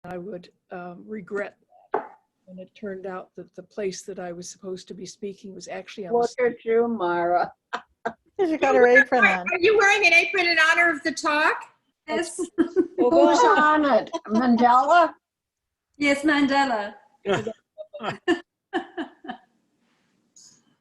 I would regret that. And it turned out that the place that I was supposed to be speaking was actually on Look at you, Mara. You got her apron on. Are you wearing an apron in honor of the talk? Yes. Who's on it? Mandela? Yes, Mandela.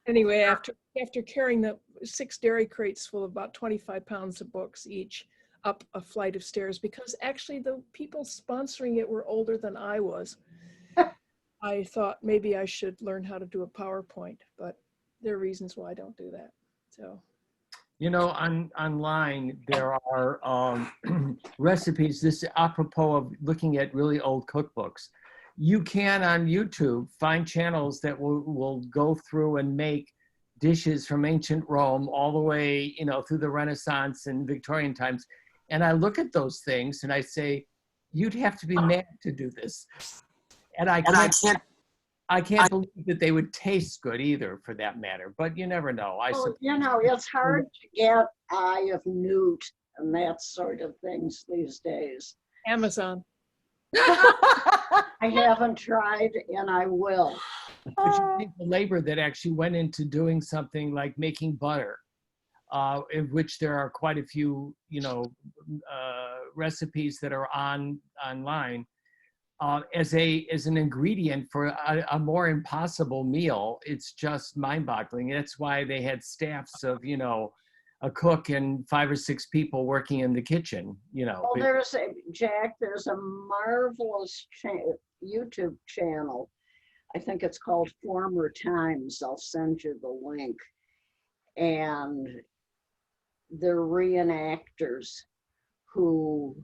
Anyway, after carrying the 6 dairy crates full of about 25 pounds of books each up a flight of stairs, because actually the people sponsoring it were older than I was, I thought maybe I should learn how to do a PowerPoint, but there are reasons why I don't do that. So, you know, online there are recipes. This is apropos of looking at really old cookbooks. You can on YouTube find channels that will go through and make dishes from ancient Rome all the way, you know, through the Renaissance and Victorian times. And I look at those things and I say, you'd have to be mad to do this. And I can't believe that they would taste good either, for that matter. But you never know. Well, you know, it's hard to get eye of newt and that sort of things these days. Amazon. I haven't tried, and I will. But you think the labor that actually went into doing something like making butter, in which there are quite a few, you know, recipes that are online, as an ingredient for a more impossible meal. It's just mind-boggling. That's why they had staffs of, you know, a cook and 5 or 6 people working in the kitchen, you know. Well, there's a marvelous YouTube channel. I think it's called Former Times. I'll send you the link. And they're reenactors who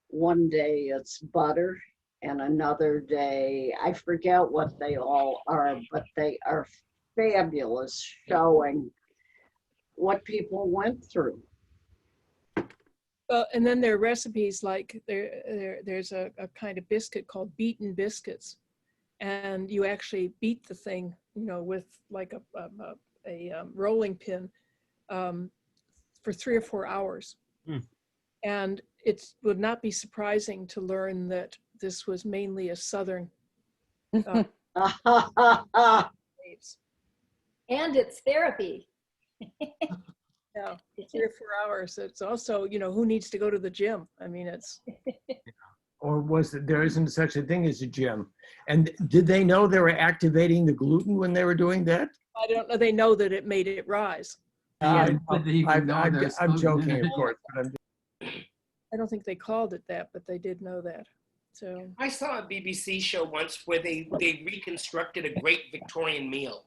one day it's butter and another day, I forget what they all are, but they are fabulous, showing what people went through. And then there are recipes like there's a kind of biscuit called beaten biscuits, and you actually beat the thing, you know, with like a rolling pin for 3 or 4 hours. And it would not be surprising to learn that this was mainly a Southern And it's therapy. Yeah, 3 or 4 hours. It's also, you know, who needs to go to the gym? I mean, it's. Or there isn't such a thing as a gym? And did they know they were activating the gluten when they were doing that? I don't know. They know that it made it rise. I'm joking, of course. But I don't think they called it that, but they did know that. So I saw a BBC show once where they reconstructed a great Victorian meal.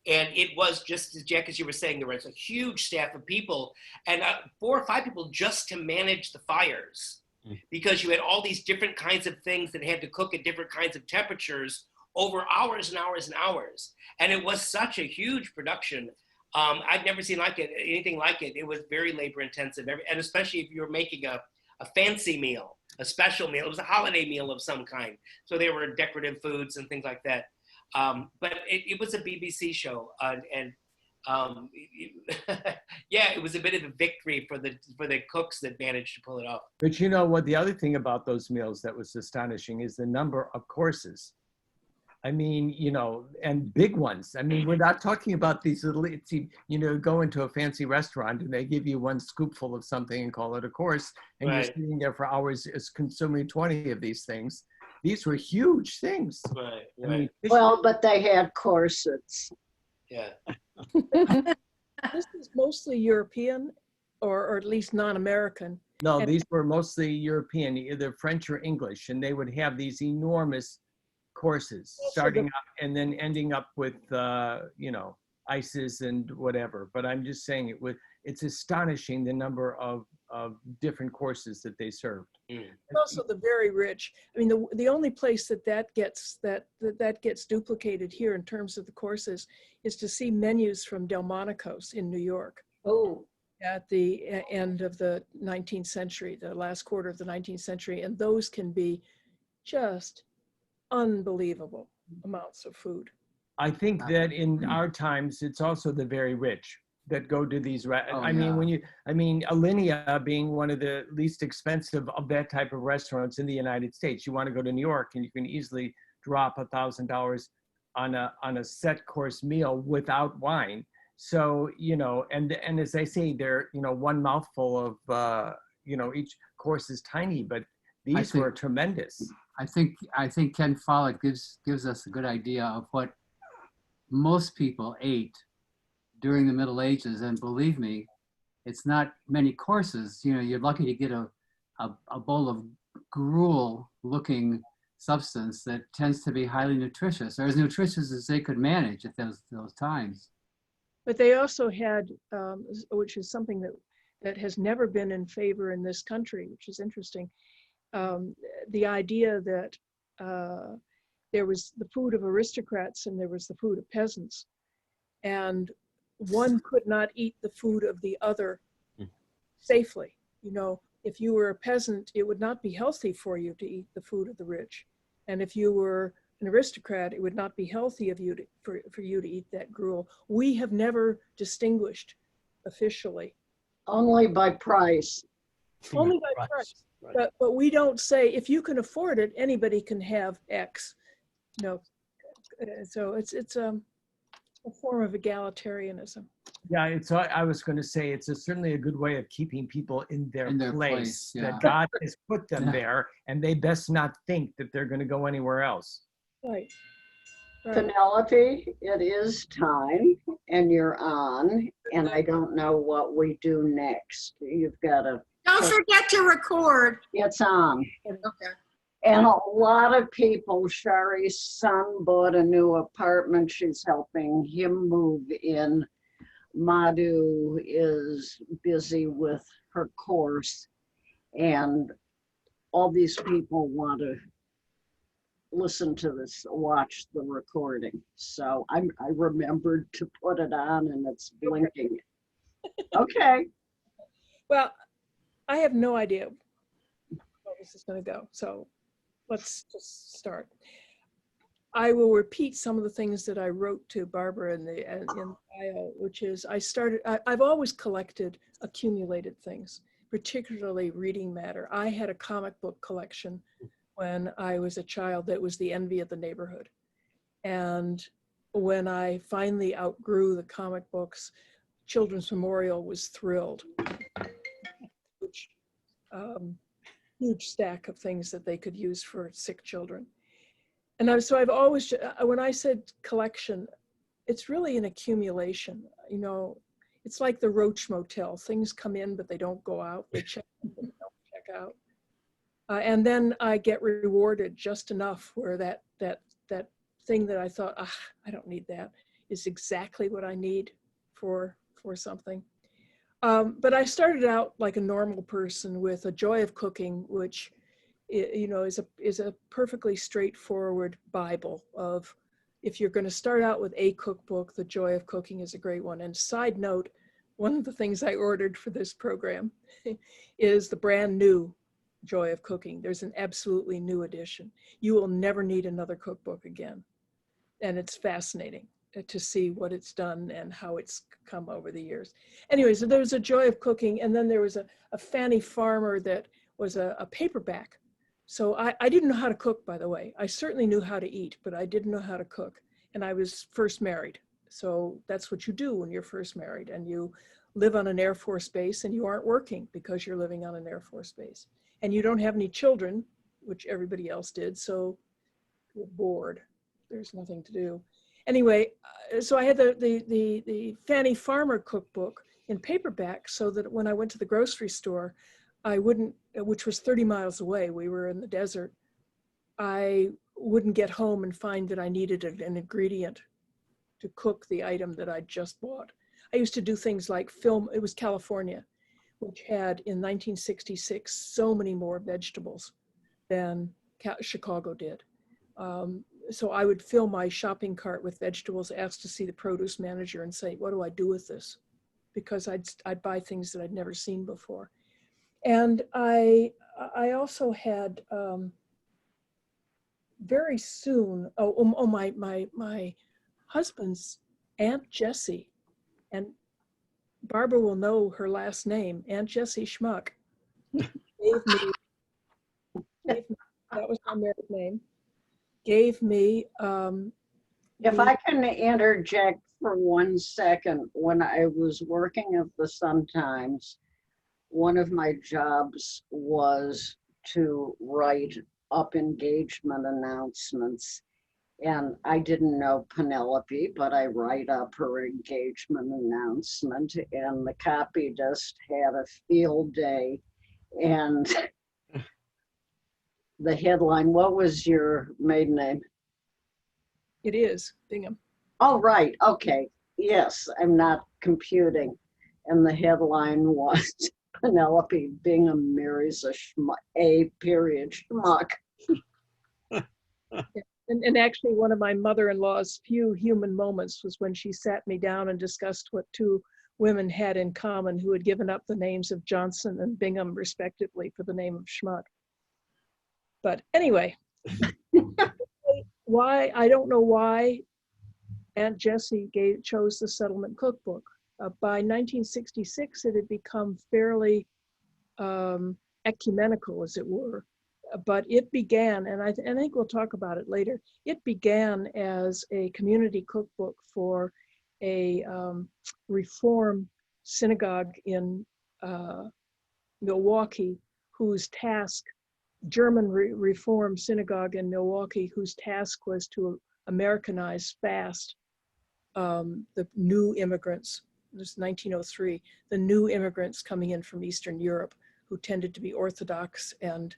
And it was just, Jack, as you were saying, there was a huge staff of people, and 4 or 5 people just to manage the fires, because you had all these different kinds of things that had to cook at different kinds of temperatures over hours and hours and hours. And it was such a huge production. I'd never seen anything like it. It was very labor intensive, and especially if you were making a fancy meal, a special meal. It was a holiday meal of some kind. So there were decorative foods and things like that. But it was a BBC show, and yeah, it was a bit of a victory for the cooks that managed to pull it off. But you know what? The other thing about those meals that was astonishing is the number of courses. I mean, you know, and big ones. I mean, we're not talking about these little, you know, go into a fancy restaurant and they give you 1 scoopful of something and call it a course, and Right. You're sitting there for hours consuming 20 of these things. These were huge things. Right. I mean, Well, but they had corsets. Yeah. this is mostly European, or at least non-American. no, these were mostly European, either French or English, and they would have these enormous courses, starting up and then ending up with, you know, ices and whatever. But I'm just saying it's astonishing the number of different courses that they served. Also the very rich. I mean, the only place that gets duplicated here in terms of the courses is to see menus from Delmonico's in New York. Oh. At the end of the 19th century, the last quarter of the 19th century, and those can be just unbelievable amounts of food. I think that in our times, it's also the very rich. that go to these. Oh, I mean, yeah. Alinea being one of the least expensive of that type of restaurants in the United States. You want to go to New York and you can easily drop $1,000 on a set course meal without wine. So, and as I say, they're, one mouthful of, each course is tiny, but these were tremendous. I think Ken Follett gives us a good idea of what most people ate during the Middle Ages, and believe me, it's not many courses. You're lucky to get a bowl of gruel-looking substance that tends to be highly nutritious, or as nutritious as they could manage at those times. But they also had, which is something that has never been in favor in this country, which is interesting, the idea that there was the food of aristocrats and there was the food of peasants. And one could not eat the food of the other safely. If you were a peasant, it would not be healthy for you to eat the food of the rich. And if you were an aristocrat, it would not be healthy of you for you to eat that gruel. We have never distinguished officially. Only by price. Only by price. Right. But we don't say, if you can afford it, anybody can have X. So it's a form of egalitarianism. Yeah, I was going to say, it's certainly a good way of keeping people in their place, yeah. that God has put them there, and they best not think that they're going to go anywhere else. Right. Penelope, it is time, and you're on, and I don't know what we do next. You've got to... Don't forget to record. It's on. Okay. And a lot of people, Shari's son bought a new apartment. She's helping him move in. Madhu is busy with her course. And all these people want to listen to this, watch the recording. So I remembered to put it on and it's blinking. Okay. Well, I have no idea how this is going to go. So let's just start. I will repeat some of the things that I wrote to Barbara in the bio, which is I've always collected accumulated things, particularly reading matter. I had a comic book collection when I was a child that was the envy of the neighborhood. And when I finally outgrew the comic books, Children's Memorial was thrilled. Huge stack of things that they could use for sick children. And so I've always, when I said collection, it's really an accumulation. It's like the Roach Motel. Things come in, but they don't go out. They check in, but they don't check out. And then I get rewarded just enough where that thing that I thought, I don't need that, is exactly what I need for something. But I started out like a normal person with A Joy of Cooking, which is a perfectly straightforward Bible of, if you're going to start out with a cookbook, The Joy of Cooking is a great one. And side note, one of the things I ordered for this program is the brand new Joy of Cooking. There's an absolutely new edition. You will never need another cookbook again. And it's fascinating to see what it's done and how it's come over the years. Anyway, so there was A Joy of Cooking, and then there was a Fanny Farmer that was a paperback. So I didn't know how to cook, by the way. I certainly knew how to eat, but I didn't know how to cook. And I was first married. So that's what you do when you're first married, and you live on an Air Force base and you aren't working because you're living on an Air Force base. And you don't have any children, which everybody else did, so you're bored. There's nothing to do. Anyway, so I had the Fanny Farmer cookbook in paperback, so that when I went to the grocery store, I wouldn't, which was 30 miles away, we were in the desert, I wouldn't get home and find that I needed an ingredient to cook the item that I just bought. I used to do things like film, it was California, which had in 1966 so many more vegetables than Chicago did. So I would fill my shopping cart with vegetables, ask to see the produce manager and say, what do I do with this? Because I'd buy things that I'd never seen before. And I also had very soon, my husband's Aunt Jessie and Barbara will know her last name, Aunt Jessie Schmuck, gave me, that was my married name, gave me If the, I can interject for 1 second, when I was working at the Sun-Times, one of my jobs was to write up engagement announcements. And I didn't know Penelope, but I write up her engagement announcement, and the copyist had a field day. And the headline, what was your maiden name? it is Bingham. Oh, right. Okay. Yes, I'm not computing. And the headline was Penelope Bingham marries a period schmuck. And actually, one of my mother-in-law's few human moments was when she sat me down and discussed what two women had in common who had given up the names of Johnson and Bingham, respectively, for the name of Schmuck. But anyway, why, I don't know why Aunt Jessie chose the Settlement Cookbook. By 1966, it had become fairly ecumenical, as it were. But it began, and I think we'll talk about it later, it began as a community cookbook for a Reform synagogue in Milwaukee, whose task, German Reform synagogue in Milwaukee, whose task was to Americanize fast the new immigrants. This is 1903, the new immigrants coming in from Eastern Europe, who tended to be Orthodox and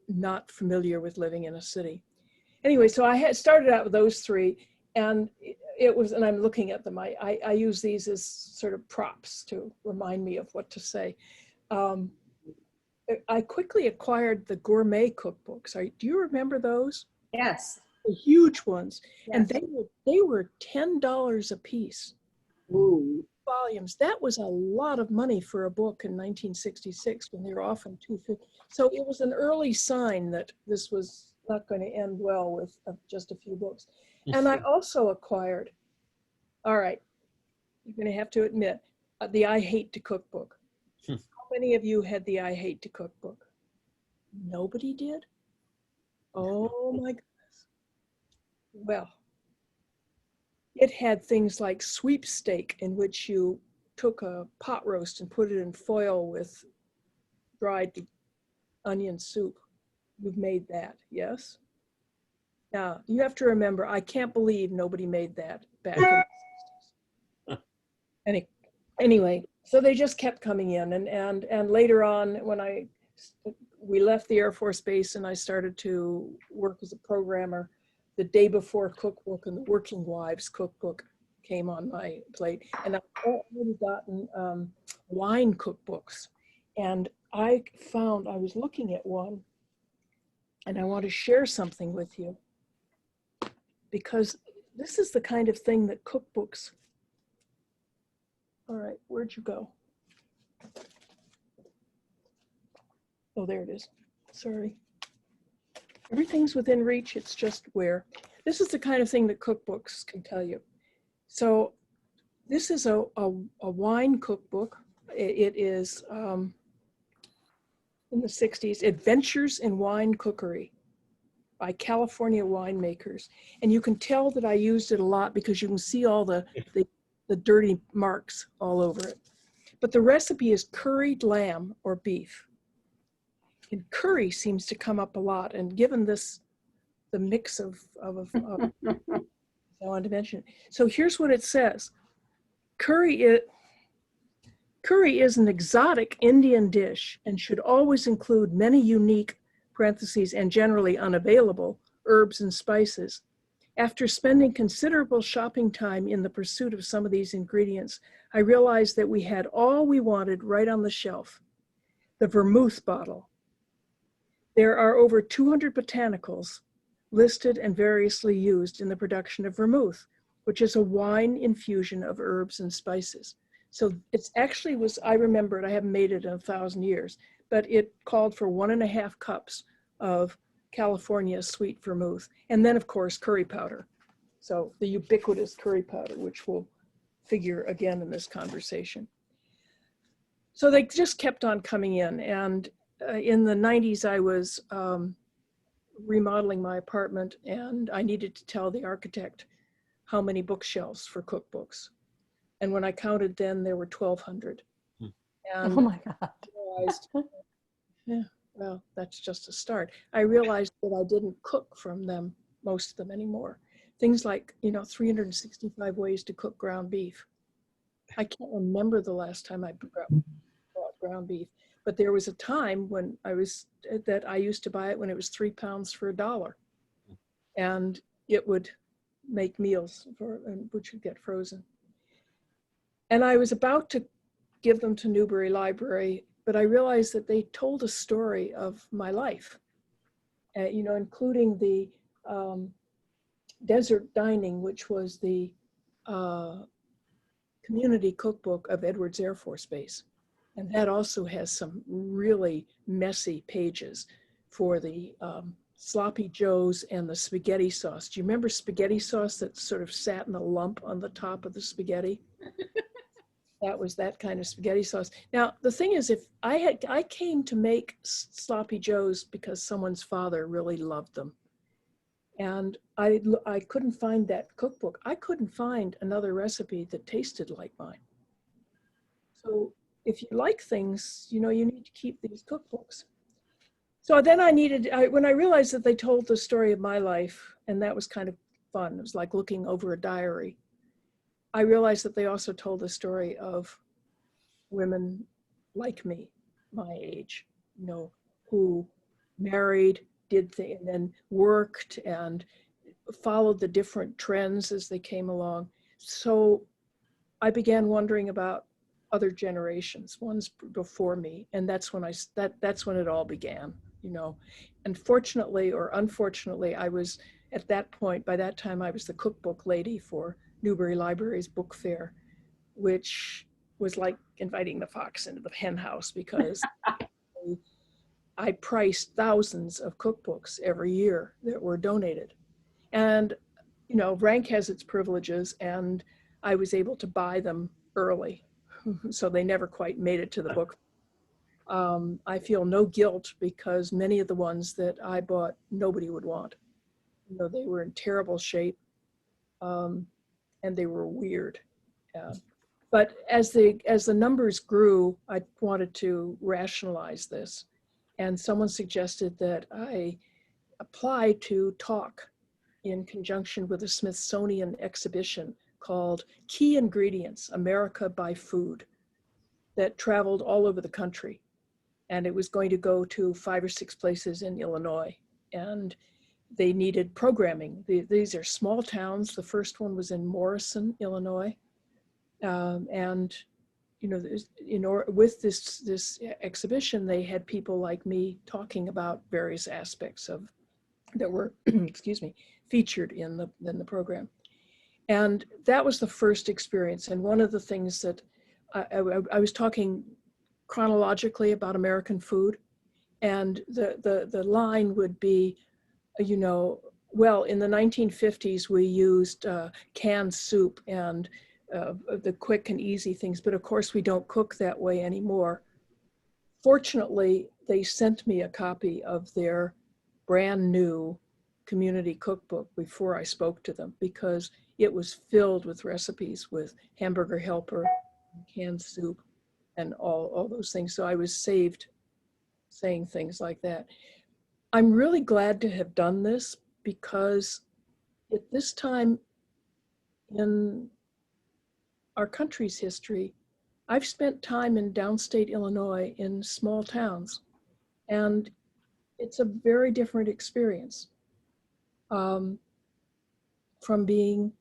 not familiar with living in a city. Anyway, so I had started out with those three, and it was, and I'm looking at them, I use these as sort of props to remind me of what to say. I quickly acquired the gourmet cookbooks. Do you remember those? Yes. The huge ones. Yes. And they were $10 a piece. Ooh. Volumes. That was a lot of money for a book in 1966 when they were often $250. So it was an early sign that this was not going to end well with just a few books. And I also acquired, all right, you're going to have to admit, the I Hate to Cook book. How many of you had the I Hate to Cook book? Nobody did? Oh my goodness. Well, it had things like sweepstake, in which you took a pot roast and put it in foil with dried onion soup. You've made that, yes? Now, you have to remember, I can't believe nobody made that back in the 60s. Anyway, so they just kept coming in. And later on, when we left the Air Force Base and I started to work as a programmer, the day before Cookbook and the Working Wives Cookbook came on my plate. And I've already gotten wine cookbooks. And I was looking at one, and I want to share something with you, because this is the kind of thing that cookbooks, all right, where'd you go? Oh, there it is. Sorry. Everything's within reach, it's just where. This is the kind of thing that cookbooks can tell you. So this is a wine cookbook. It is in the 60s, Adventures in Wine Cookery by California winemakers. And you can tell that I used it a lot because you can see all the dirty marks all over it. But the recipe is curried lamb or beef. And curry seems to come up a lot. And given this, the mix of I wanted to mention it. So here's what it says. Curry is an exotic Indian dish and should always include many unique, parentheses, and generally unavailable, herbs and spices. After spending considerable shopping time in the pursuit of some of these ingredients, I realized that we had all we wanted right on the shelf. The vermouth bottle. There are over 200 botanicals listed and variously used in the production of vermouth, which is a wine infusion of herbs and spices. So it's actually I remember it, I haven't made it in 1,000 years, but it called for 1.5 cups of California sweet vermouth. And then of course, curry powder. So the ubiquitous curry powder, which will figure again in this conversation. So they just kept on coming in. And in the 90s, I was remodeling my apartment, and I needed to tell the architect how many bookshelves for cookbooks. And when I counted then, there were 1,200. And Oh my God. I realized, yeah, well, that's just a start. I realized that I didn't cook from them, most of them anymore. Things like, 365 ways to cook ground beef. I can't remember the last time I bought ground beef, but there was a time when I used to buy it when it was 3 pounds for $1. And it would make meals which would get frozen. And I was about to give them to Newberry Library, but I realized that they told a story of my life, including the Desert Dining, which was the community cookbook of Edwards Air Force Base. And that also has some really messy pages for the sloppy joes and the spaghetti sauce. Do you remember spaghetti sauce that sort of sat in a lump on the top of the spaghetti? That was that kind of spaghetti sauce. Now, the thing is, if I came to make sloppy joes because someone's father really loved them. And I couldn't find that cookbook. I couldn't find another recipe that tasted like mine. So if you like things, you need to keep these cookbooks. So then when I realized that they told the story of my life, and that was kind of fun. It was like looking over a diary. I realized that they also told the story of women like me, my age, who married, did things, and then worked and followed the different trends as they came along. So I began wondering about other generations, ones before me, and that's when that's when it all began, And fortunately or unfortunately, I was at that point. By that time, I was the cookbook lady for Newberry Library's book fair, which was like inviting the fox into the hen house because I priced thousands of cookbooks every year that were donated. And, rank has its privileges, and I was able to buy them early. So they never quite made it to the book. I feel no guilt because many of the ones that I bought, nobody would want. They were in terrible shape, and they were weird. But as the numbers grew, I wanted to rationalize this. And someone suggested that I apply to talk in conjunction with a Smithsonian exhibition called Key Ingredients, America by Food, that traveled all over the country. And it was going to go to 5 or 6 places in Illinois. And they needed programming. These are small towns. The first one was in Morrison, Illinois. With this exhibition, they had people like me talking about various aspects that were, featured in the program. And that was the first experience. And one of the things that I was talking chronologically about American food, and the line would be, well, in the 1950s, we used canned soup and the quick and easy things, but of course we don't cook that way anymore. Fortunately, they sent me a copy of their brand new community cookbook before I spoke to them, because it was filled with recipes with hamburger helper, canned soup, and all those things. So I was saved saying things like that. I'm really glad to have done this, because at this time in our country's history, I've spent time in downstate Illinois in small towns, and it's a very different experience from being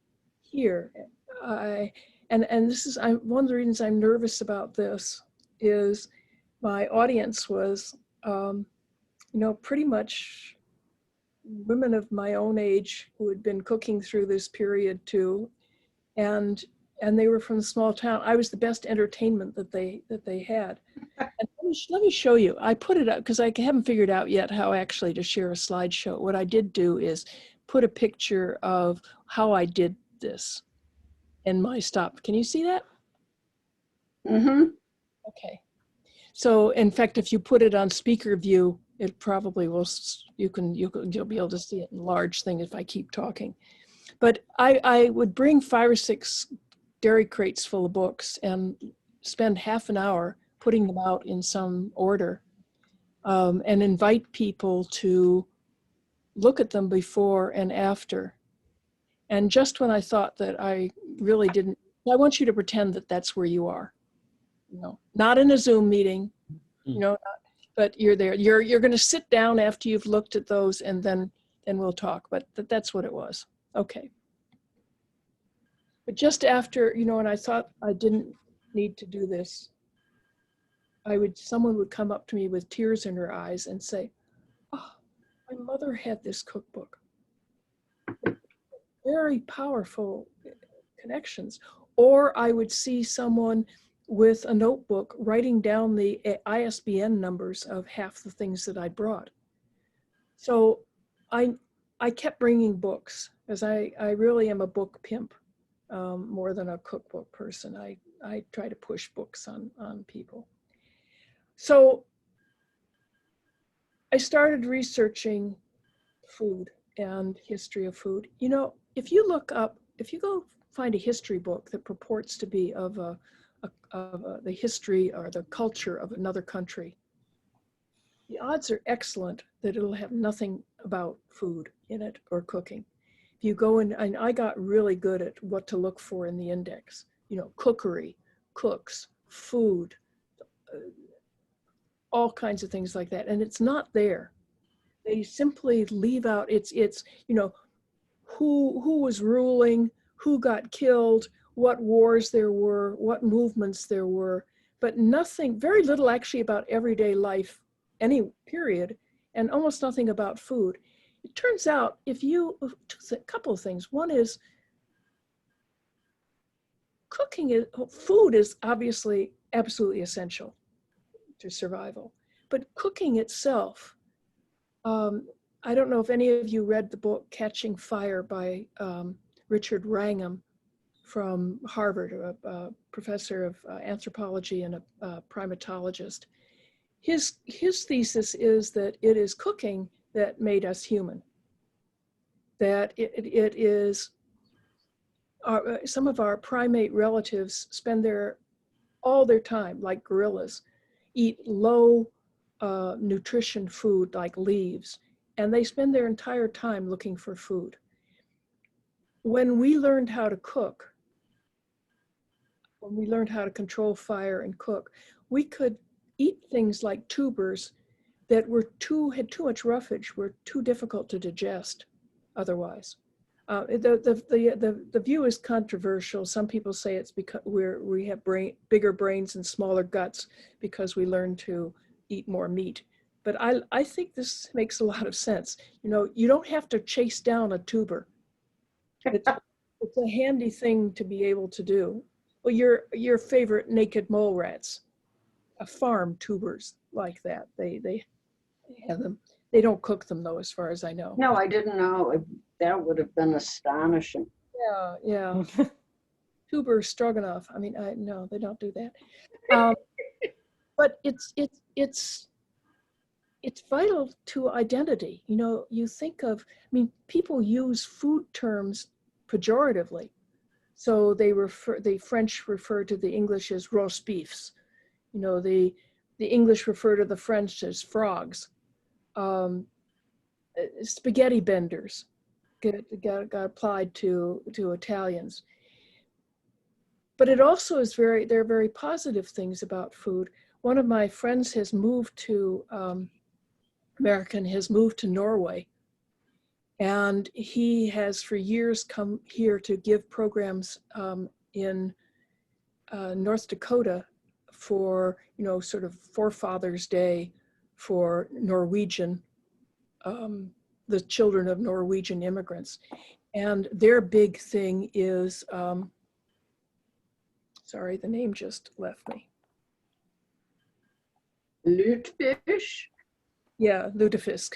here. And this is one of the reasons I'm nervous about this is my audience was, pretty much women of my own age who had been cooking through this period too, and they were from the small town. I was the best entertainment that they had. And let me show you. I put it up because I haven't figured out yet how actually to share a slideshow. What I did do is put a picture of how I did this. and my stop. Can you see that? Mm-hmm. Okay. So in fact, if you put it on speaker view, it probably will, you'll be able to see it in large thing if I keep talking. But I would bring 5 or 6 dairy crates full of books and spend half an hour putting them out in some order, and invite people to look at them before and after. And just when I thought that I really didn't, I want you to pretend that that's where you are. You know, not in a Zoom meeting, you know, but you're there. You're going to sit down after you've looked at those, and then we'll talk. But that's what it was. Okay. But just after, you know, and I thought I didn't need to do this, someone would come up to me with tears in her eyes and say, "Oh, my mother had this cookbook." Very powerful connections. Or I would see someone with a notebook writing down the ISBN numbers of half the things that I brought. So I kept bringing books, as I really am a book pimp, more than a cookbook person. I try to push books on people. So I started researching food and history of food. You know, if you go find a history book that purports to be of the history or the culture of another country, the odds are excellent that it'll have nothing about food in it or cooking. If you go in, and I got really good at what to look for in the index, you know, cookery, cooks, food, all kinds of things like that. And it's not there. They simply leave out, it's you know, who was ruling, who got killed, what wars there were, what movements there were, but nothing, very little actually about everyday life, any period, and almost nothing about food. It turns out a couple of things. One is food is obviously absolutely essential to survival, but cooking itself, I don't know if any of you read the book Catching Fire by Richard Wrangham from Harvard, a professor of anthropology and a primatologist. His thesis is that it is cooking that made us human. That it is, some of our primate relatives spend all their time, like gorillas, eat low nutrition food like leaves, and they spend their entire time looking for food. When we learned how to cook, when we learned how to control fire and cook, we could eat things like tubers that had too much roughage, were too difficult to digest otherwise. The view is controversial. Some people say it's because we have bigger brains and smaller guts because we learn to eat more meat. But I think this makes a lot of sense. You know, you don't have to chase down a tuber. It's a handy thing to be able to do. Well, your favorite naked mole rats, farm tubers like that. They have them. They don't cook them though, as far as I know. No, I didn't know. That would have been astonishing. Yeah. Tuber stroganoff. I mean, no, they don't do that. But it's vital to identity. You know, you think of, I mean, people use food terms pejoratively. So the French refer to the English as roast beefs. You know, the English refer to the French as frogs. Spaghetti benders got applied to Italians. But it also is there are very positive things about food. One of my friends has moved to, has moved to Norway. And he has for years come here to give programs in North Dakota for, you know, sort of Forefathers Day for Norwegian, the children of Norwegian immigrants. And their big thing is, sorry, the name just left me. Lutefisk? Yeah, lutefisk.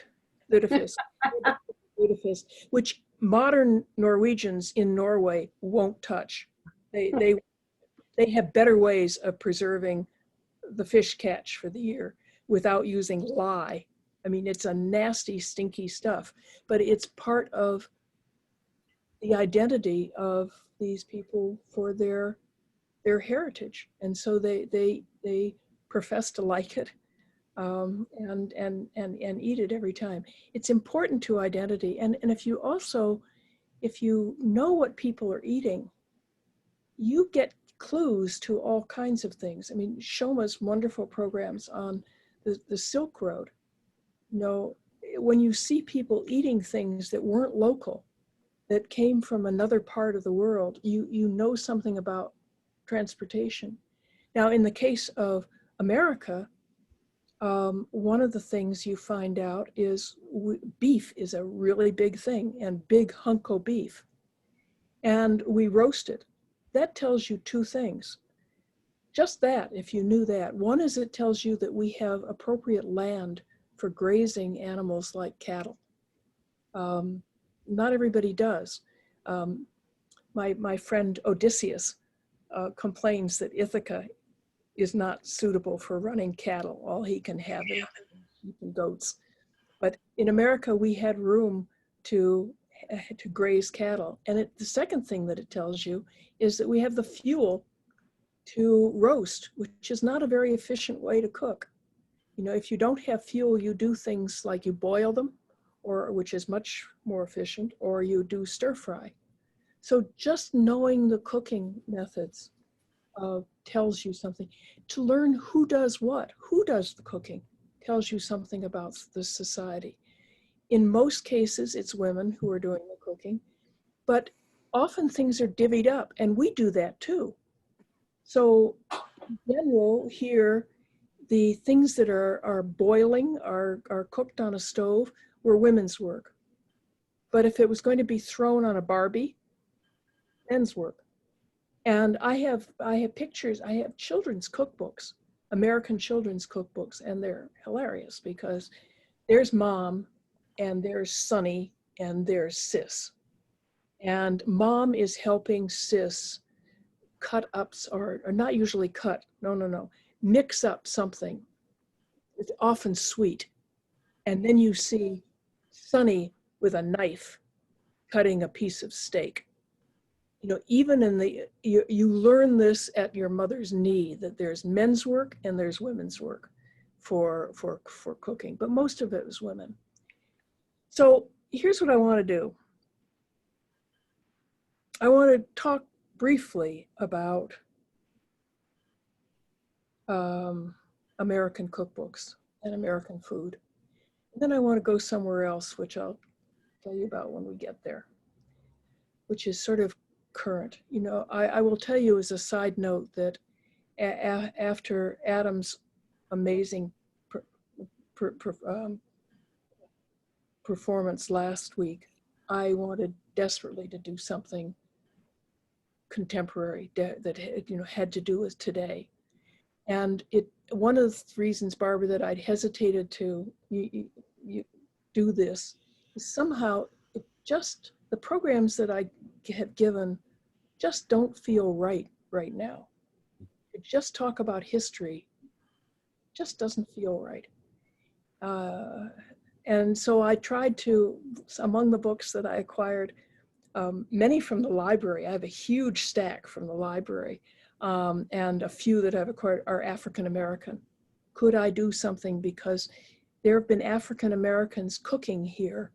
Lutefisk, which modern Norwegians in Norway won't touch. They have better ways of preserving the fish catch for the year without using lye. I mean, it's a nasty, stinky stuff, but it's part of the identity of these people for their heritage. And so they profess to like it and eat it every time. It's important to identity. And if you know what people are eating, you get clues to all kinds of things. I mean, Shoma's wonderful programs on the Silk Road. You know, when you see people eating things that weren't local, that came from another part of the world, you know something about transportation. Now, in the case of America, one of the things you find out is beef is a really big thing, and big hunko beef. And we roast it. That tells you two things. Just that, if you knew that. One is it tells you that we have appropriate land for grazing animals like cattle. Not everybody does. My friend Odysseus complains that Ithaca is not suitable for running cattle. All he can have is sheep and goats. But in America, we had room to graze cattle. And the second thing that it tells you is that we have the fuel to roast, which is not a very efficient way to cook. You know, if you don't have fuel, you do things like you boil them, which is much more efficient, or you do stir fry. So just knowing the cooking methods tells you something. To learn who does what, who does the cooking, tells you something about the society. In most cases, it's women who are doing the cooking, but often things are divvied up, and we do that too. So in general, here, the things that are boiling, are cooked on a stove, were women's work. But if it was going to be thrown on a Barbie, men's work. And I have pictures, I have children's cookbooks, American children's cookbooks, and they're hilarious because there's Mom, and there's Sonny, and there's Sis. And Mom is helping Sis cut up, or not usually cut, no, mix up something. It's often sweet. And then you see Sonny with a knife cutting a piece of steak. You know, even you learn this at your mother's knee, that there's men's work and there's women's work for cooking, but most of it is women. So here's what I want to do. I want to talk briefly about American cookbooks and American food. And then I want to go somewhere else, which I'll tell you about when we get there, which is sort of current. You know, I will tell you as a side note that after Adam's amazing performance last week, I wanted desperately to do something contemporary that had to do with today. And one of the reasons, Barbara, that I'd hesitated to do this is somehow the programs that I have given just don't feel right now. To just talk about history just doesn't feel right. And so I tried to, among the books that I acquired, many from the library. I have a huge stack from the library, and a few that I've acquired are African American. Could I do something, because there have been African Americans cooking here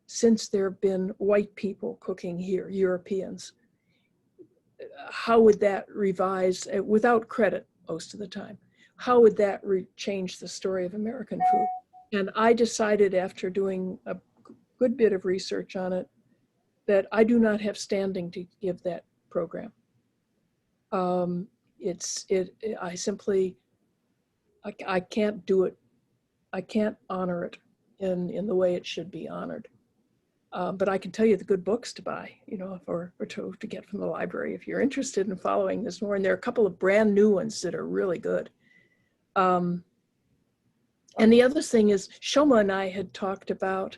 since there have been white people cooking here, Europeans. How would that revise, without credit most of the time, how would that change the story of American food? And I decided, after doing a good bit of research on it, that I do not have standing to give that program. I can't do it. I can't honor it in the way it should be honored. But I can tell you the good books to buy, or to get from the library if you're interested in following this more. And there are a couple of brand new ones that are really good. And the other thing is, Shoma and I had talked about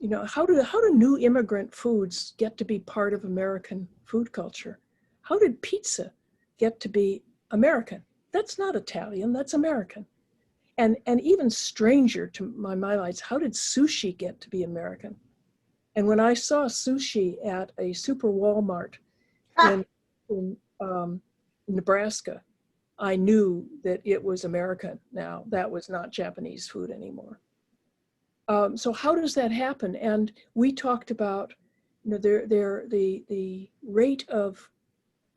you know, how do new immigrant foods get to be part of American food culture? How did pizza get to be American? That's not Italian, that's American. And even stranger to my mind, how did sushi get to be American? And when I saw sushi at a super Walmart in Nebraska, I knew that it was American now. That was not Japanese food anymore. So how does that happen? And we talked about, you know, the rate of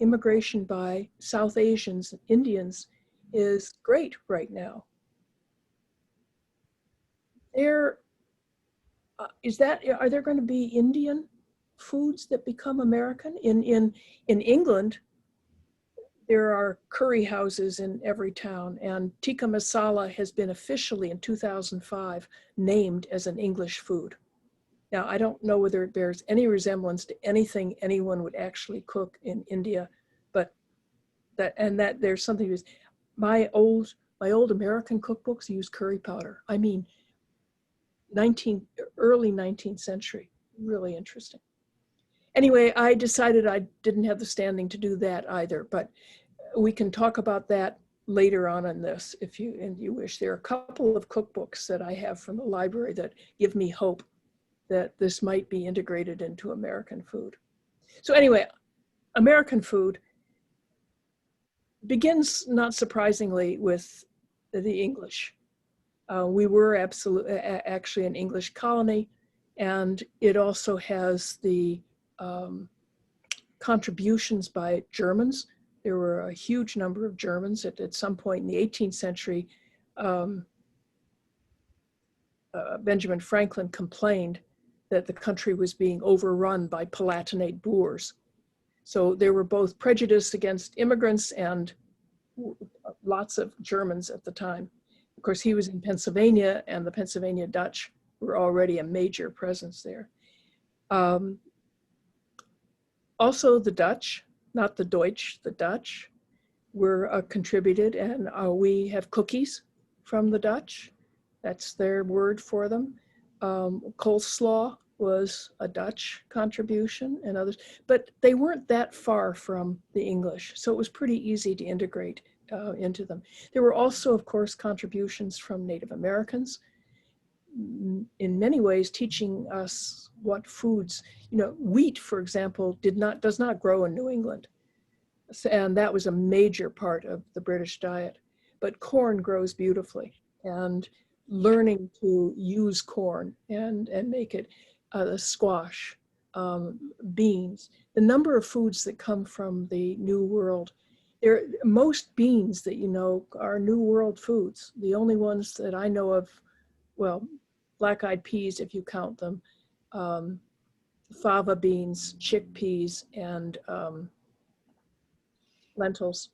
immigration by South Asians, Indians, is great right now. Are there going to be Indian foods that become American? In England, there are curry houses in every town, and tikka masala has been officially in 2005 named as an English food. Now, I don't know whether it bears any resemblance to anything anyone would actually cook in India, but that there's something. My old American cookbooks use curry powder. I mean, early 19th century, really interesting. Anyway, I decided I didn't have the standing to do that either, but we can talk about that later on in this if you wish. There are a couple of cookbooks that I have from the library that give me hope that this might be integrated into American food. So anyway, American food begins, not surprisingly, with the English. We were actually an English colony, and it also has the contributions by Germans. There were a huge number of Germans at some point in the 18th century. Benjamin Franklin complained that the country was being overrun by Palatinate Boers. So there were both prejudice against immigrants and lots of Germans at the time. Of course, he was in Pennsylvania, and the Pennsylvania Dutch were already a major presence there. Also the Dutch, not the Deutsch, the Dutch were contributed, and we have cookies from the Dutch. That's their word for them. Coleslaw was a Dutch contribution and others, but they weren't that far from the English, so it was pretty easy to integrate into them. There were also, of course, contributions from Native Americans, in many ways teaching us what foods, you know, wheat, for example, does not grow in New England. And that was a major part of the British diet. But corn grows beautifully, and learning to use corn and make it squash, beans, the number of foods that come from the New World. Most beans that you know are New World foods. The only ones that I know of, well, black-eyed peas, if you count them, fava beans, chickpeas, and lentils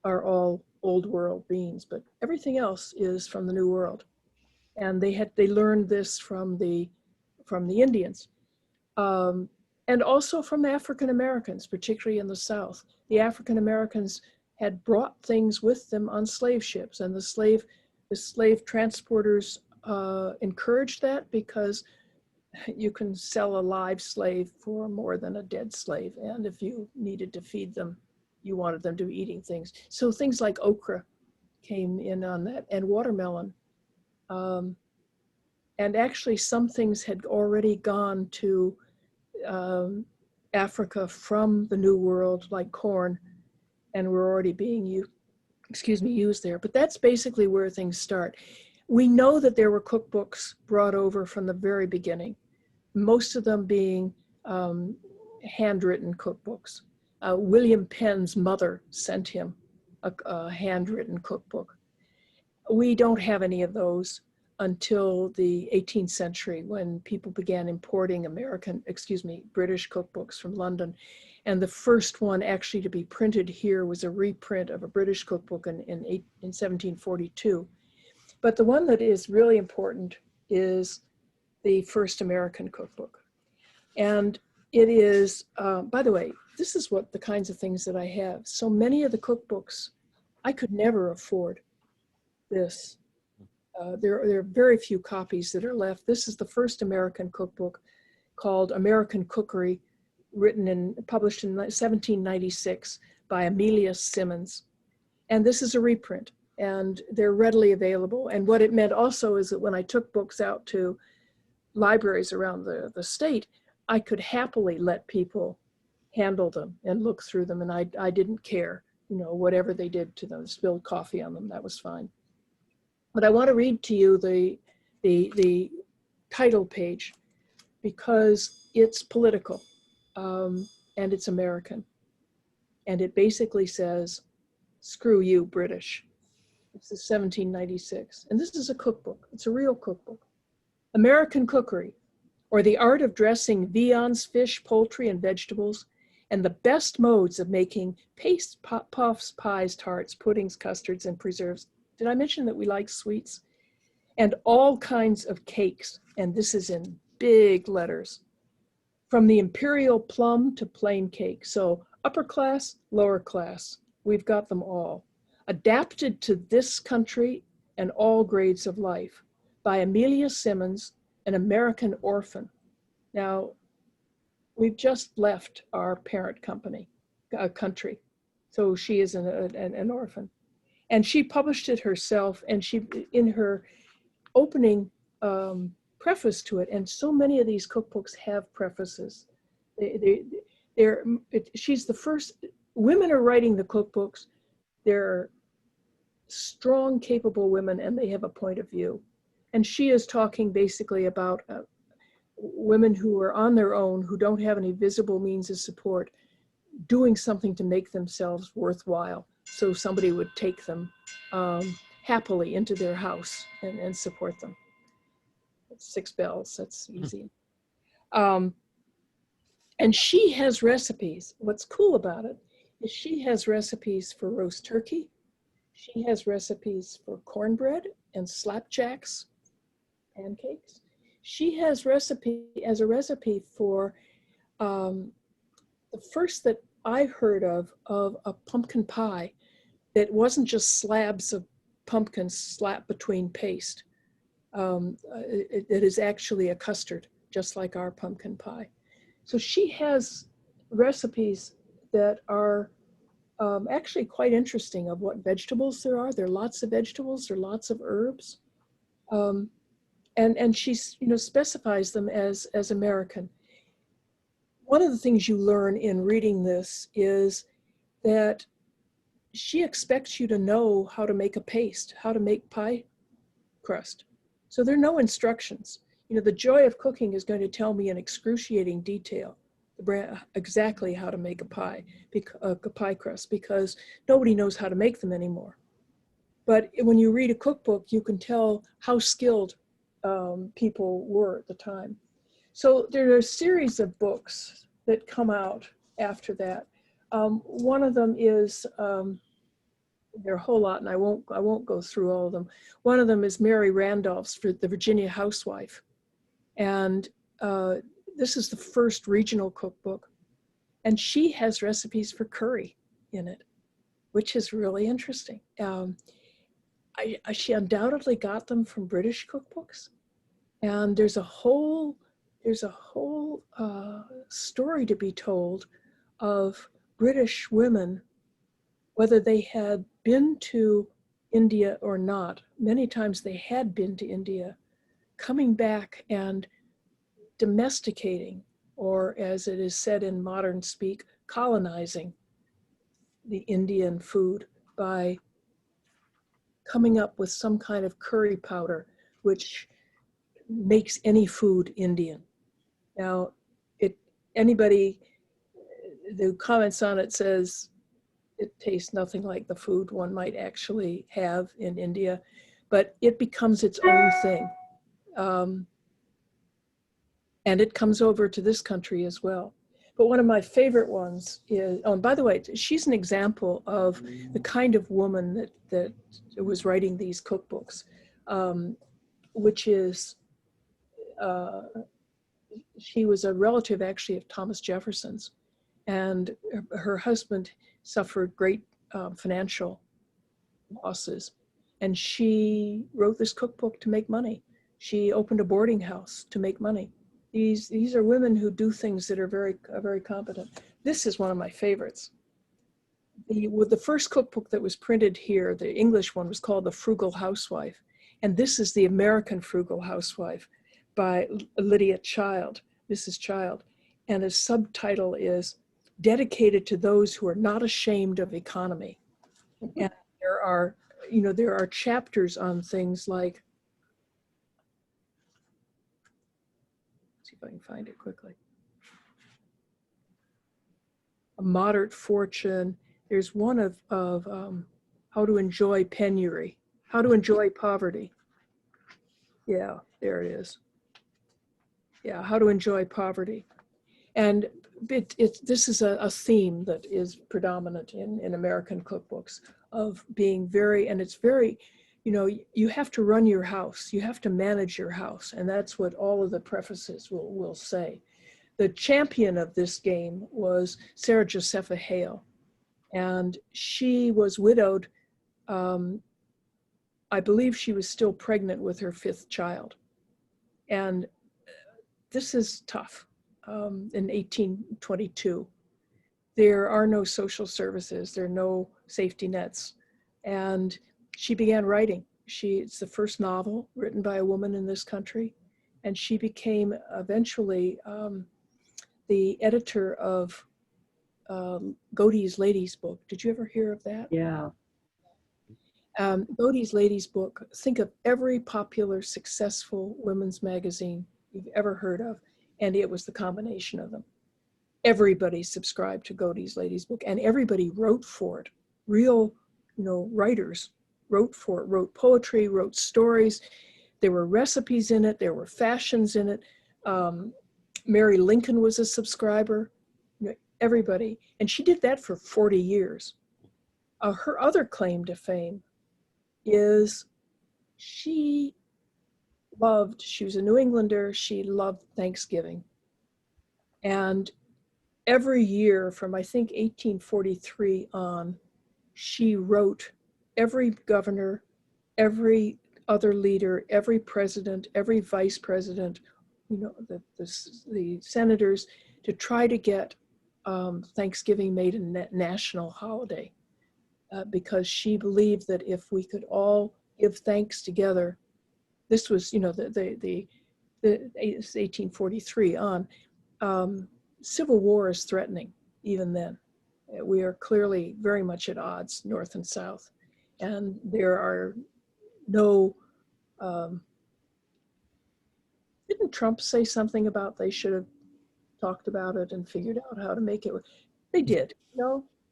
are all Old World beans, but everything else is from the New World. And they learned this from the Indians, and also from African Americans, particularly in the South. The African Americans had brought things with them on slave ships, and the slave transporters encouraged that, because you can sell a live slave for more than a dead slave, and if you needed to feed them, you wanted them to be eating things. So things like okra came in on that, and watermelon. And actually some things had already gone to Africa from the New World, like corn, and were already being used there. But that's basically where things start. We know that there were cookbooks brought over from the very beginning, most of them being handwritten cookbooks. William Penn's mother sent him a handwritten cookbook. We don't have any of those until the 18th century, when people began importing British cookbooks from London. And the first one actually to be printed here was a reprint of a British cookbook in 1742. But the one that is really important is the first American cookbook. And it is, by the way, this is what the kinds of things that I have. So many of the cookbooks, I could never afford this. there are very few copies that are left. This is the first American cookbook called American Cookery, published in 1796 by Amelia Simmons. And this is a reprint, and they're readily available. And what it meant also is that when I took books out to libraries around the state, I could happily let people handle them and look through them, and I didn't care, whatever they did to them, spilled coffee on them, that was fine. But I want to read to you the title page because it's political, and it's American. And it basically says, "Screw you, British." This is 1796. And this is a cookbook. It's a real cookbook. American Cookery, or the art of dressing viands, fish, poultry, and vegetables, and the best modes of making paste, puffs, pies, tarts, puddings, custards, and preserves. Did I mention that we like sweets? And all kinds of cakes. And this is in big letters. From the imperial plum to plain cake. So upper class, lower class. We've got them all. Adapted to this country and all grades of life. By Amelia Simmons, an American orphan. Now, we've just left our parent country. So she is an orphan. And she published it herself, and she, in her opening preface to it, and so many of these cookbooks have prefaces. She's the first, women are writing the cookbooks. They're strong, capable women, and they have a point of view. And she is talking basically about women who are on their own, who don't have any visible means of support, doing something to make themselves worthwhile. So somebody would take them happily into their house and support them. That's 6 bells, that's easy. And she has recipes. What's cool about it is she has recipes for roast turkey. She has recipes for cornbread and slapjacks, pancakes. She has a recipe for the first that I heard of a pumpkin pie that wasn't just slabs of pumpkin slapped between paste. It is actually a custard, just like our pumpkin pie. So she has recipes that are actually quite interesting of what vegetables there are. There are lots of vegetables, there are lots of herbs. And she specifies them as American. One of the things you learn in reading this is that she expects you to know how to make a paste, how to make pie crust. So there are no instructions. The joy of cooking is going to tell me in excruciating detail exactly how to make a pie crust, because nobody knows how to make them anymore. But when you read a cookbook, you can tell how skilled people were at the time. So there are a series of books that come out after that. One of them is, there are a whole lot, and I won't go through all of them. One of them is Mary Randolph's for the Virginia Housewife. And this is the first regional cookbook. And she has recipes for curry in it, which is really interesting. She undoubtedly got them from British cookbooks. And there's a whole story to be told of British women, whether they had been to India or not. Many times they had been to India, coming back and domesticating, or as it is said in modern speak, colonizing the Indian food by coming up with some kind of curry powder, which makes any food Indian. Now, anybody who comments on it says it tastes nothing like the food one might actually have in India, but it becomes its own thing. And it comes over to this country as well. But one of my favorite ones is, oh, and by the way, she's an example of the kind of woman that was writing these cookbooks, which is, she was a relative actually of Thomas Jefferson's, and her husband suffered great financial losses. And she wrote this cookbook to make money. She opened a boarding house to make money. These are women who do things that are very competent. This is one of my favorites. With the first cookbook that was printed here, the English one was called The Frugal Housewife. And this is the American Frugal Housewife by Lydia Child, Mrs. Child. And the subtitle is Dedicated to Those Who Are Not Ashamed of Economy. And there are chapters on things like, let's see if I can find it quickly. A moderate fortune. There's one of how to enjoy penury, how to enjoy poverty. Yeah, there it is. Yeah, how to enjoy poverty. And this is a theme that is predominant in American cookbooks of being very, and it's very, you have to run your house, you have to manage your house, and that's what all of the prefaces will say. The champion of this game was Sarah Josepha Hale, and she was widowed. I believe she was still pregnant with her 5th child. And this is tough. In 1822, there are no social services, there are no safety nets. And she began writing. It's the first novel written by a woman in this country. And she became eventually the editor of Godey's Ladies Book. Did you ever hear of that? Yeah. Godey's Ladies Book, think of every popular, successful women's magazine you've ever heard of, and it was the combination of them. Everybody subscribed to Godey's Ladies Book, and everybody wrote for it. Real, writers wrote for it, wrote poetry, wrote stories. There were recipes in it, there were fashions in it. Mary Lincoln was a subscriber, everybody. And she did that for 40 years. Her other claim to fame is she was a New Englander, she loved Thanksgiving. And every year from I think 1843 on, she wrote every governor, every other leader, every president, every vice president, the senators, to try to get Thanksgiving made a national holiday. Because she believed that if we could all give thanks together, this was, the 1843 on, civil war is threatening even then. We are clearly very much at odds, North and South. And there are no, didn't Trump say something about they should have talked about it and figured out how to make it work? They did,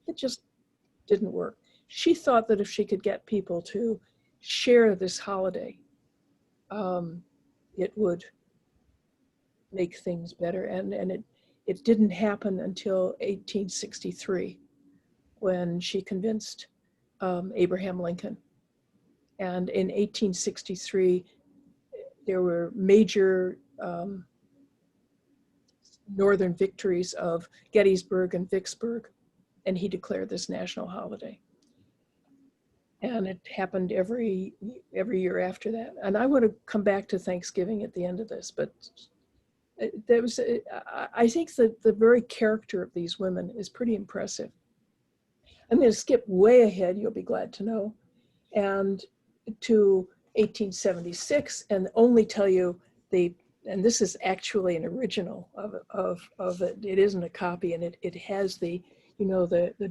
it just didn't work. She thought that if she could get people to share this holiday, it would make things better. And it didn't happen until 1863, when she convinced Abraham Lincoln. And in 1863, there were major northern victories of Gettysburg and Vicksburg, and he declared this national holiday. And it happened every year after that. And I want to come back to Thanksgiving at the end of this, but I think that the very character of these women is pretty impressive. I'm going to skip way ahead, you'll be glad to know, and to 1876, and only tell you and this is actually an original of it. It isn't a copy, and it has the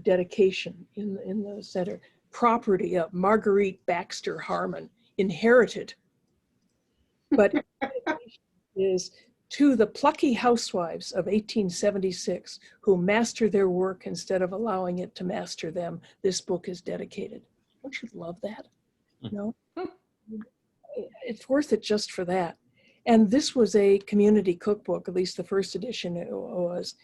dedication in the center. Property of Marguerite Baxter Harmon, inherited, but is to the plucky housewives of 1876 who master their work instead of allowing it to master them. This book is dedicated. Don't you love that? It's worth it just for that. And this was a community cookbook, at least the first edition it was.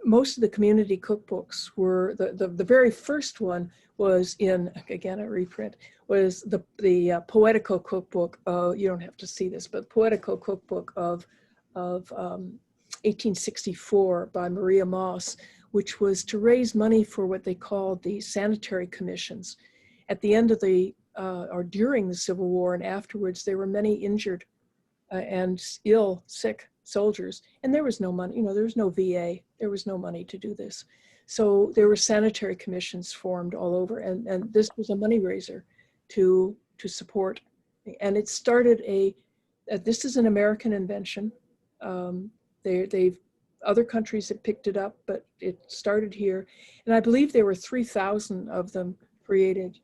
Most of the community cookbooks were, the very first one was in, again, a reprint, was the Poetical Cookbook. You don't have to see this, but Poetical Cookbook of 1864 by Maria Moss, which was to raise money for what they called the sanitary commissions. At the end of the or during the Civil War and afterwards, there were many injured and ill, sick soldiers, and there was no money, you know, there was no VA, there was no money to do this. So there were sanitary commissions formed all over, and this was a money raiser to support. And it started this is an American invention. Other countries have picked it up, but it started here. And I believe there were 3,000 of them created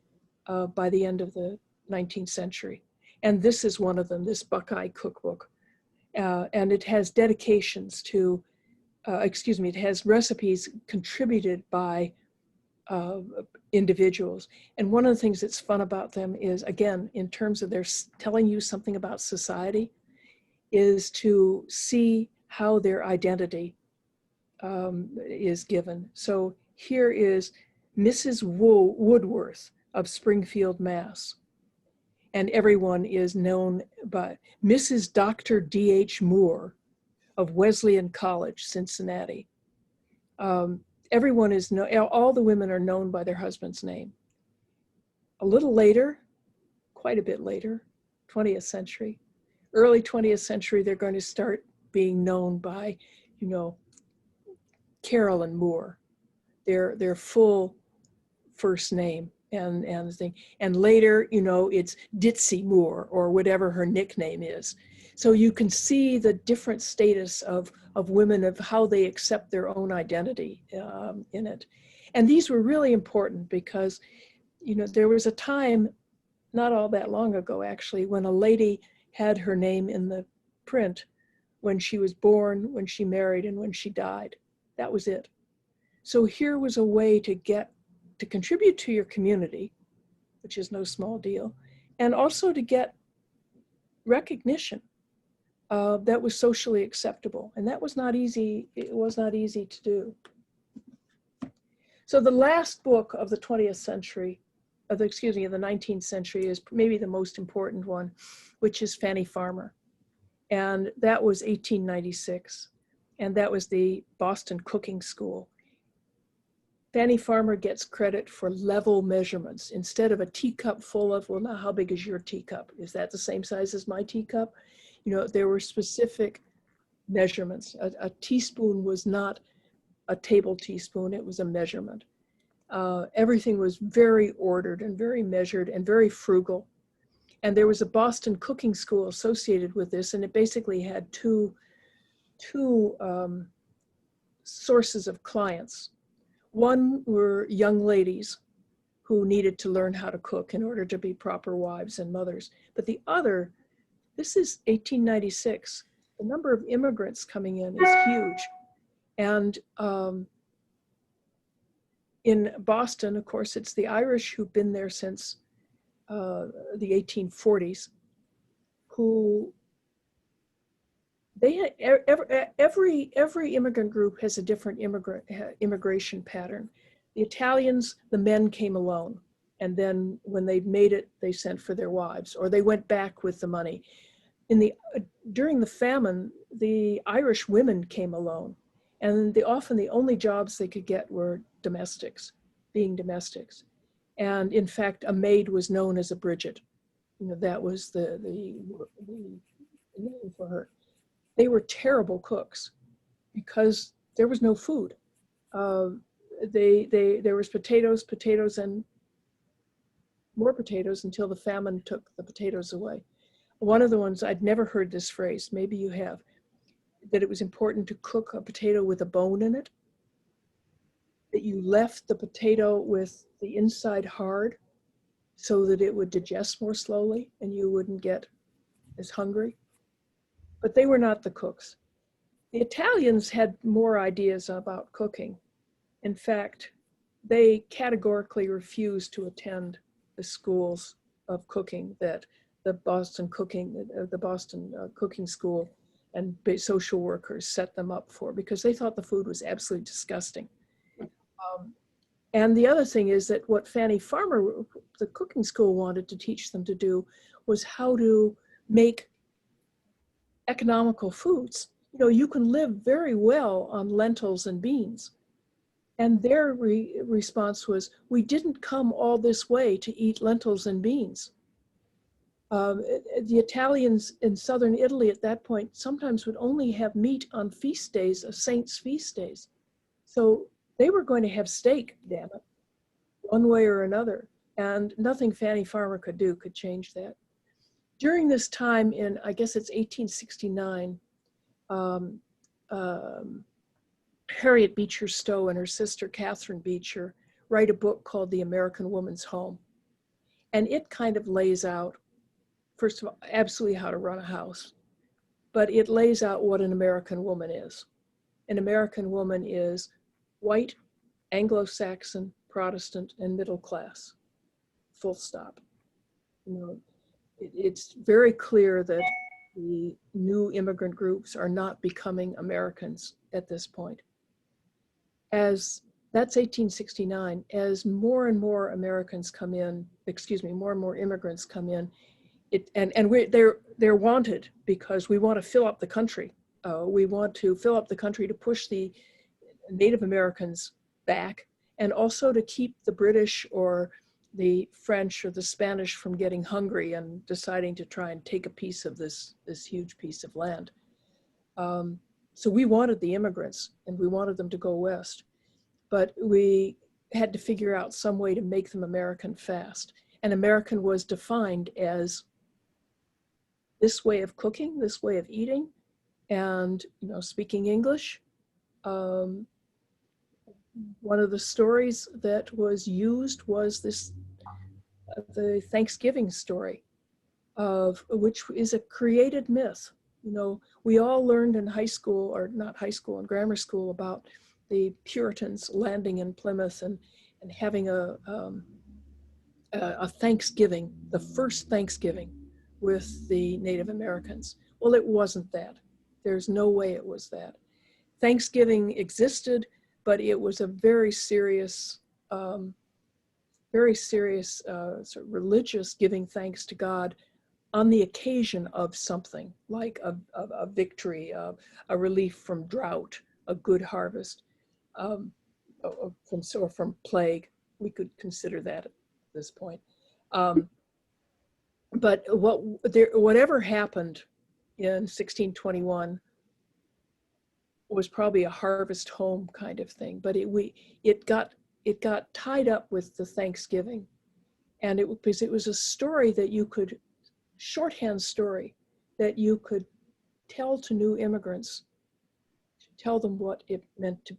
by the end of the 19th century. And this is one of them, this Buckeye Cookbook. And it has dedications to, it has recipes contributed by individuals. And one of the things that's fun about them is, again, in terms of their telling you something about society, is to see how their identity is given. So here is Mrs. Woodworth of Springfield, Mass. And everyone is known by Mrs. Dr. D.H. Moore of Wesleyan College, Cincinnati. Everyone is all the women are known by their husband's name. A little later, quite a bit later, 20th century, early 20th century, they're going to start being known by, you know, Carolyn Moore, their full first name and thing. And later, you know, it's Ditzy Moore or whatever her nickname is. So you can see the different status of women, of how they accept their own identity in it. And these were really important because, you know, there was a time, not all that long ago actually, when a lady had her name in the print when she was born, when she married, and when she died. That was it. So here was a way to contribute to your community, which is no small deal, and also to get recognition that was socially acceptable. And that was not easy. It was not easy to do. So the last book of the 20th century, of the 19th century, is maybe the most important one, which is Fanny Farmer. And that was 1896. And that was the Boston Cooking School. Fanny Farmer gets credit for level measurements. Instead of a teacup full of, well, now how big is your teacup? Is that the same size as my teacup? You know, there were specific measurements. A teaspoon was not a table teaspoon, it was a measurement. Everything was very ordered and very measured and very frugal. And there was a Boston Cooking School associated with this, and it basically had two sources of clients. One were young ladies who needed to learn how to cook in order to be proper wives and mothers. But the other, this is 1896, the number of immigrants coming in is huge. And in Boston, of course, it's the Irish who've been there since the 1840s, who they had, every immigrant group has a different immigration pattern. The Italians, the men came alone, and then when they'd made it, they sent for their wives, or they went back with the money. During the famine, the Irish women came alone, and often the only jobs they could get were domestics, being domestics. And in fact, a maid was known as a Bridget. You know, that was the name for her. They were terrible cooks because there was no food. There was potatoes, and more potatoes until the famine took the potatoes away. One of the ones, I'd never heard this phrase, maybe you have, that it was important to cook a potato with a bone in it, that you left the potato with the inside hard so that it would digest more slowly and you wouldn't get as hungry. But they were not the cooks. The Italians had more ideas about cooking. In fact, they categorically refused to attend the schools of cooking that the Boston Cooking School and social workers set them up for, because they thought the food was absolutely disgusting. And the other thing is that what Fanny Farmer, the cooking school, wanted to teach them to do was how to make economical foods. You know, you can live very well on lentils and beans, And their response was, we didn't come all this way to eat lentils and beans. The Italians in southern Italy at that point sometimes would only have meat on feast days, saints' feast days. So they were going to have steak, damn it, one way or another. And nothing Fanny Farmer could do could change that. During this time in, I guess it's 1869, Harriet Beecher Stowe and her sister Catherine Beecher write a book called The American Woman's Home. And it kind of lays out, first of all, absolutely how to run a house, but it lays out what an American woman is. An American woman is white, Anglo-Saxon, Protestant, and middle class, full stop. You know, it's very clear that the new immigrant groups are not becoming Americans at this point. As that's 1869, as more and more Americans come in, more and more immigrants come in, they're wanted because we want to fill up the country. We want to fill up the country to push the Native Americans back, and also to keep the British or the French or the Spanish from getting hungry and deciding to try and take a piece of this huge piece of land. So we wanted the immigrants and we wanted them to go west, but we had to figure out some way to make them American fast. And American was defined as this way of cooking, this way of eating, and speaking English. One of the stories that was used was the Thanksgiving story, which is a created myth. We all learned in high school, or not high school, in grammar school, about the Puritans landing in Plymouth and having a Thanksgiving, the first Thanksgiving with the Native Americans. Well, it wasn't that. There's no way it was that. Thanksgiving existed, but it was a very serious sort of religious giving thanks to God on the occasion of something like a victory, a relief from drought, a good harvest, from plague. We could consider that at this point. But whatever happened in 1621 was probably a harvest home kind of thing, but it got tied up with the Thanksgiving, and because it was a story that you could, shorthand story that you could tell to new immigrants, to tell them what it meant to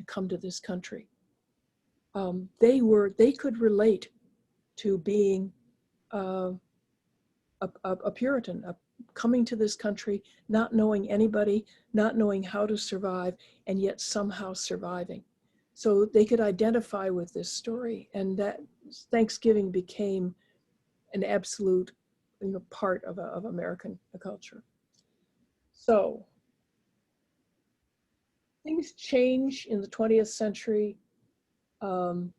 come to this country. They could relate to being a Puritan, coming to this country, not knowing anybody, not knowing how to survive, and yet somehow surviving. So they could identify with this story, and that Thanksgiving became an absolute part of American culture. So things change in the 20th century. The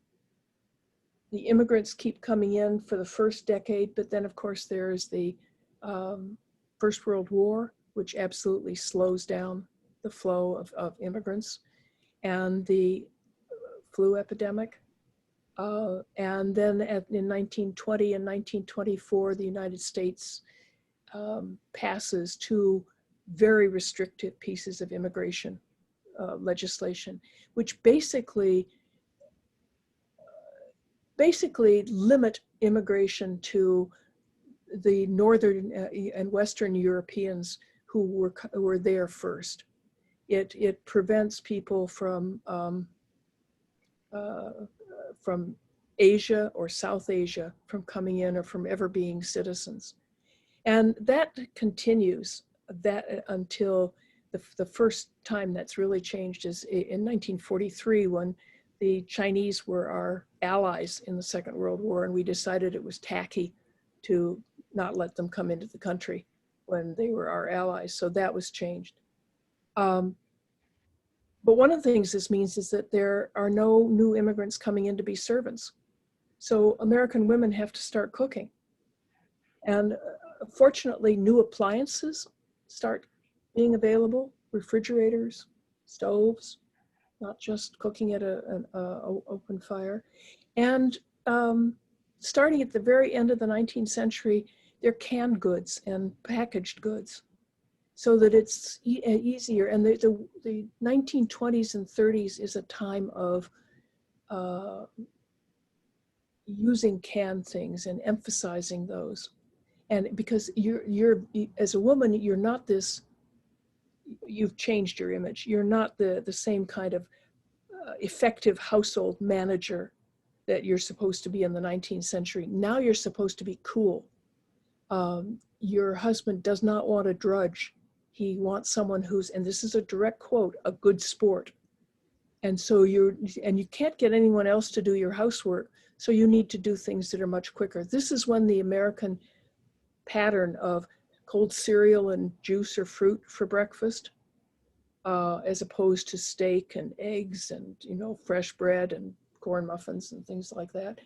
immigrants keep coming in for the first decade, but then of course there's the First World War, which absolutely slows down the flow of immigrants, and the flu epidemic. And then in 1920 and 1924, the United States passes two very restrictive pieces of immigration legislation, which basically limit immigration to the Northern and Western Europeans who were there first. It prevents people from Asia or South Asia from coming in or from ever being citizens. And that continues until the first time that's really changed is in 1943, when the Chinese were our allies in the Second World War, and we decided it was tacky to not let them come into the country when they were our allies. So that was changed. But one of the things this means is that there are no new immigrants coming in to be servants. So American women have to start cooking. And fortunately, new appliances start being available, refrigerators, stoves. not just cooking at an open fire. And starting at the very end of the 19th century, they're canned goods and packaged goods so that it's easier. And the 1920s and 30s is a time of using canned things and emphasizing those. And because you're as a woman, you're not this, you've changed your image. You're not the same kind of effective household manager that you're supposed to be in the 19th century. Now you're supposed to be cool. Your husband does not want a drudge. He wants someone who's, and this is a direct quote, a good sport. And so you can't get anyone else to do your housework. So you need to do things that are much quicker. This is when the American pattern of cold cereal and juice or fruit for breakfast, as opposed to steak and eggs and, fresh bread and corn muffins and things like that.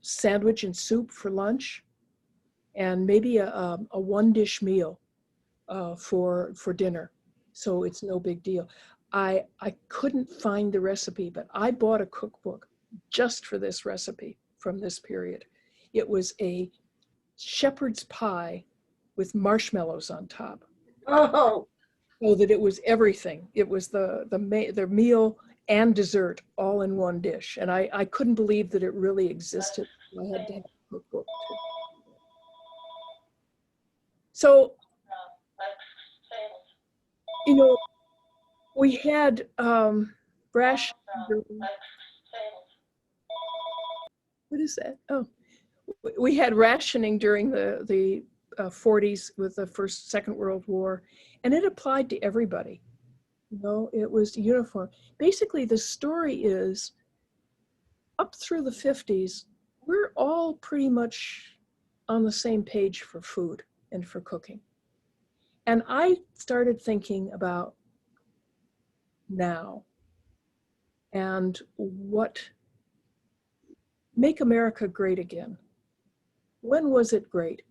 Sandwich and soup for lunch, and maybe a one-dish meal for dinner. So it's no big deal. I couldn't find the recipe, but I bought a cookbook just for this recipe from this period. It was a shepherd's pie with marshmallows on top. Oh, So that it was everything. It was the meal and dessert all in one dish. And I couldn't believe that it really existed. I had to have a cookbook too. So, we had rash. What is that? Oh, we had rationing during the 40s with the Second World War, and it applied to everybody. It was uniform. Basically, the story is up through the 50s, we're all pretty much on the same page for food and for cooking. And I started thinking about now and what make America great again. When was it great?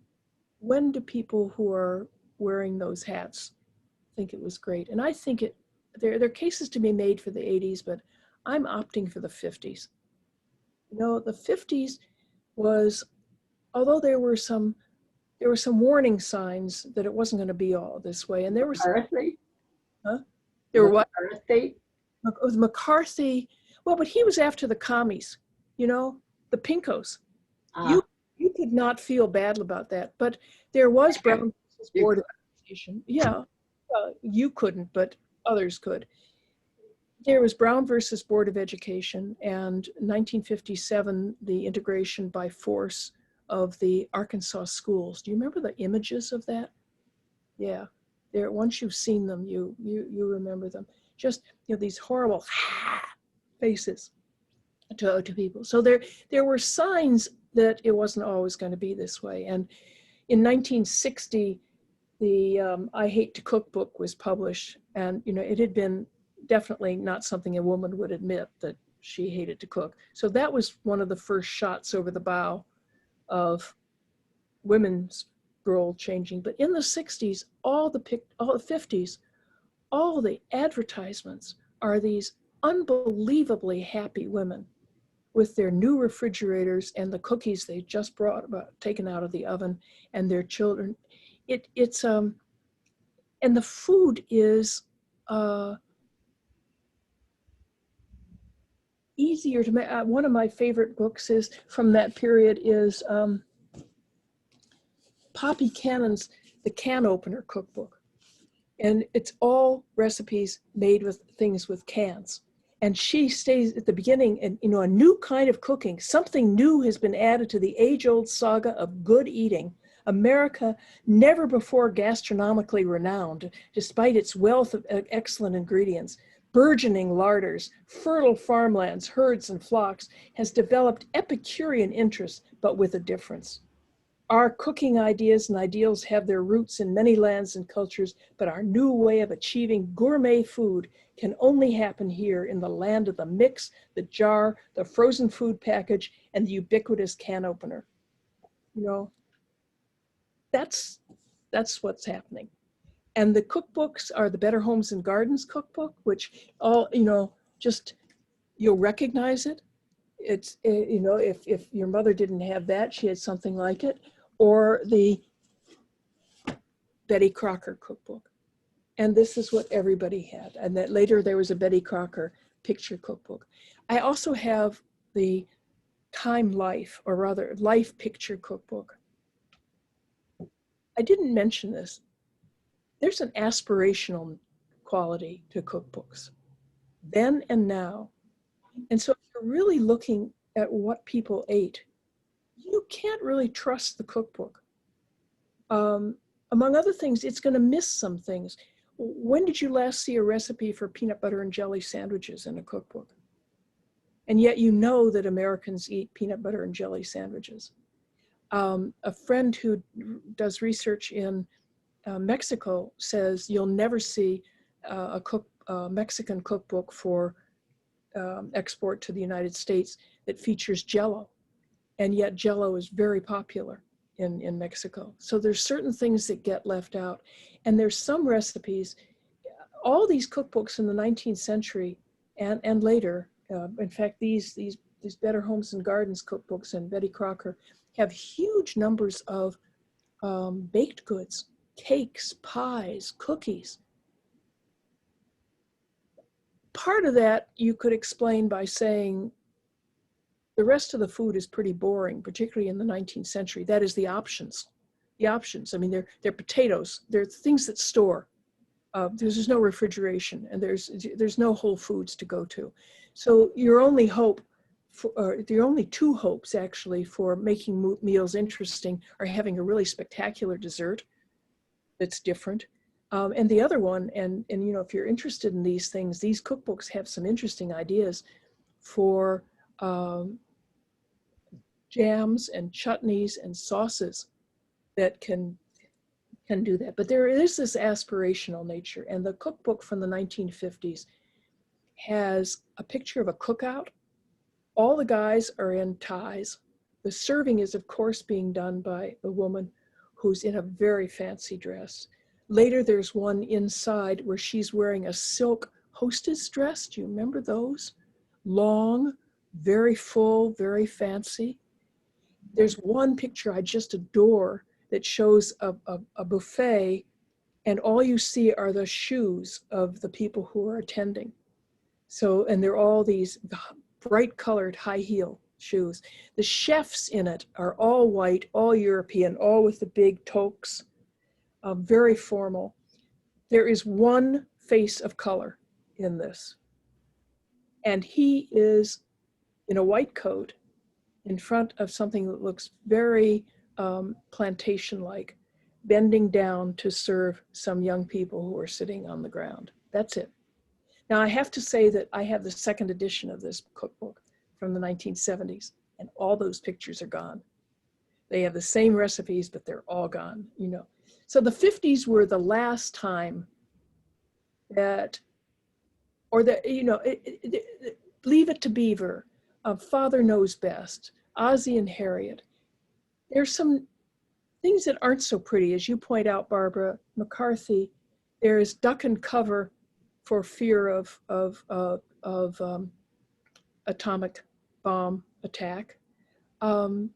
When do people who are wearing those hats think it was great? And I think there are cases to be made for the 80s, but I'm opting for the 50s. The 50s was, although there were some warning signs that it wasn't going to be all this way. And there were some, McCarthy? huh? There were what? McCarthy? It was McCarthy. Well, but he was after the commies, the Pinkos. You could not feel bad about that. But there was Brown versus Board of Education. Yeah, you couldn't, but others could. There was Brown versus Board of Education, and 1957, the integration by force of the Arkansas schools. Do you remember the images of that? Yeah, once you've seen them, you remember them. Just these horrible faces to people. So there were signs that it wasn't always going to be this way. And in 1960, the I Hate to Cook book was published, and it had been definitely not something a woman would admit that she hated to cook. So that was one of the first shots over the bow of women's role changing. But in the 60s, all the 50s, all the advertisements are these unbelievably happy women with their new refrigerators and the cookies they just taken out of the oven, and their children. It's and the food is easier to make. One of my favorite books is from that period is Poppy Cannon's The Can Opener Cookbook. And it's all recipes made with things with cans. And she stays at the beginning, and a new kind of cooking, something new has been added to the age-old saga of good eating. America, never before gastronomically renowned, despite its wealth of excellent ingredients, burgeoning larders, fertile farmlands, herds and flocks, has developed Epicurean interests, but with a difference. Our cooking ideas and ideals have their roots in many lands and cultures, but our new way of achieving gourmet food can only happen here in the land of the mix, the jar, the frozen food package, and the ubiquitous can opener. That's what's happening. And the cookbooks are the Better Homes and Gardens cookbook, which all, you know, just, you'll recognize it. It's, you know, if your mother didn't have that, she had something like it. Or the Betty Crocker cookbook. And this is what everybody had. And that later there was a Betty Crocker picture cookbook. I also have the Time Life, or rather Life Picture Cookbook. I didn't mention this. There's an aspirational quality to cookbooks, then and now. And so if you're really looking at what people ate, you can't really trust the cookbook. Among other things, it's going to miss some things. When did you last see a recipe for peanut butter and jelly sandwiches in a cookbook? And yet you know that Americans eat peanut butter and jelly sandwiches. A friend who does research in Mexico says you'll never see a Mexican cookbook for export to the United States that features Jell-O. And yet Jell-O is very popular in Mexico. So there's certain things that get left out. And there's some recipes, all these cookbooks in the 19th century and later, in fact, these Better Homes and Gardens cookbooks and Betty Crocker have huge numbers of baked goods, cakes, pies, cookies. Part of that you could explain by saying the rest of the food is pretty boring, particularly in the 19th century. That is the options. The options, I mean, they're potatoes. They're things that store. There's no refrigeration, and there's no Whole Foods to go to. So your only hope, the only two hopes actually for making meals interesting are having a really spectacular dessert that's different. And the other one, and you know, if you're interested in these things, these cookbooks have some interesting ideas for jams and chutneys and sauces that can do that. But there is this aspirational nature, and the cookbook from the 1950s has a picture of a cookout. All the guys are in ties. The serving is, of course, being done by a woman who's in a very fancy dress. Later, there's one inside where she's wearing a silk hostess dress. Do you remember those? Long, very full, very fancy. There's one picture I just adore that shows a buffet, and all you see are the shoes of the people who are attending. So, and they're all these bright colored high heel shoes. The chefs in it are all white, all European, all with the big toques, very formal. There is one face of color in this, and he is in a white coat in front of something that looks very plantation-like, bending down to serve some young people who are sitting on the ground. That's it. Now, I have to say that I have the second edition of this cookbook from the 1970s, and all those pictures are gone. They have the same recipes, but they're all gone, you know. So the 50s were the last time that, or that, you know, Leave It to Beaver, Father Knows Best, Ozzie and Harriet. There's some things that aren't so pretty, as you point out, Barbara McCarthy. There's Duck and Cover for fear of atomic bomb attack. And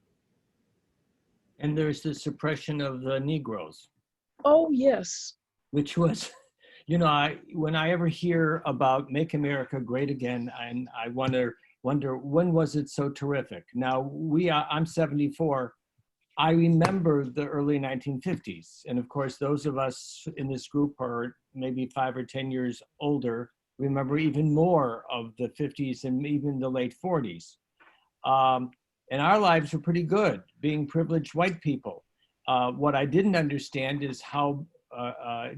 there's the suppression of the Negroes. Oh, yes. Which was, you know, when I ever hear about Make America Great Again, I wonder when was it so terrific? Now, I'm 74. I remember the early 1950s. And of course, those of us in this group are maybe 5 or 10 years older, remember even more of the 50s and even the late 40s. And our lives were pretty good, being privileged white people. What I didn't understand is how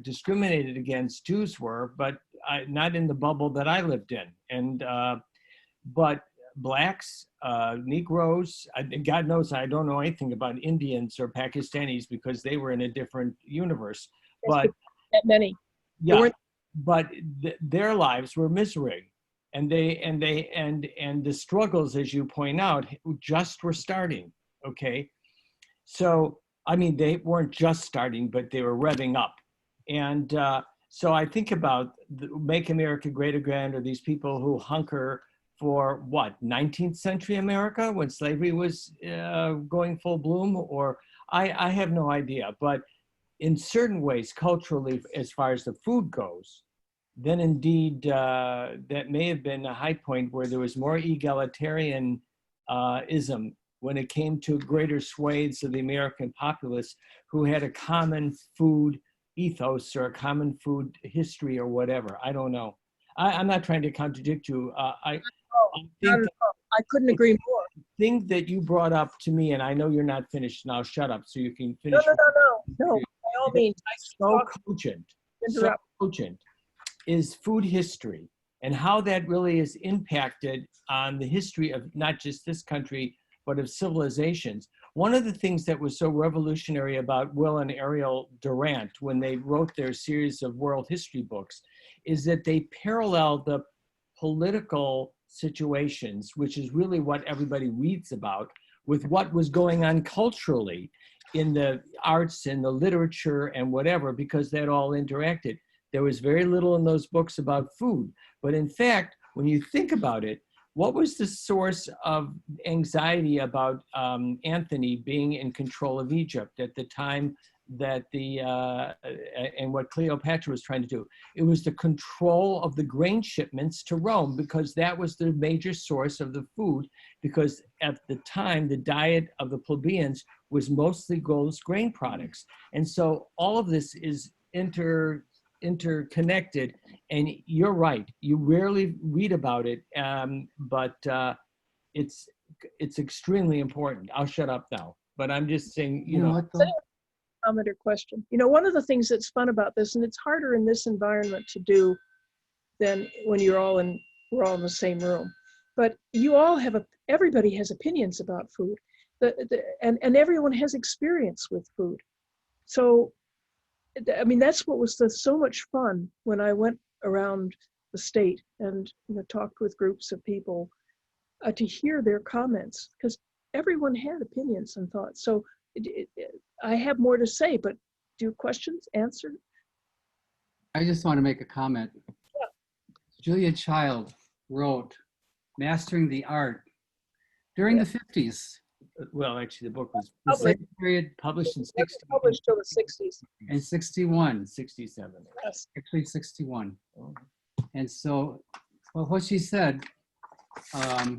discriminated against Jews were, but not in the bubble that I lived in. And but Blacks, Negroes, God knows I don't know anything about Indians or Pakistanis because they were in a different universe. But that many. Yeah, but their lives were misery, and the struggles, as you point out, just were starting. Okay, so I mean they weren't just starting, but they were revving up. And so I think about Make America Great Again, or these people who hunker for what, 19th century America when slavery was going full bloom, or I have no idea. But in certain ways, culturally, as far as the food goes, then indeed that may have been a high point where there was more egalitarianism when it came to greater swathes of the American populace who had a common food ethos or a common food history or whatever. I don't know. I'm not trying to contradict you. I think I couldn't agree more. thing that you brought up to me, and I know you're not finished, and I'll shut up so you can No, finish. no. By all means, I So talk, cogent, so interrupt. cogent is food history and how that really is impacted on the history of not just this country, but of civilizations. One of the things that was so revolutionary about Will and Ariel Durant when they wrote their series of world history books is that they paralleled the political situations, which is really what everybody reads about, with what was going on culturally in the arts and the literature and whatever, because that all interacted. There was very little in those books about food. But in fact, when you think about it, what was the source of anxiety about Anthony being in control of Egypt at the time that and what Cleopatra was trying to do? It was the control of the grain shipments to Rome, because that was the major source of the food, because at the time, the diet of the plebeians was mostly those grain products. And so all of this is interconnected, and you're right, you rarely read about it, but it's extremely important. I'll shut up now, but I'm just saying, you know. what though? Comment or question. You know, one of the things that's fun about this, and it's harder in this environment to do than when we're all in the same room, but you all everybody has opinions about food, and everyone has experience with food. So, I mean, that's what was so much fun when I went around the state and talked with groups of people to hear their comments, because everyone had opinions and thoughts. So I have more to say, but do questions answered? I just want to make a comment. Yeah. Julia Child wrote Mastering the Art during the 50s. Well, actually, the book was the same period, published in 60. Published till the 60s. And 61. 67. Yes. Actually 61. And so, well, what she said, I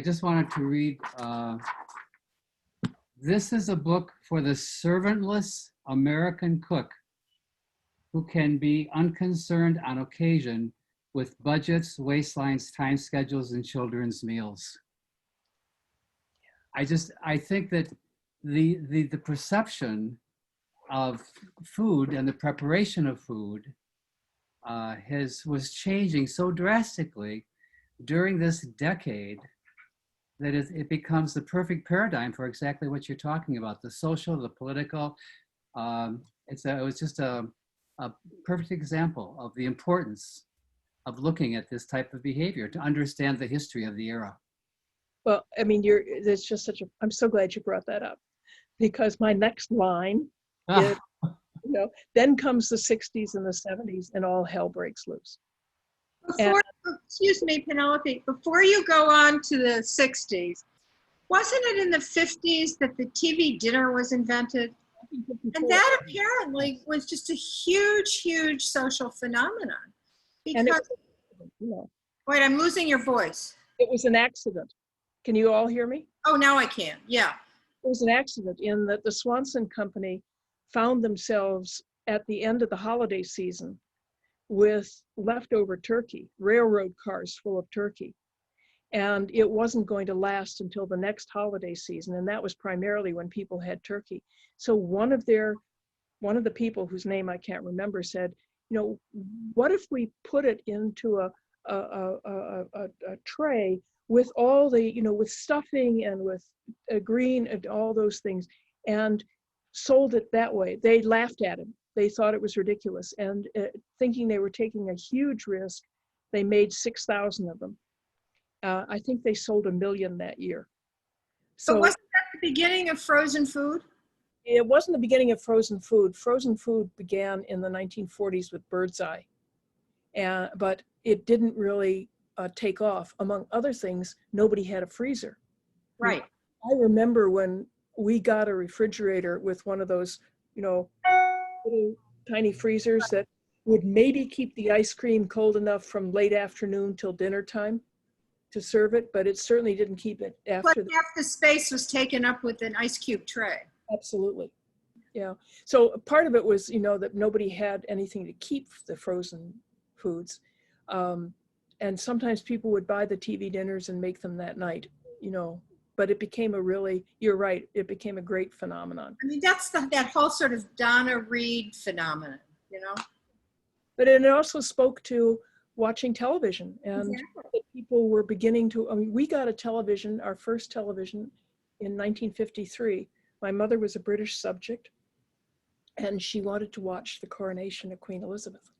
just wanted to read, this is a book for the servantless American cook who can be unconcerned on occasion with budgets, waistlines, time schedules, and children's meals. I think that the perception of food and the preparation of food was changing so drastically during this decade that it becomes the perfect paradigm for exactly what you're talking about, the social, the political. It was just a perfect example of the importance of looking at this type of behavior to understand the history of the era. Well, I mean, there's just I'm so glad you brought that up, because my next line is, then comes the 60s and the 70s and all hell breaks loose. Excuse me, Penelope, before you go on to the 60s, wasn't it in the 50s that the TV dinner was invented? And that apparently was just a huge, huge social phenomenon. Because, wait, I'm losing your voice. It was an accident. Can you all hear me? Oh, now I can, yeah. It was an accident in that the Swanson Company found themselves at the end of the holiday season with leftover turkey, railroad cars full of turkey. And it wasn't going to last until the next holiday season. And that was primarily when people had turkey. So one of the people whose name I can't remember said, what if we put it into a tray with all the, with stuffing and with green and all those things, and sold it that way. They laughed at him. They thought it was ridiculous. And thinking they were taking a huge risk, they made 6,000 of them. I think they sold 1 million that year. So wasn't that the beginning of frozen food? it wasn't the beginning of frozen food. Frozen food began in the 1940s with Bird's Eye, but it didn't really take off. Among other things, nobody had a freezer. Right. I remember when we got a refrigerator with one of those, little tiny freezers that would maybe keep the ice cream cold enough from late afternoon till dinner time to serve it, but it certainly didn't keep it But after. half the space was taken up with an ice cube tray. Absolutely. Yeah. So part of it was, that nobody had anything to keep the frozen foods. And sometimes people would buy the TV dinners and make them that night, but it became you're right, it became a great phenomenon. I mean, that's that whole sort of Donna Reed phenomenon, But it also spoke to watching television, and Exactly. people were beginning to, we got a television, our first television in 1953. My mother was a British subject, and she wanted to watch the coronation of Queen Elizabeth,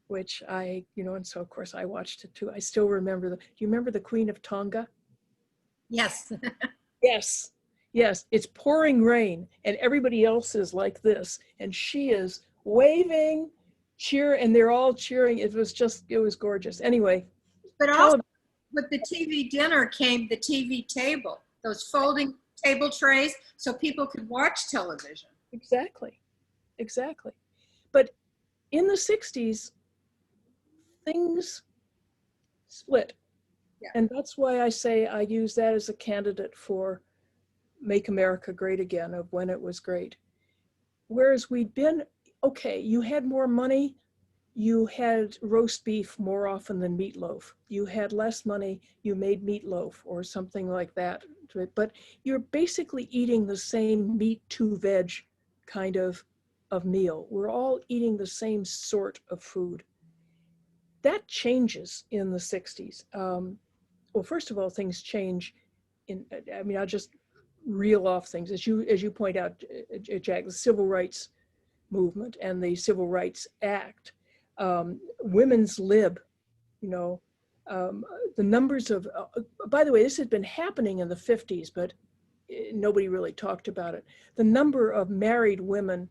which and so of course I watched it too. I still remember do you remember the Queen of Tonga? Yes. Yes, yes, it's pouring rain and everybody else is like this, and she is waving, and they're all cheering. It was gorgeous. Anyway. But also with the TV dinner came the TV table, those folding table trays, so people could watch television. Exactly. But in the 60s, things split. Yeah. And that's why I say I use that as a candidate for Make America Great Again, of when it was great. Whereas we'd been, okay, you had more money, you had roast beef more often than meatloaf. You had less money, you made meatloaf or something like that. But you're basically eating the same meat to veg kind of meal. We're all eating the same sort of food. That changes in the 60s. Well, first of all, things change I'll just reel off things. As you point out, Jack, the civil rights movement and the Civil Rights Act, women's lib, the numbers of, by the way, this had been happening in the 50s, but nobody really talked about it. The number of married women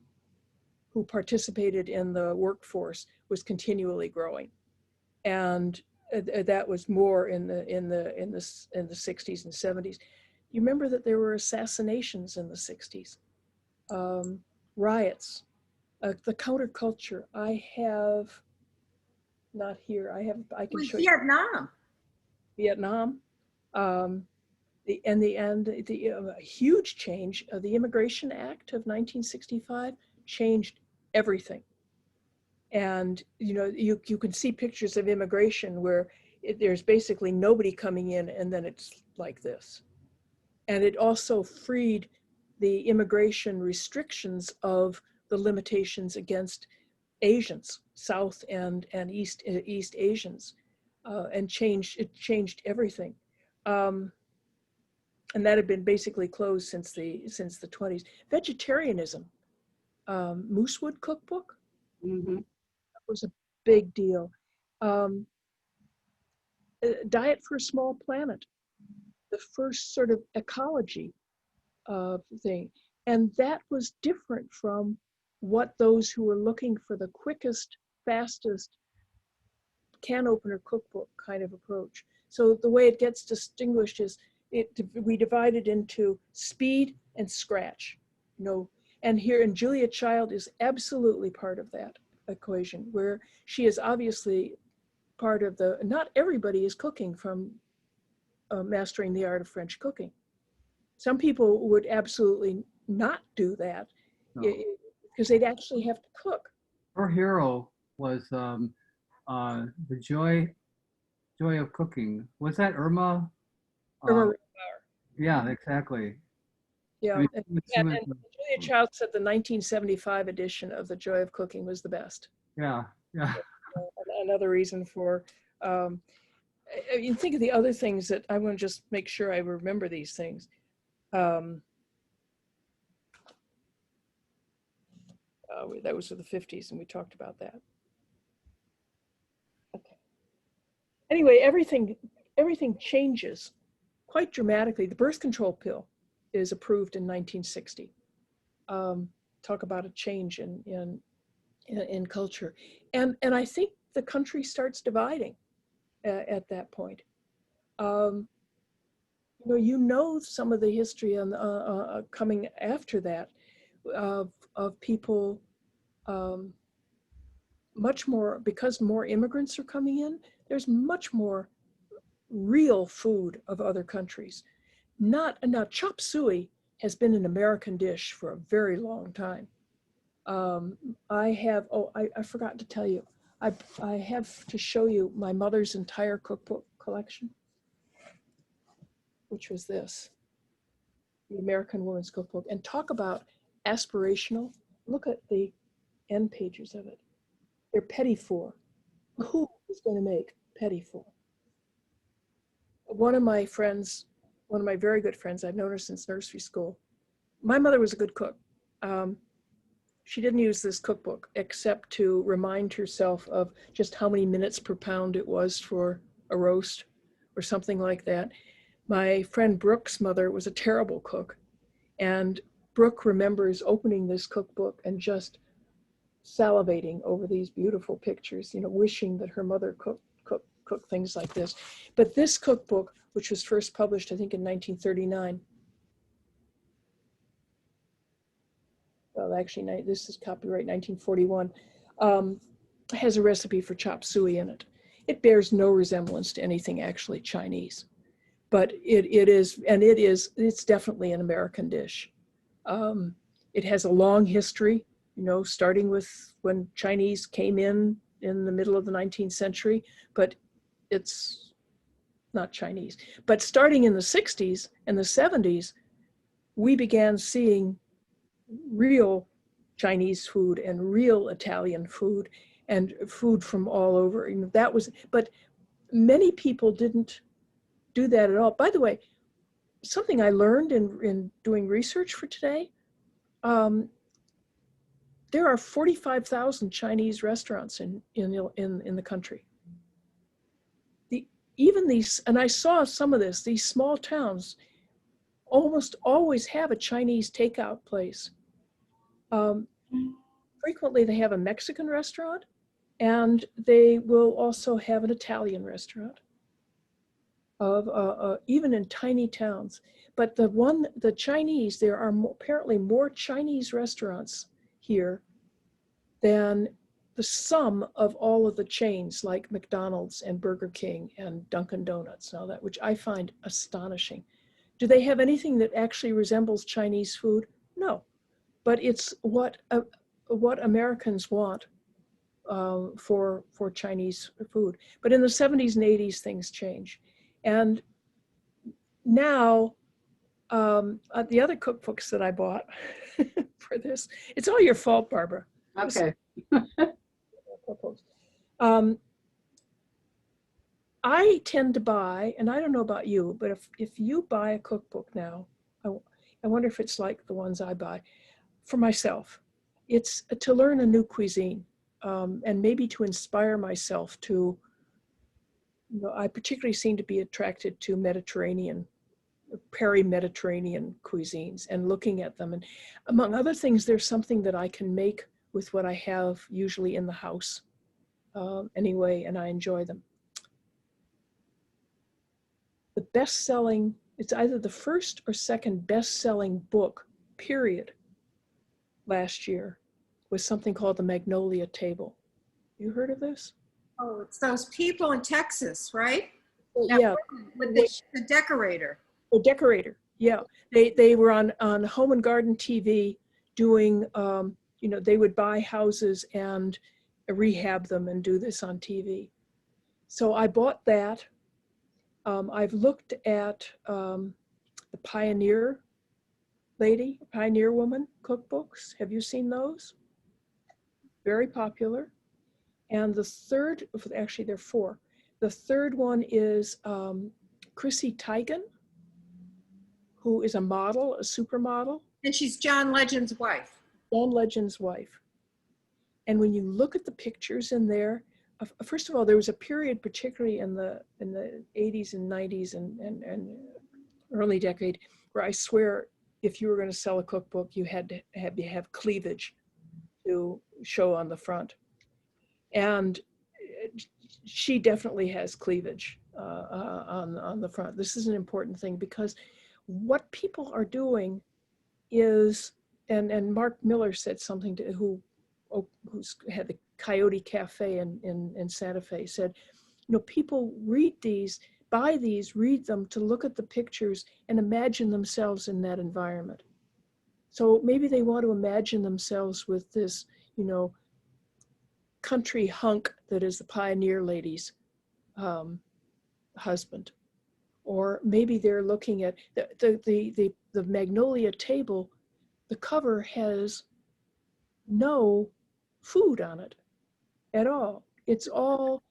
who participated in the workforce was continually growing. And that was more in the 60s and 70s. You remember that there were assassinations in the 60s, riots, the counterculture. I have not here. I can show you. Vietnam. The huge change of the Immigration Act of 1965 changed everything. And you can see pictures of immigration where there's basically nobody coming in, and then it's like this. And it also freed the immigration restrictions of the limitations against Asians, South and East Asians, and changed everything. And that had been basically closed since the 20s. Vegetarianism, Moosewood Cookbook. Mm-hmm. Was a big deal. Diet for a Small Planet, the first sort of ecology thing. And that was different from what those who were looking for the quickest, fastest can opener cookbook kind of approach. So the way it gets distinguished is we divide it into speed and scratch, and Julia Child is absolutely part of that equation, where she is obviously part of not everybody is cooking from Mastering the Art of French Cooking. Some people would absolutely not do that because they'd actually have to cook. Her hero was the joy of cooking. Was that Irma? Irma Yeah, exactly. Yeah, I mean, and Julia Child said the 1975 edition of The Joy of Cooking was the best. Yeah. Another reason for, you think of the other things that I want to just make sure I remember these things. That was for the 50s, and we talked about that. Okay. Anyway, everything changes quite dramatically. The birth control pill is approved in 1960. talk about a change in culture. And I think the country starts dividing at that point. You know some of the history coming after that of people much more, because more immigrants are coming in, there's much more real food of other countries. Now, chop suey has been an American dish for a very long time. I forgot to tell you, I have to show you my mother's entire cookbook collection, which was this, the American Woman's Cookbook. And talk about aspirational. Look at the end pages of it. They're petit four. Who is going to make petit four? One of my very good friends, I've known her since nursery school. My mother was a good cook. She didn't use this cookbook except to remind herself of just how many minutes per pound it was for a roast or something like that. My friend Brooke's mother was a terrible cook. And Brooke remembers opening this cookbook and just salivating over these beautiful pictures, wishing that her mother cooked things like this. But this cookbook, which was first published, I think, in 1939, well, actually, this is copyright 1941, has a recipe for chop suey in it. It bears no resemblance to anything actually Chinese, but it's definitely an American dish. It has a long history, starting with when Chinese came in the middle of the 19th century, but it's not Chinese. But starting in the 60s and the 70s, we began seeing real Chinese food and real Italian food and food from all over. But many people didn't do that at all. By the way, something I learned in doing research for today, there are 45,000 Chinese restaurants in the country. Even these, and I saw some of this, these small towns almost always have a Chinese takeout place. Frequently they have a Mexican restaurant, and they will also have an Italian restaurant, even in tiny towns. But the Chinese, there are apparently more Chinese restaurants here than the sum of all of the chains like McDonald's and Burger King and Dunkin' Donuts and all that, which I find astonishing. Do they have anything that actually resembles Chinese food? No, but it's what Americans want for Chinese food. But in the 70s and 80s, things change. And now, the other cookbooks that I bought for this, it's all your fault, Barbara. Okay. I tend to buy, and I don't know about you, but if you buy a cookbook now, I wonder if it's like the ones I buy for myself. It's to learn a new cuisine, and maybe to inspire myself to, I particularly seem to be attracted to Mediterranean, peri-Mediterranean cuisines and looking at them. And among other things, there's something that I can make with what I have usually in the house anyway, and I enjoy them. The best-selling, it's either the first or second best-selling book, period, last year was something called The Magnolia Table. You heard of this? Oh, it's those people in Texas, right? Yeah. With the decorator. The decorator, yeah. They were on Home and Garden TV doing, they would buy houses and rehab them and do this on TV. So I bought that. I've looked at the Pioneer Woman cookbooks. Have you seen those? Very popular. And the third, actually there are four. The third one is Chrissy Teigen, who is a model, a supermodel. And she's John Legend's wife. John Legend's wife. And when you look at the pictures in there, first of all, there was a period, particularly in the 80s and 90s and early decade, where I swear if you were going to sell a cookbook, you had to have cleavage to show on the front. And she definitely has cleavage on the front. This is an important thing because what people are doing is, and Mark Miller said something to who's had the Coyote Cafe in Santa Fe, said, you know, people read these, buy these, read them to look at the pictures and imagine themselves in that environment. So maybe they want to imagine themselves with this, you know, country hunk that is the pioneer lady's husband. Or maybe they're looking at the Magnolia table. The cover has no food on it at all. It's all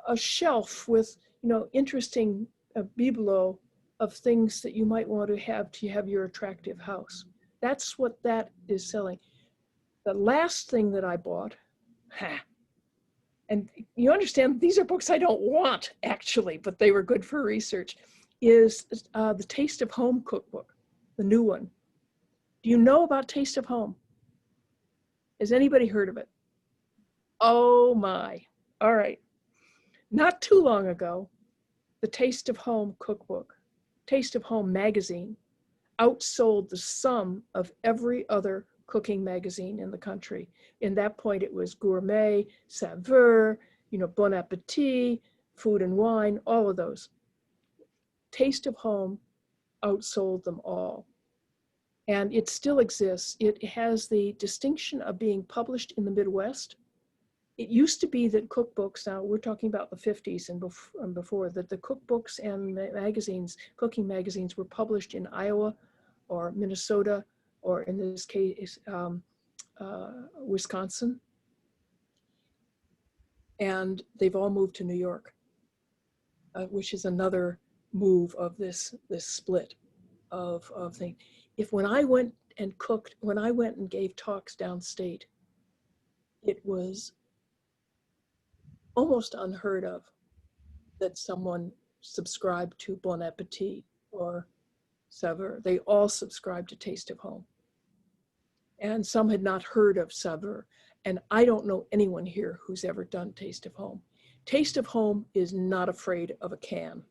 a shelf with, you know, interesting bibelots of things that you might want to have your attractive house. That's what that is selling. The last thing that I bought, and you understand these are books I don't want actually, but they were good for research, is the Taste of Home cookbook, the new one. Do you know about Taste of Home? Has anybody heard of it? Oh my, all right. Not too long ago, the Taste of Home cookbook, Taste of Home magazine, outsold the sum of every other cooking magazine in the country. In that point, it was Gourmet, Saveur, you know, Bon Appetit, Food and Wine, all of those. Taste of Home outsold them all. And it still exists. It has the distinction of being published in the Midwest. It used to be that cookbooks, now we're talking about the 50s and before, that the cookbooks and magazines, cooking magazines, were published in Iowa or Minnesota, or in this case, Wisconsin. And they've all moved to New York, which is another move of this split of things. When I went and cooked, when I went and gave talks downstate, it was almost unheard of that someone subscribed to Bon Appetit or Saveur. They all subscribed to Taste of Home. And some had not heard of Saveur. And I don't know anyone here who's ever done Taste of Home. Taste of Home is not afraid of a can.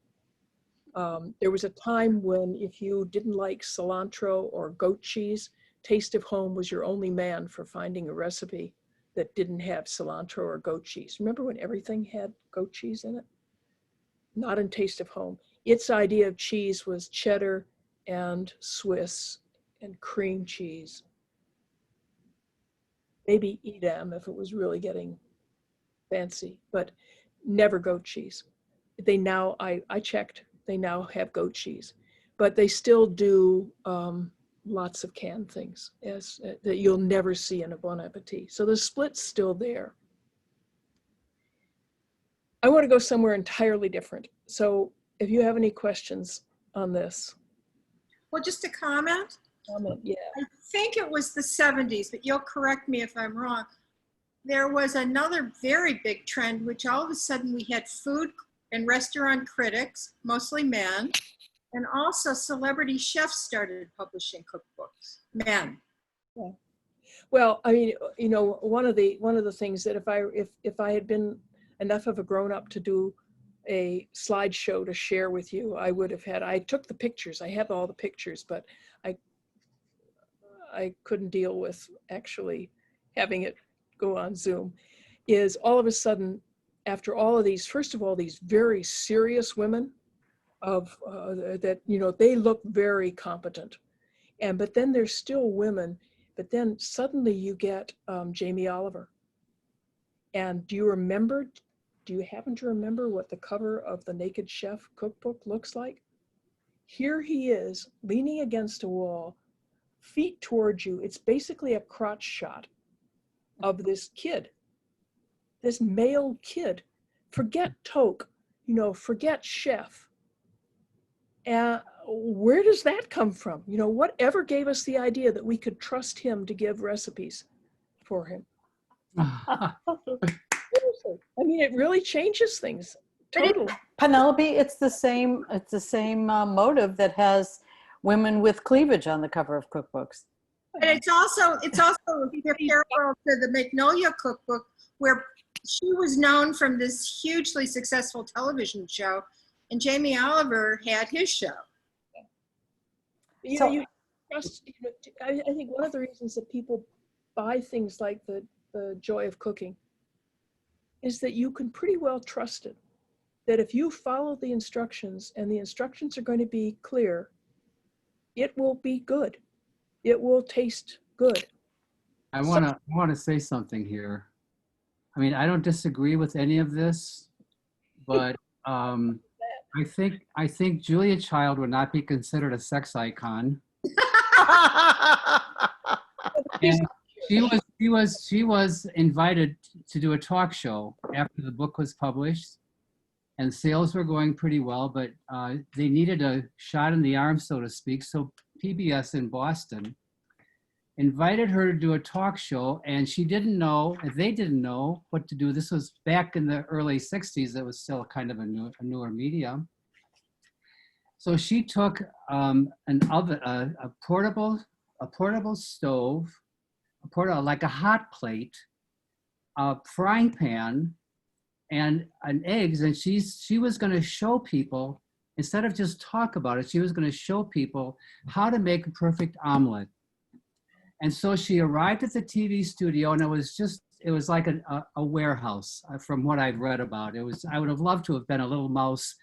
There was a time when if you didn't like cilantro or goat cheese, Taste of Home was your only man for finding a recipe that didn't have cilantro or goat cheese. Remember when everything had goat cheese in it? Not in Taste of Home. Its idea of cheese was cheddar and Swiss and cream cheese. Maybe Edam if it was really getting fancy, but never goat cheese. They now, I checked, they now have goat cheese, but they still do lots of canned things that you'll never see in a Bon Appetit. So the split's still there. I want to go somewhere entirely different. So if you have any questions on this. Well, just a comment. Yeah. I think it was the 70s, but you'll correct me if I'm wrong. There was another very big trend, which all of a sudden we had food and restaurant critics, mostly men, and also celebrity chefs started publishing cookbooks, men. Yeah. Well, I mean, you know, one of the things that if I had been enough of a grown-up to do a slideshow to share with you, I would have had. I took the pictures. I have all the pictures, but I couldn't deal with actually having it go on Zoom. Is all of a sudden, after all of these, first of all, these very serious women of that, you know, they look very competent, but then there's still women. But then suddenly you get Jamie Oliver. And do you happen to remember what the cover of the Naked Chef cookbook looks like? Here he is leaning against a wall, feet towards you. It's basically a crotch shot of this kid, this male kid. Forget toque, you know, forget chef. Where does that come from? You know, whatever gave us the idea that we could trust him to give recipes for him? I mean, it really changes things totally. Penelope, it's the same motive that has women with cleavage on the cover of cookbooks. And it's also if you're parallel to the Magnolia Cookbook, where she was known from this hugely successful television show, and Jamie Oliver had his show. You So- know, you trust, you know, I think one of the reasons that people buy things like the Joy of Cooking is that you can pretty well trust it. That if you follow the instructions and the instructions are going to be clear, it will be good. It will taste good. I want to say something here. I mean, I don't disagree with any of this, but I think Julia Child would not be considered a sex icon. And she was invited to do a talk show after the book was published, and sales were going pretty well, but they needed a shot in the arm, so to speak. So PBS in Boston invited her to do a talk show, and she didn't know, they didn't know what to do. This was back in the early 60s. It was still kind of a newer medium. So she took an oven, a portable stove, like a hot plate, a frying pan, and an eggs, and she was going to show people, instead of just talk about it, she was going to show people how to make a perfect omelet. And so she arrived at the TV studio, and it was like a warehouse from what I've read about. I would have loved to have been a little mouse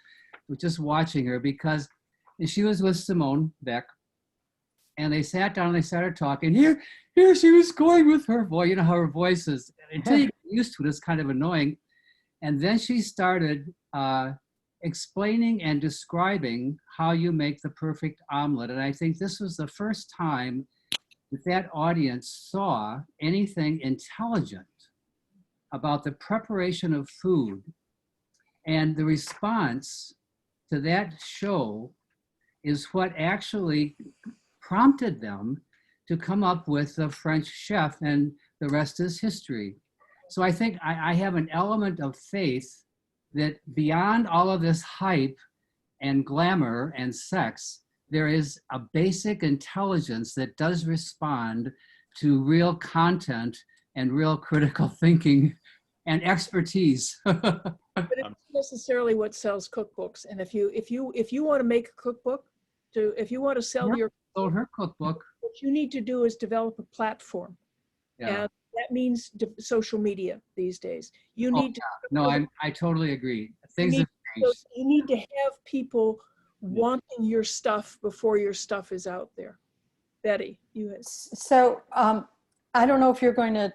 just watching her, because she was with Simone Beck, and they sat down and they started talking. Here she was going with her voice. You know how her voice is, until you get used to it, it's kind of annoying. And then she started explaining and describing how you make the perfect omelet. And I think this was the first time that audience saw anything intelligent about the preparation of food. And the response to that show is what actually prompted them to come up with the French chef, and the rest is history. So I think I have an element of faith that beyond all of this hype and glamour and sex, there is a basic intelligence that does respond to real content and real critical thinking and expertise. But it's not necessarily what sells cookbooks. And if you want to make a cookbook, if you want to sell your Sold her cookbook. what you need to do is develop a platform. Yeah. And that means social media these days. You need to. No, I totally agree. Things have So changed. you need to have people wanting your stuff before your stuff is out there. Betty, you had. So I don't know if you're going to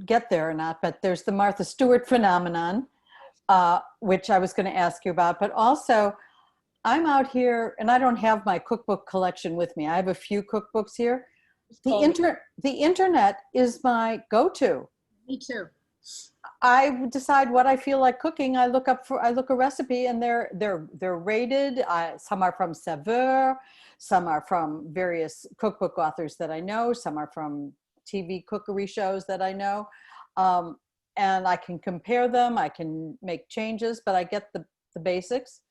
get there or not, but there's the Martha Stewart phenomenon, which I was going to ask you about. But also, I'm out here and I don't have my cookbook collection with me. I have a few cookbooks here. The internet is my go-to. Me too. I decide what I feel like cooking. I look a recipe, and they're rated. Some are from Saveur, some are from various cookbook authors that I know, some are from TV cookery shows that I know, and I can compare them. I can make changes, but I get the basics.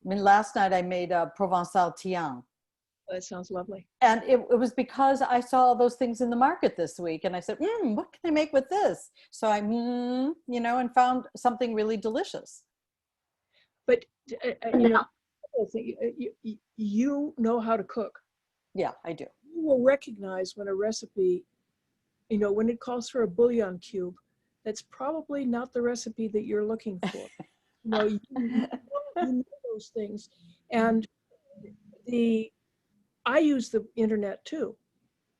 I mean, last night I made a Provençal tian. That sounds lovely. And it was because I saw all those things in the market this week, and I said, what can I make with this? So I, and found something really delicious. But you know how to cook. Yeah, I do. You will recognize when a recipe, when it calls for a bouillon cube, that's probably not the recipe that you're looking for. You know those things. And I use the internet too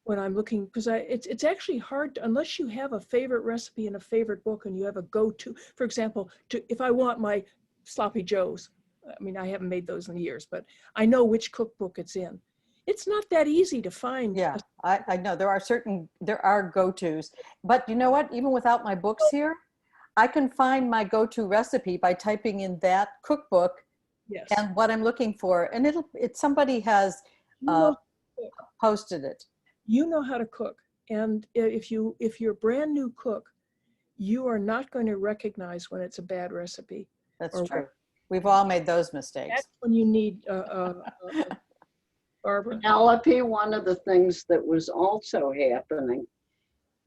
when I'm looking, because it's actually hard unless you have a favorite recipe and a favorite book and you have a go-to. For example, if I want my sloppy joes, I mean, I haven't made those in years, but I know which cookbook it's in. It's not that easy to find. Yeah, I know there are go-tos, but you know what? Even without my books here, I can find my go-to recipe by typing in that cookbook Yes. and what I'm looking for, and somebody has posted it. You know how to cook, and if you're a brand new cook, you are not going to recognize when it's a bad recipe. That's true. We've all made those mistakes. That's when you need a Barbara. Penelope, one of the things that was also happening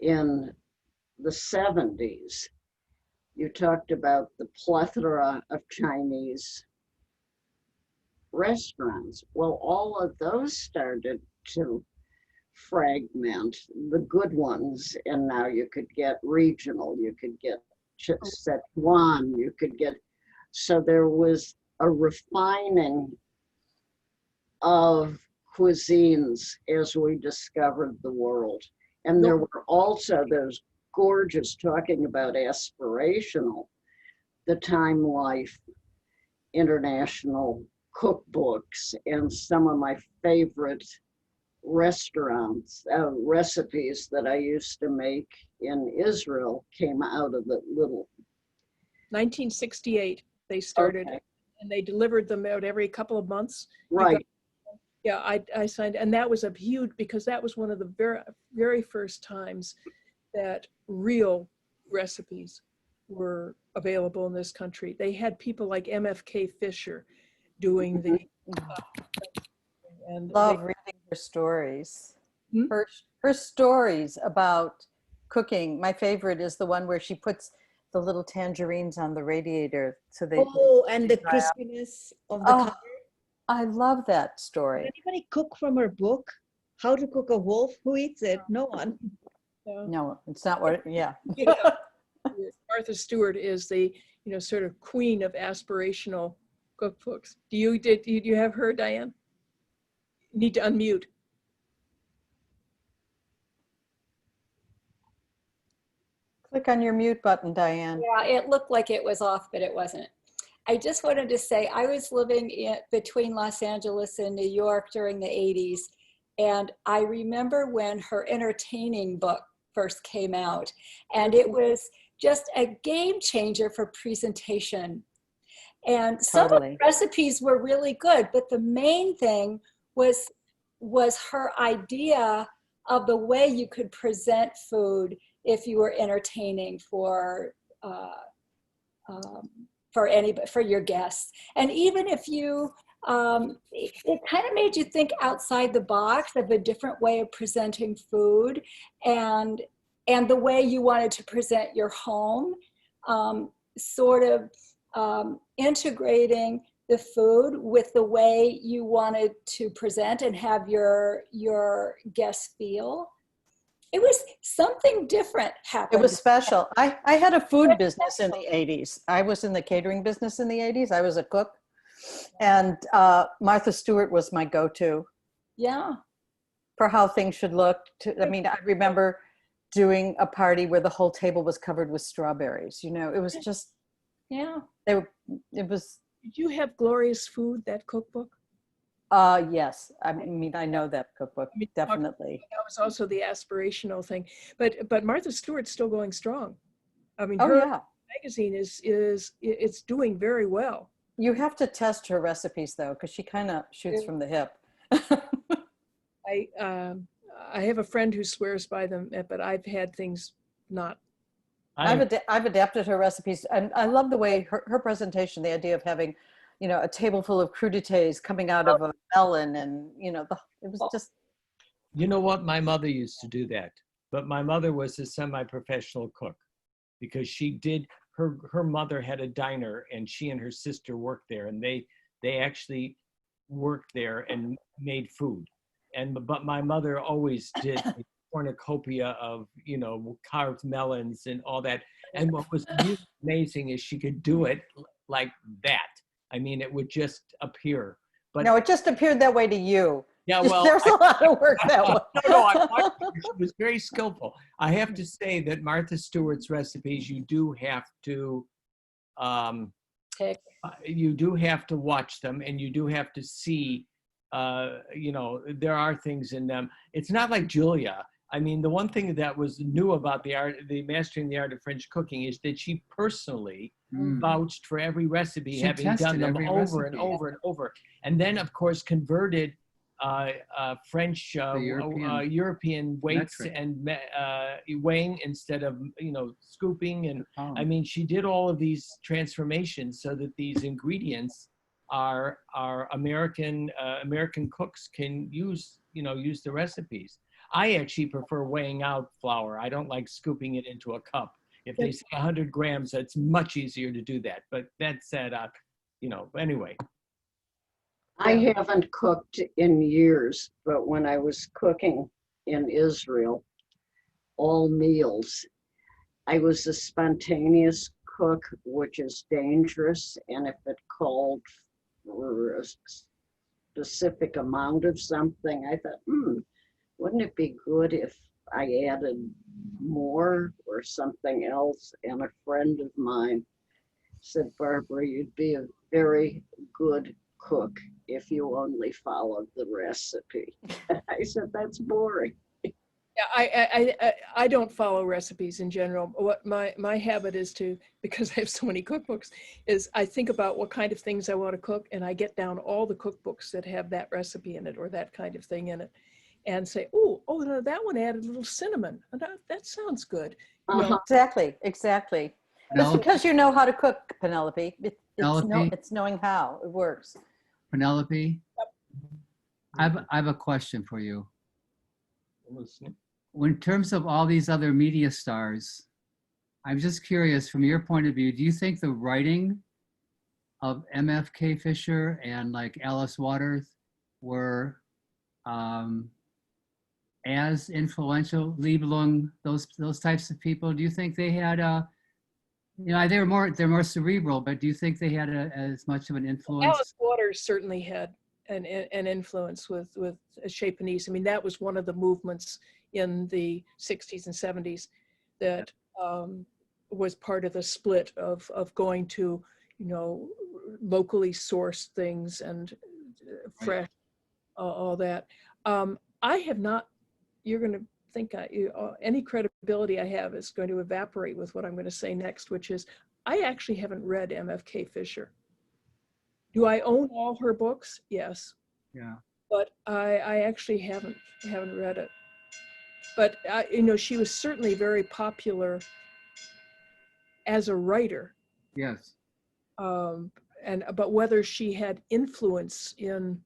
in the 70s, you talked about the plethora of Chinese restaurants. Well, all of those started to fragment, the good ones, and now you could get regional, you could get Sichuan, you could get, so there was a refining of cuisines as we discovered the world. And there were also those gorgeous, talking about aspirational, the Time Life international cookbooks, and some of my favorite restaurants, recipes that I used to make in Israel came out of the little. 1968, they started, Okay. and they delivered them out every couple of months. Right. Yeah, I signed, and that was a huge, because that was one of the very, very first times that real recipes were available in this country. They had people like MFK Fisher doing the, and Love reading her stories. Hmm? Her stories about cooking. My favorite is the one where she puts the little tangerines on the radiator so they. Oh, and the dry out. crispiness of the Oh, color. I love that Did story. anybody cook from her book? How to Cook a Wolf? Who eats it? No one. No, it's not what. Yeah. Martha Stewart is the, sort of queen of aspirational cookbooks. Do you have her, Diane? You need to unmute. Click on your mute button, Diane. Yeah, it looked like it was off, but it wasn't. I just wanted to say I was living between Los Angeles and New York during the 80s. And I remember when her entertaining book first came out, and it was just a game changer for presentation. And some of the recipes were really good, but the main thing was her idea of the way you could present food if you were entertaining for your guests. And even if you, it kind of made you think outside the box of a different way of presenting food, and the way you wanted to present your home, sort of integrating the food with the way you wanted to present and have your guests feel. It was something different happened. It was special. I had a food business in the 80s. I was in the catering business in the 80s. I was a cook. And Martha Stewart was my go-to. Yeah. For how things should look. I remember doing a party where the whole table was covered with strawberries. It was just, yeah. It was. Did you have Glorious Food, that cookbook? Yes. I know that cookbook, definitely. That was also the aspirational thing. But Martha Stewart's still going strong. Her magazine it's doing very well. You have to test her recipes though, because she kind of shoots from the hip. I have a friend who swears by them, but I've had things not. I've adapted her recipes, and I love the way her presentation, the idea of having, a table full of crudités coming out of a melon, and it was just. You know what? My mother used to do that, but my mother was a semi-professional cook, because she did. Her mother had a diner, and she and her sister worked there, and they actually worked there and made food. But my mother always did a cornucopia of carved melons and all that. And what was really amazing is she could do it like that. It would just appear. But no, it just appeared that way to you. Yeah, well, there's a lot of work that way. She was very skillful. I have to say that Martha Stewart's recipes, you do have to watch them, and you do have to see. There are things in them. It's not like Julia. The one thing that was new about the Mastering the Art of French Cooking is that she personally vouched for every recipe, She having done them over and over and over, and then of course converted French European weights metric. And weighing instead of scooping, and she did all of these transformations so that these ingredients our American cooks can use, use the recipes. I actually prefer weighing out flour. I don't like scooping it into a cup. If they say 100 grams, it's much easier to do that. But that said, anyway. I haven't cooked in years, but when I was cooking in Israel, all meals, I was a spontaneous cook, which is dangerous. And if it called for a specific amount of something, I thought, wouldn't it be good if I added more or something else? And a friend of mine said, Barbara, you'd be a very good cook if you only followed the recipe. I said, that's boring. Yeah, I don't follow recipes in general. What my habit is to, because I have so many cookbooks, is I think about what kind of things I want to cook, and I get down all the cookbooks that have that recipe in it or that kind of thing in it, and say, oh, no, that one added a little cinnamon. That sounds good. Exactly. It's because you know how to cook, Penelope. It's knowing how it works. Penelope, I have a question for you. In terms of all these other media stars, I'm just curious, from your point of view, do you think the writing of MFK Fisher and like Alice Waters were as influential, Liebling, those types of people? Do you think they had they're more cerebral, but do you think they had as much of an influence? Alice Waters certainly had an influence with Chez Panisse. I mean, that was one of the movements in the 60s and 70s that was part of the split of going to, locally sourced things and fresh, all that. I have not, you're going to think any credibility I have is going to evaporate with what I'm going to say next, which is I actually haven't read MFK Fisher. Do I own all her books? Yes. Yeah. But I actually haven't read it. But she was certainly very popular as a writer. Yes. But whether she had influence in,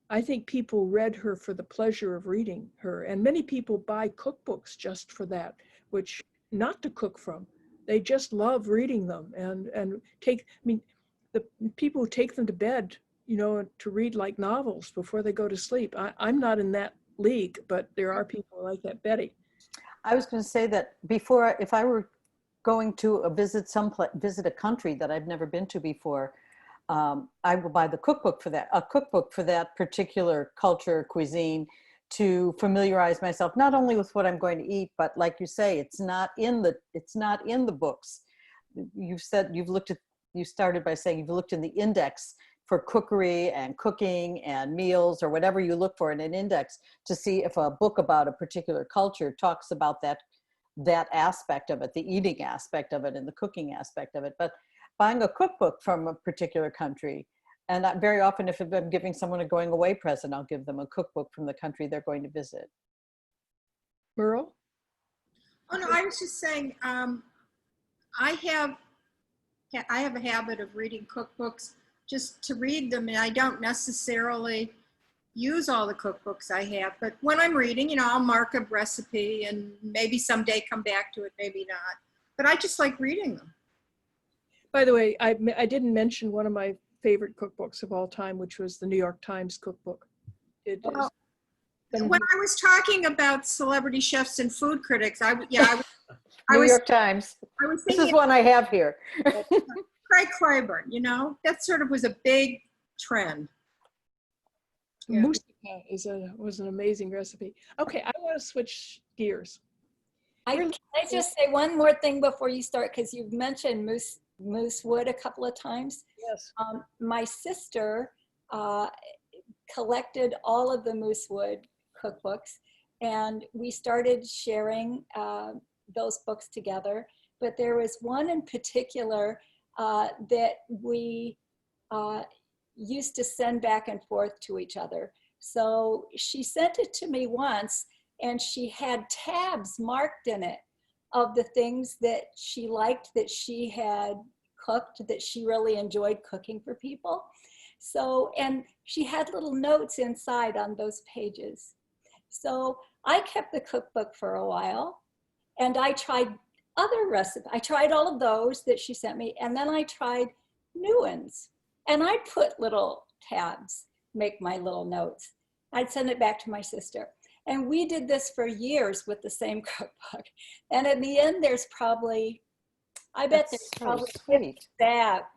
I think people read her for the pleasure of reading her, and many people buy cookbooks just for that, which not to cook from. They just love reading them and the people who take them to bed, to read like novels before they go to sleep. I'm not in that league, but there are people like that. Betty. I was going to say that if I were going to visit a country that I've never been to before, I will buy a cookbook for that particular culture, cuisine, to familiarize myself not only with what I'm going to eat, but like you say, it's not in the books. You started by saying you've looked in the index for cookery and cooking and meals or whatever you look for in an index to see if a book about a particular culture talks about that aspect of it, the eating aspect of it and the cooking aspect of it. But buying a cookbook from a particular country, and very often if I'm giving someone a going away present, I'll give them a cookbook from the country they're going to visit. Merle? Oh no, I was just saying, I have a habit of reading cookbooks just to read them, and I don't necessarily use all the cookbooks I have, but when I'm reading, I'll mark a recipe and maybe someday come back to it, maybe not. But I just like reading them. By the way, I didn't mention one of my favorite cookbooks of all time, which was the New York Times cookbook. Well, when I was talking about celebrity chefs and food critics, New York Times. This is one I have here. Craig Claiborne, that sort of was a big trend. Yeah. Moussaka was an amazing recipe. Okay, I want to switch gears. Can I just say one more thing before you start, because you've mentioned moose wood a couple of times. Yes. My sister collected all of the moose wood cookbooks, and we started sharing those books together. But there was one in particular that we used to send back and forth to each other. So she sent it to me once, and she had tabs marked in it of the things that she liked that she had cooked that she really enjoyed cooking for people. So, and she had little notes inside on those pages. So I kept the cookbook for a while, and I tried other recipes. I tried all of those that she sent me, and then I tried new ones. And I put little tabs, make my little notes. I'd send it back to my sister. And we did this for years with the same cookbook. And in the end, there's probably, I bet there's probably 50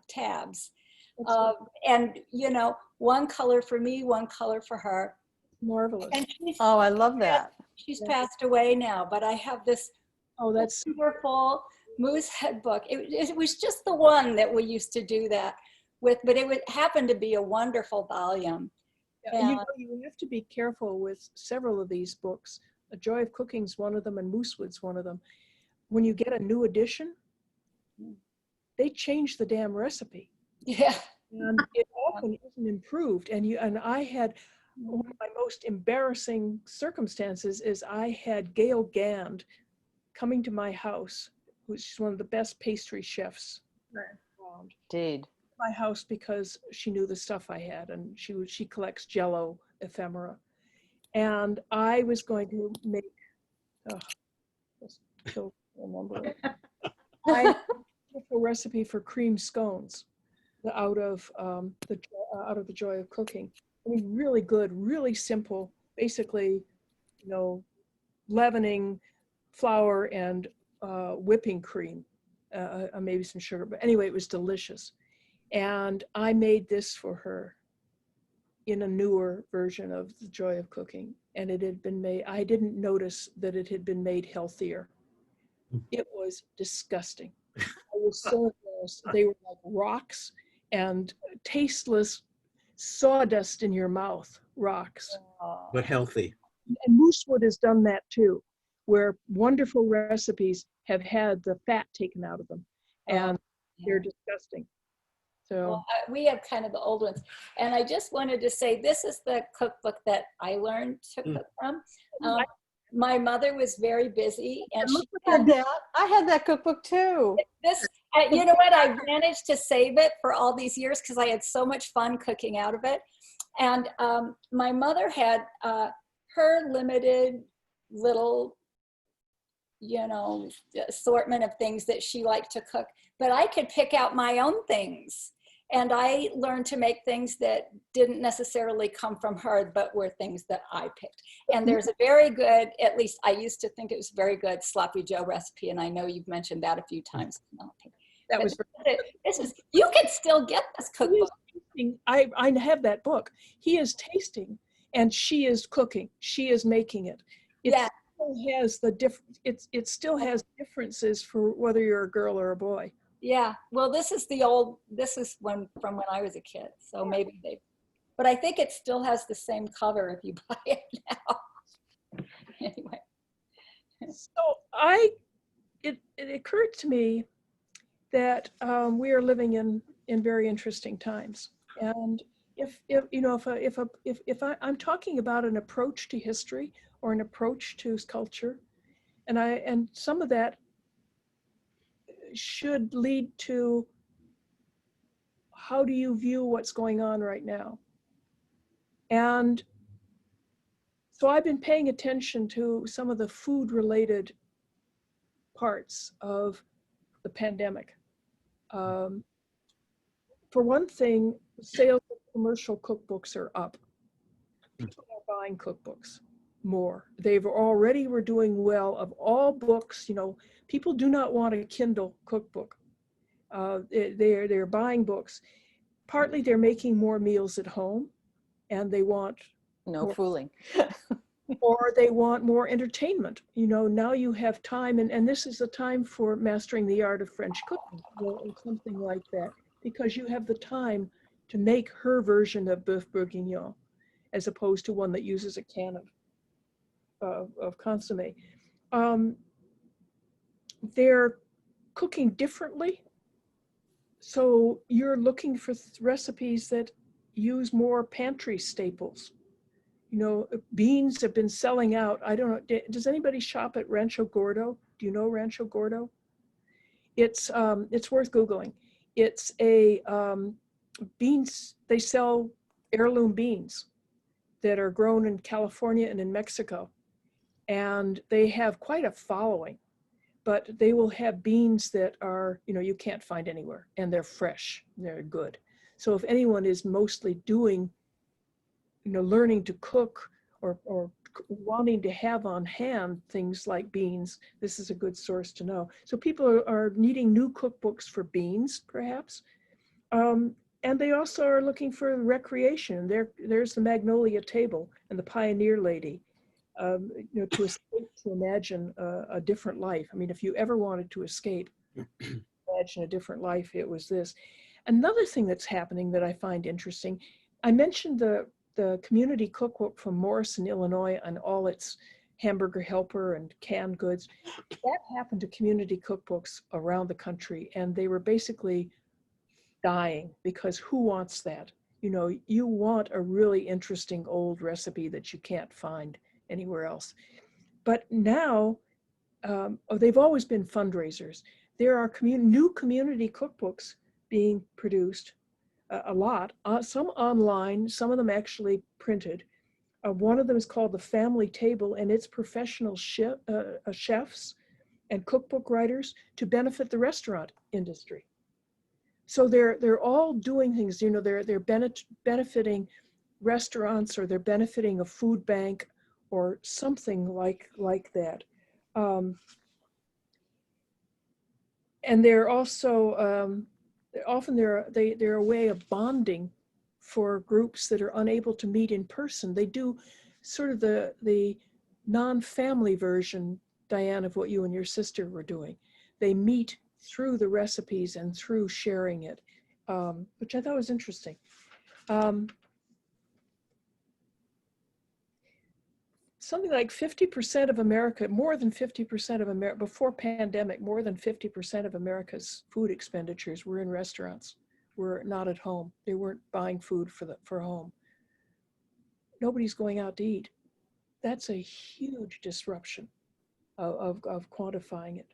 tabs. And, you know, one color for me, one color for her. Marvelous. And Oh, I love that. she's passed away now, but I have this That's wonderful Moosehead book. It was just the one that we used to do that with, but it happened to be a wonderful volume. You know, you have to be careful with several of these books. A Joy of Cooking's one of them, and Moosewood's one of them. When you get a new edition, they change the damn recipe. Yeah. And it often isn't improved. And I had one of my most embarrassing circumstances is I had Gail Gand coming to my house, who's one of the best pastry chefs around. Indeed. My house because she knew the stuff I had, and she collects Jello ephemera, and I was going to make just kill remember it. I had a recipe for cream scones out of the Joy of Cooking. I mean, really good, really simple. Basically, you know, leavening, flour, and whipping cream, maybe some sugar. But anyway, it was delicious. And I made this for her in a newer version of the Joy of Cooking. And it had been made, I didn't notice that it had been made healthier. It was disgusting. I was so embarrassed. They were like rocks and tasteless sawdust in your mouth, rocks. But healthy. And Moosewood has done that too, where wonderful recipes have had the fat taken out of them. And they're disgusting. So well, we have kind of the old ones. And I just wanted to say, this is the cookbook that I learned to cook from. My mother was very busy, and she had that. I had that cookbook too. This, you know what? I managed to save it for all these years because I had so much fun cooking out of it. And my mother had her limited little, you know, assortment of things that she liked to cook, but I could pick out my own things. And I learned to make things that didn't necessarily come from her, but were things that I picked. And there's a very good, at least I used to think it was very good, Sloppy Joe recipe. And I know you've mentioned that a few times. that was this is, you can still get this cookbook. I have that book. He is tasting and she is cooking. She is making it. It still has it still has differences for whether you're a girl or a boy. Yeah, well, this is from when I was a kid, so maybe but I think it still has the same cover if you buy it now. Anyway. So it occurred to me that we are living in very interesting times, and if I'm talking about an approach to history or an approach to culture, and some of that should lead to how do you view what's going on right now. And so I've been paying attention to some of the food related parts of the pandemic. For one thing, sales of commercial cookbooks are up. People are buying cookbooks more. They've already were doing well of all books. You know, people do not want a Kindle cookbook. They're buying books. Partly they're making more meals at home, and they want fooling. or they want more entertainment. You know, now you have time, and this is a time for mastering the art of French cooking or something like that, because you have the time to make her version of boeuf bourguignon, as opposed to one that uses a can of consommé. They're cooking differently. So you're looking for recipes that use more pantry staples. You know, beans have been selling out. I don't know, does anybody shop at Rancho Gordo? Do you know Rancho Gordo? It's worth Googling. It's a beans, they sell heirloom beans that are grown in California and in Mexico. And they have quite a following, but they will have beans that are, you can't find anywhere, and they're fresh, they're good. So if anyone is mostly doing, learning to cook or wanting to have on hand things like beans, this is a good source to know. So people are needing new cookbooks for beans, perhaps. And they also are looking for recreation. There's the Magnolia Table and the Pioneer Lady, to escape, to imagine a different life. I mean, if you ever wanted to escape, imagine a different life, it was this. Another thing that's happening that I find interesting, I mentioned the community cookbook from Morrison, Illinois, and all its hamburger helper and canned goods. That happened to community cookbooks around the country, and they were basically dying, because who wants that? You want a really interesting old recipe that you can't find anywhere else. But now, they've always been fundraisers. There are new community cookbooks being produced, a lot, some online, some of them actually printed. One of them is called The Family Table, and it's professional chefs and cookbook writers to benefit the restaurant industry. So they're all doing things, they're benefiting restaurants, or they're benefiting a food bank or something like that. And they're also, often they're a way of bonding for groups that are unable to meet in person. They do sort of the non-family version, Diane, of what you and your sister were doing. They meet through the recipes and through sharing it, which I thought was interesting. Something like 50% of America, more than 50% of America, before pandemic, more than 50% of America's food expenditures were in restaurants, were not at home. They weren't buying food for home. Nobody's going out to eat. That's a huge disruption of quantifying it.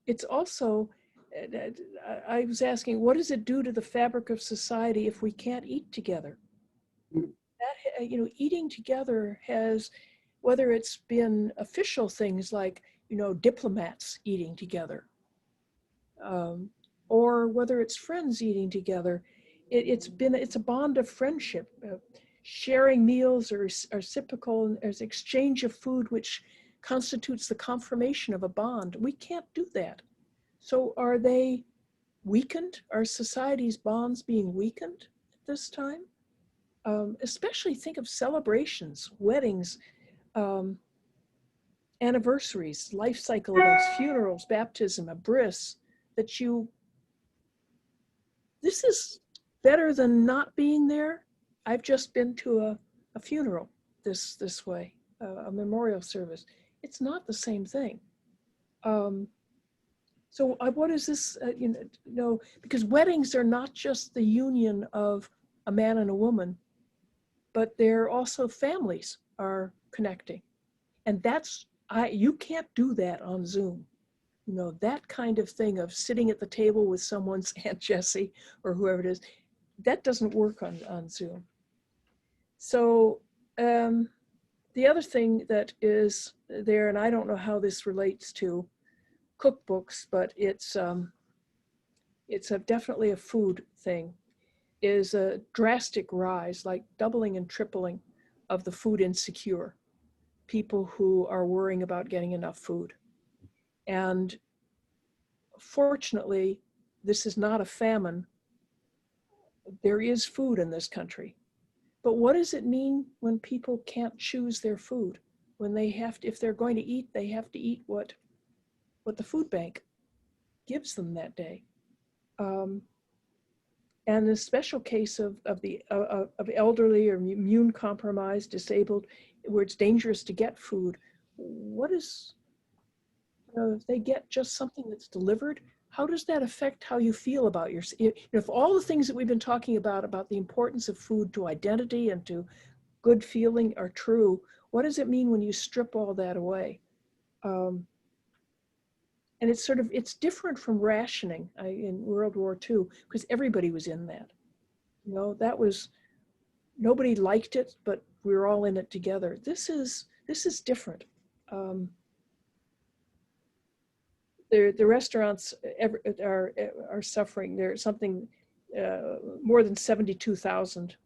It's also, I was asking, what does it do to the fabric of society if we can't eat together? That, eating together has, whether it's been official things like, diplomats eating together, or whether it's friends eating together, it's a bond of friendship. Sharing meals or reciprocal, there's exchange of food, which constitutes the confirmation of a bond. We can't do that. So are they weakened? Are society's bonds being weakened at this time? Especially think of celebrations, weddings, anniversaries, life cycle events, funerals, baptism, a bris, this is better than not being there. I've just been to a funeral this way, a memorial service. It's not the same thing. So what is this, because weddings are not just the union of a man and a woman, but they're also families are connecting. And you can't do that on Zoom. That kind of thing of sitting at the table with someone's Aunt Jessie or whoever it is, that doesn't work on Zoom. So the other thing that is there, and I don't know how this relates to cookbooks, but it's definitely a food thing, is a drastic rise, like doubling and tripling of the food insecure, people who are worrying about getting enough food. And fortunately, this is not a famine. There is food in this country. But what does it mean when people can't choose their food? When they have to, if they're going to eat, they have to eat what the food bank gives them that day. And the special case of elderly or immune compromised, disabled, where it's dangerous to get food, what is, if they get just something that's delivered, how does that affect how you feel about if all the things that we've been talking about the importance of food to identity and to good feeling are true, what does it mean when you strip all that away? And it's different from rationing in World War II, because everybody was in that. You know, nobody liked it, but we were all in it together. This is different. The restaurants are suffering. There's something more than 72,000,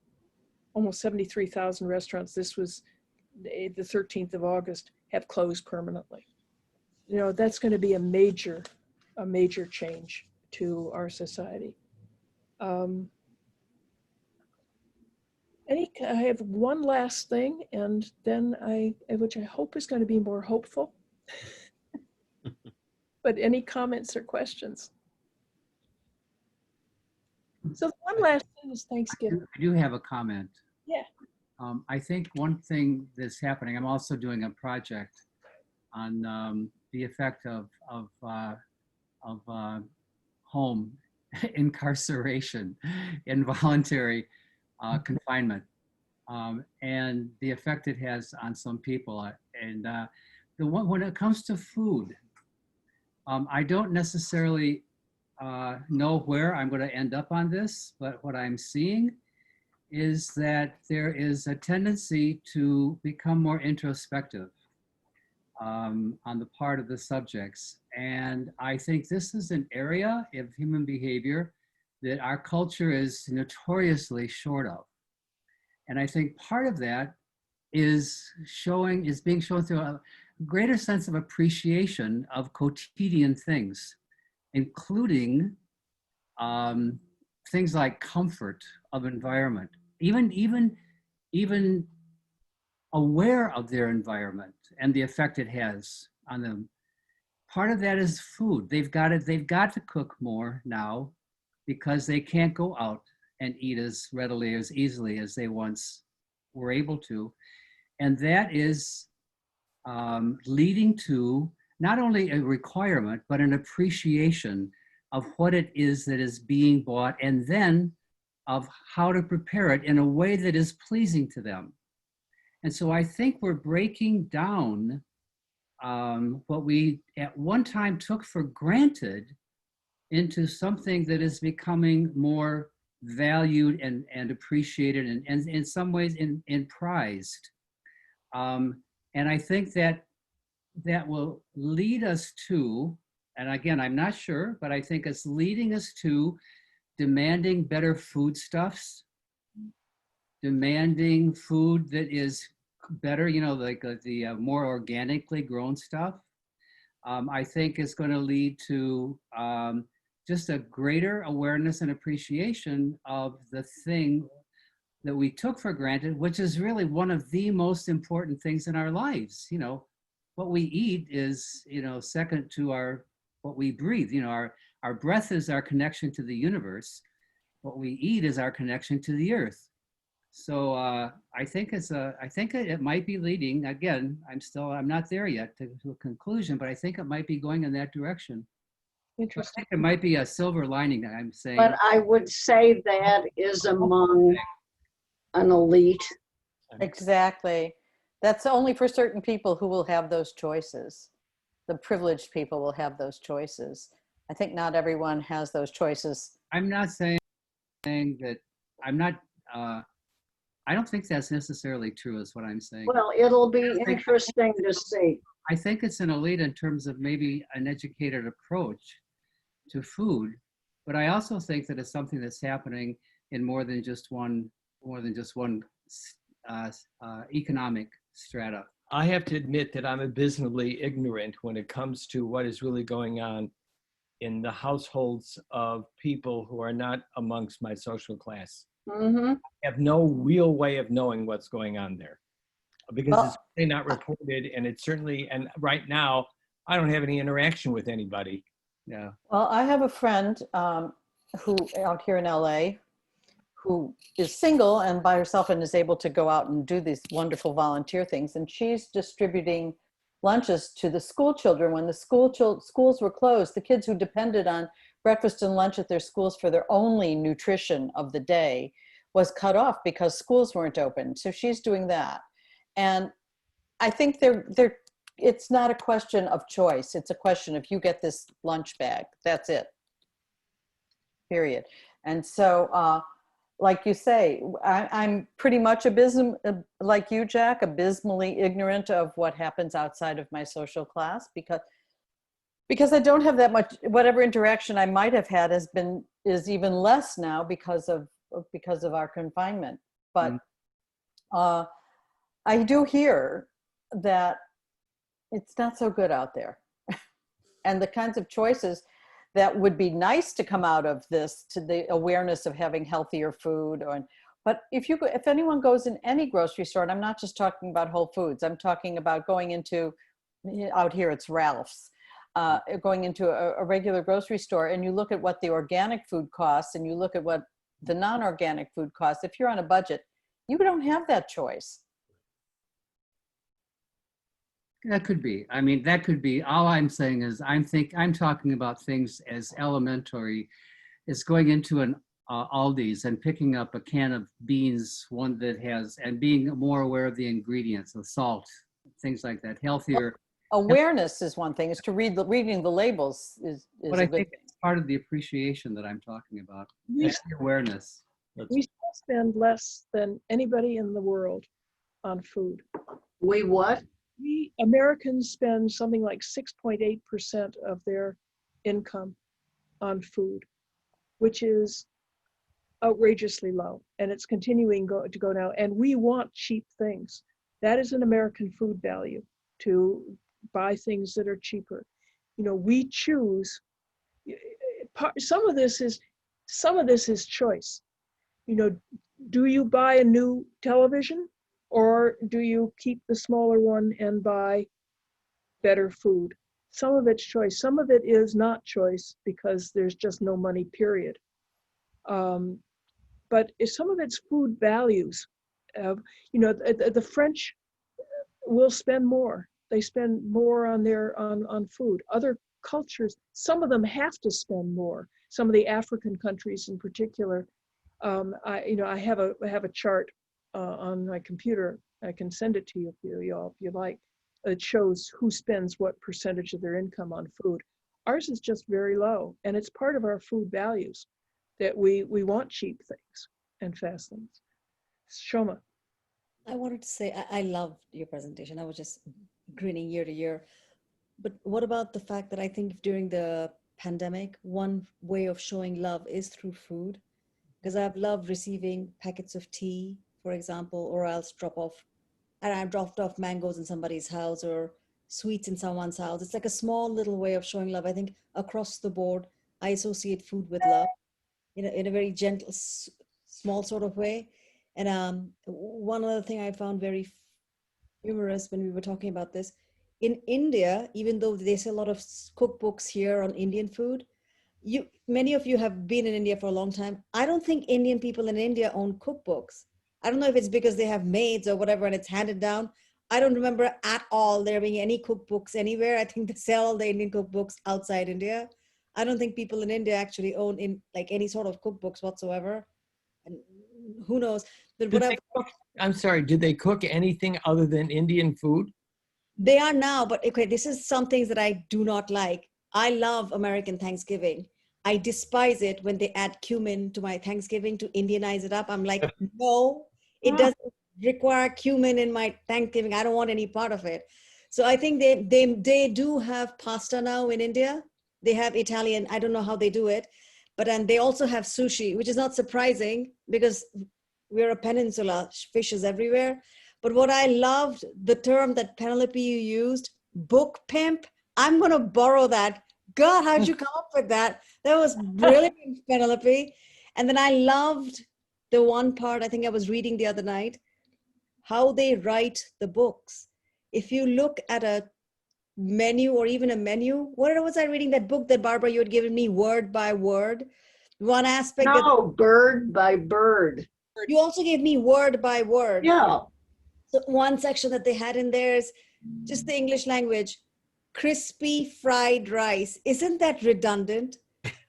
almost 73,000 restaurants. This was the 13th of August, have closed permanently. You know, that's going to be a major change to our society. I have one last thing, and then which I hope is going to be more hopeful. But any comments or questions? So one last thing is Thanksgiving. I do have a comment. Yeah. I think one thing that's happening, I'm also doing a project on the effect of home incarceration, involuntary confinement, and the effect it has on some people. And when it comes to food, I don't necessarily know where I'm going to end up on this, but what I'm seeing is that there is a tendency to become more introspective on the part of the subjects. And I think this is an area of human behavior that our culture is notoriously short of. And I think part of that is being shown through a greater sense of appreciation of quotidian things, including things like comfort of environment, even aware of their environment and the effect it has on them. Part of that is food. They've got to cook more now because they can't go out and eat as readily, as easily as they once were able to. And that is leading to not only a requirement, but an appreciation of what it is that is being bought, and then of how to prepare it in a way that is pleasing to them. And so I think we're breaking down what we at one time took for granted into something that is becoming more valued and appreciated and in some ways prized. And I think that will lead us to, and again, I'm not sure, but I think it's leading us to demanding better foodstuffs, demanding food that is better, you know, like the more organically grown stuff. I think is going to lead to just a greater awareness and appreciation of the thing that we took for granted, which is really one of the most important things in our lives. You know, what we eat is, you know, second to what we breathe. You know, our breath is our connection to the universe. What we eat is our connection to the earth. So I think it might be leading, again, I'm not there yet to a conclusion, but I think it might be going in that direction. Interesting. I think it might be a silver lining that I'm saying. But I would say that is among an elite. Exactly. That's only for certain people who will have those choices. The privileged people will have those choices. I think not everyone has those choices. I'm not saying that, I don't think that's necessarily true is what I'm saying. Well, it'll be interesting to see. I think it's an elite in terms of maybe an educated approach to food, but I also think that it's something that's happening in more than just one economic strata. I have to admit that I'm abysmally ignorant when it comes to what is really going on in the households of people who are not amongst my social class. Mm-hmm. I have no real way of knowing what's going on there because it's certainly not reported, and it's certainly, and right now, I don't have any interaction with anybody. Yeah. Well, I have a friend who out here in LA who is single and by herself and is able to go out and do these wonderful volunteer things. And she's distributing lunches to the school children. When the schools were closed, the kids who depended on breakfast and lunch at their schools for their only nutrition of the day was cut off because schools weren't open. So she's doing that. And I think they're it's not a question of choice. It's a question of you get this lunch bag. That's it. Period. And so, like you say, I'm pretty much like you, Jack, abysmally ignorant of what happens outside of my social class because I don't have that much. Whatever interaction I might have had is even less now because of our confinement. But I do hear that it's not so good out there. And the kinds of choices that would be nice to come out of this, to the awareness of having healthier food. But if anyone goes in any grocery store, and I'm not just talking about Whole Foods, I'm talking about going into, out here it's Ralph's, going into a regular grocery store, and you look at what the organic food costs and you look at what the non-organic food costs. If you're on a budget, you don't have that choice. That could be. I mean, that could be. All I'm saying is I'm talking about things as elementary as going into an Aldi's and picking up a can of beans, one that has, and being more aware of the ingredients, the salt, things like that, healthier. Awareness is one thing. Is to reading the labels is But a I good think thing. it's part of the appreciation that I'm talking about. We, That's the awareness. we still spend less than anybody in the world on food. We what? We Americans spend something like 6.8% of their income on food, which is outrageously low, and it's continuing to go down. And we want cheap things. That is an American food value, to buy things that are cheaper. You know, we choose. Some of this is choice. You know, do you buy a new television, or do you keep the smaller one and buy better food? Some of it's choice. Some of it is not choice because there's just no money, period. But some of it's food values. You know, the French will spend more. They spend more on food. Other cultures, some of them have to spend more. Some of the African countries in particular. I have a chart on my computer. I can send it to you if you like. It shows who spends what percentage of their income on food. Ours is just very low, and it's part of our food values that we want cheap things and fast things. Shoma. I wanted to say I loved your presentation. I was just grinning ear to ear. But what about the fact that I think during the pandemic, one way of showing love is through food? Because I've loved receiving packets of tea, for example, or else I've dropped off mangoes in somebody's house or sweets in someone's house. It's like a small little way of showing love. I think across the board, I associate food with love in a very gentle, small sort of way. And one other thing I found very humorous when we were talking about this, in India, even though they sell a lot of cookbooks here on Indian food, many of you have been in India for a long time. I don't think Indian people in India own cookbooks. I don't know if it's because they have maids or whatever and it's handed down. I don't remember at all there being any cookbooks anywhere. I think they sell the Indian cookbooks outside India. I don't think people in India actually own any sort of cookbooks whatsoever. And who knows? But I'm sorry, did they cook anything other than Indian food? They are now, but okay, this is some things that I do not like. I love American Thanksgiving. I despise it when they add cumin to my Thanksgiving to Indianize it up. I'm like, no, it doesn't require cumin in my Thanksgiving. I don't want any part of it. So I think they do have pasta now in India. They have Italian. I don't know how they do it, but and they also have sushi, which is not surprising because we're a peninsula, fish is everywhere. But what I loved, the term that Penelope you used, book pimp, I'm going to borrow that. God, how'd you come up with that? That was brilliant, Penelope. And then I loved the one part I think I was reading the other night, how they write the books. If you look at a menu or even a menu, what was I reading? That book that Barbara, you had given me word by word. One aspect. No, bird by bird. You also gave me word by word. Yeah. So one section that they had in there is just the English language. Crispy fried rice. Isn't that redundant?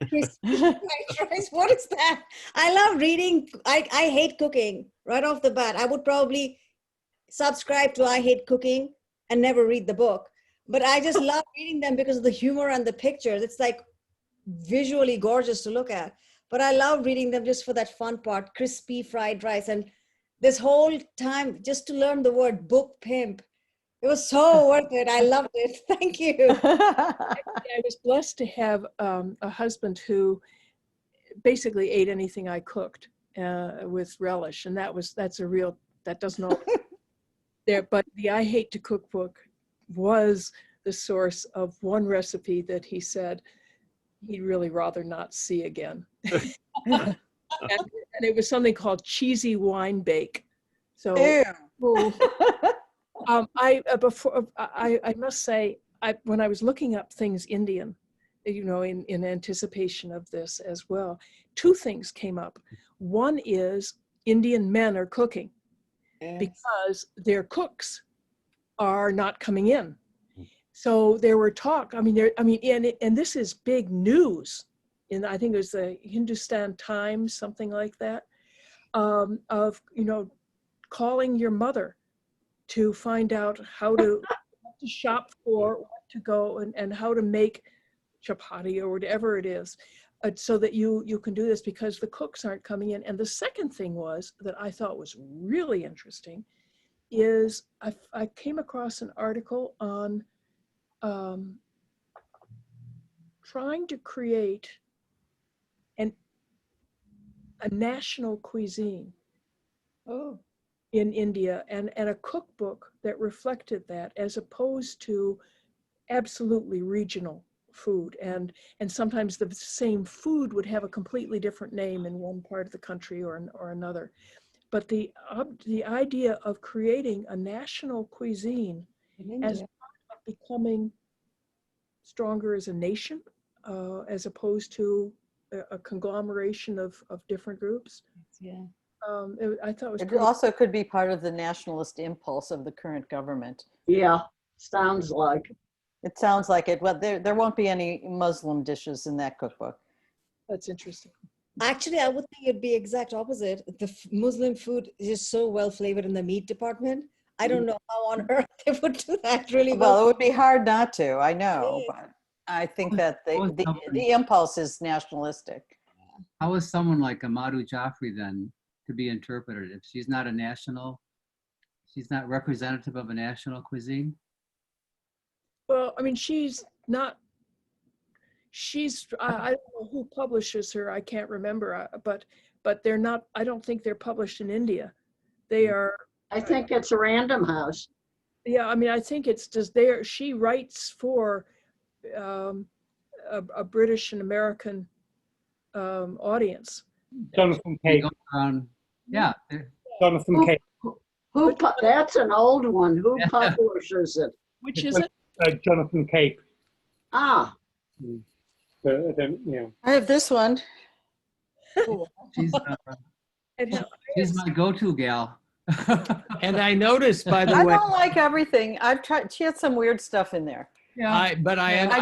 Crispy fried rice. What is that? I love reading. I hate cooking right off the bat. I would probably subscribe to I Hate Cooking and never read the book but I just love reading them because of the humor and the pictures. It's like visually gorgeous to look at. But I love reading them just for that fun part, crispy fried rice. And this whole time, just to learn the word book pimp, it was so worth it. I loved it. Thank you. I was blessed to have a husband who basically ate anything I cooked with relish, and that doesn't always there. But the I Hate to Cook book was the source of one recipe that he said he'd really rather not see again. and it was something called cheesy wine bake. So Ew. I must say, when I was looking up things Indian, in anticipation of this as well, two things came up. One is Indian men are cooking because their cooks are not coming in. So there were talk. And this is big news. I think it was the Hindustan Times, something like that, of calling your mother to find out how to shop for, what to go, and how to make chapati or whatever it is, so that you can do this because the cooks aren't coming in. And the second thing was that I thought was really interesting is I came across an article on trying to create a national cuisine in India, and a cookbook that reflected that, as opposed to absolutely regional food. And sometimes the same food would have a completely different name in one part of the country or another. But the idea of creating a national cuisine as part of becoming stronger as a nation, as opposed to a conglomeration of different groups. Yeah. I thought It also could be part of the nationalist impulse of the current government. Yeah, sounds like. It sounds like it. Well, there won't be any Muslim dishes in that cookbook. That's interesting. Actually, I would think it'd be exact opposite. The Muslim food is so well flavored in the meat department. I don't know how on earth they would do that really well. Well, it would be hard not to, I know, but I think that the impulse is nationalistic. How is someone like Amadou Jaffrey then to be interpreted if she's not representative of a national cuisine? Well, I mean, I don't know who publishes her. I can't remember, but they're not, I don't think they're published in India. They are. I think it's Random House. Yeah, I mean, I think it's just she writes for a British and American audience. Jonathan Cape. Yeah. Jonathan Cape. That's an old one. Who publishes it? Which is it? Jonathan Cape. Ah. I have this one. She's my go-to gal. And I noticed, by the I way, don't like everything. I've tried. She had some weird stuff in there. Yeah. I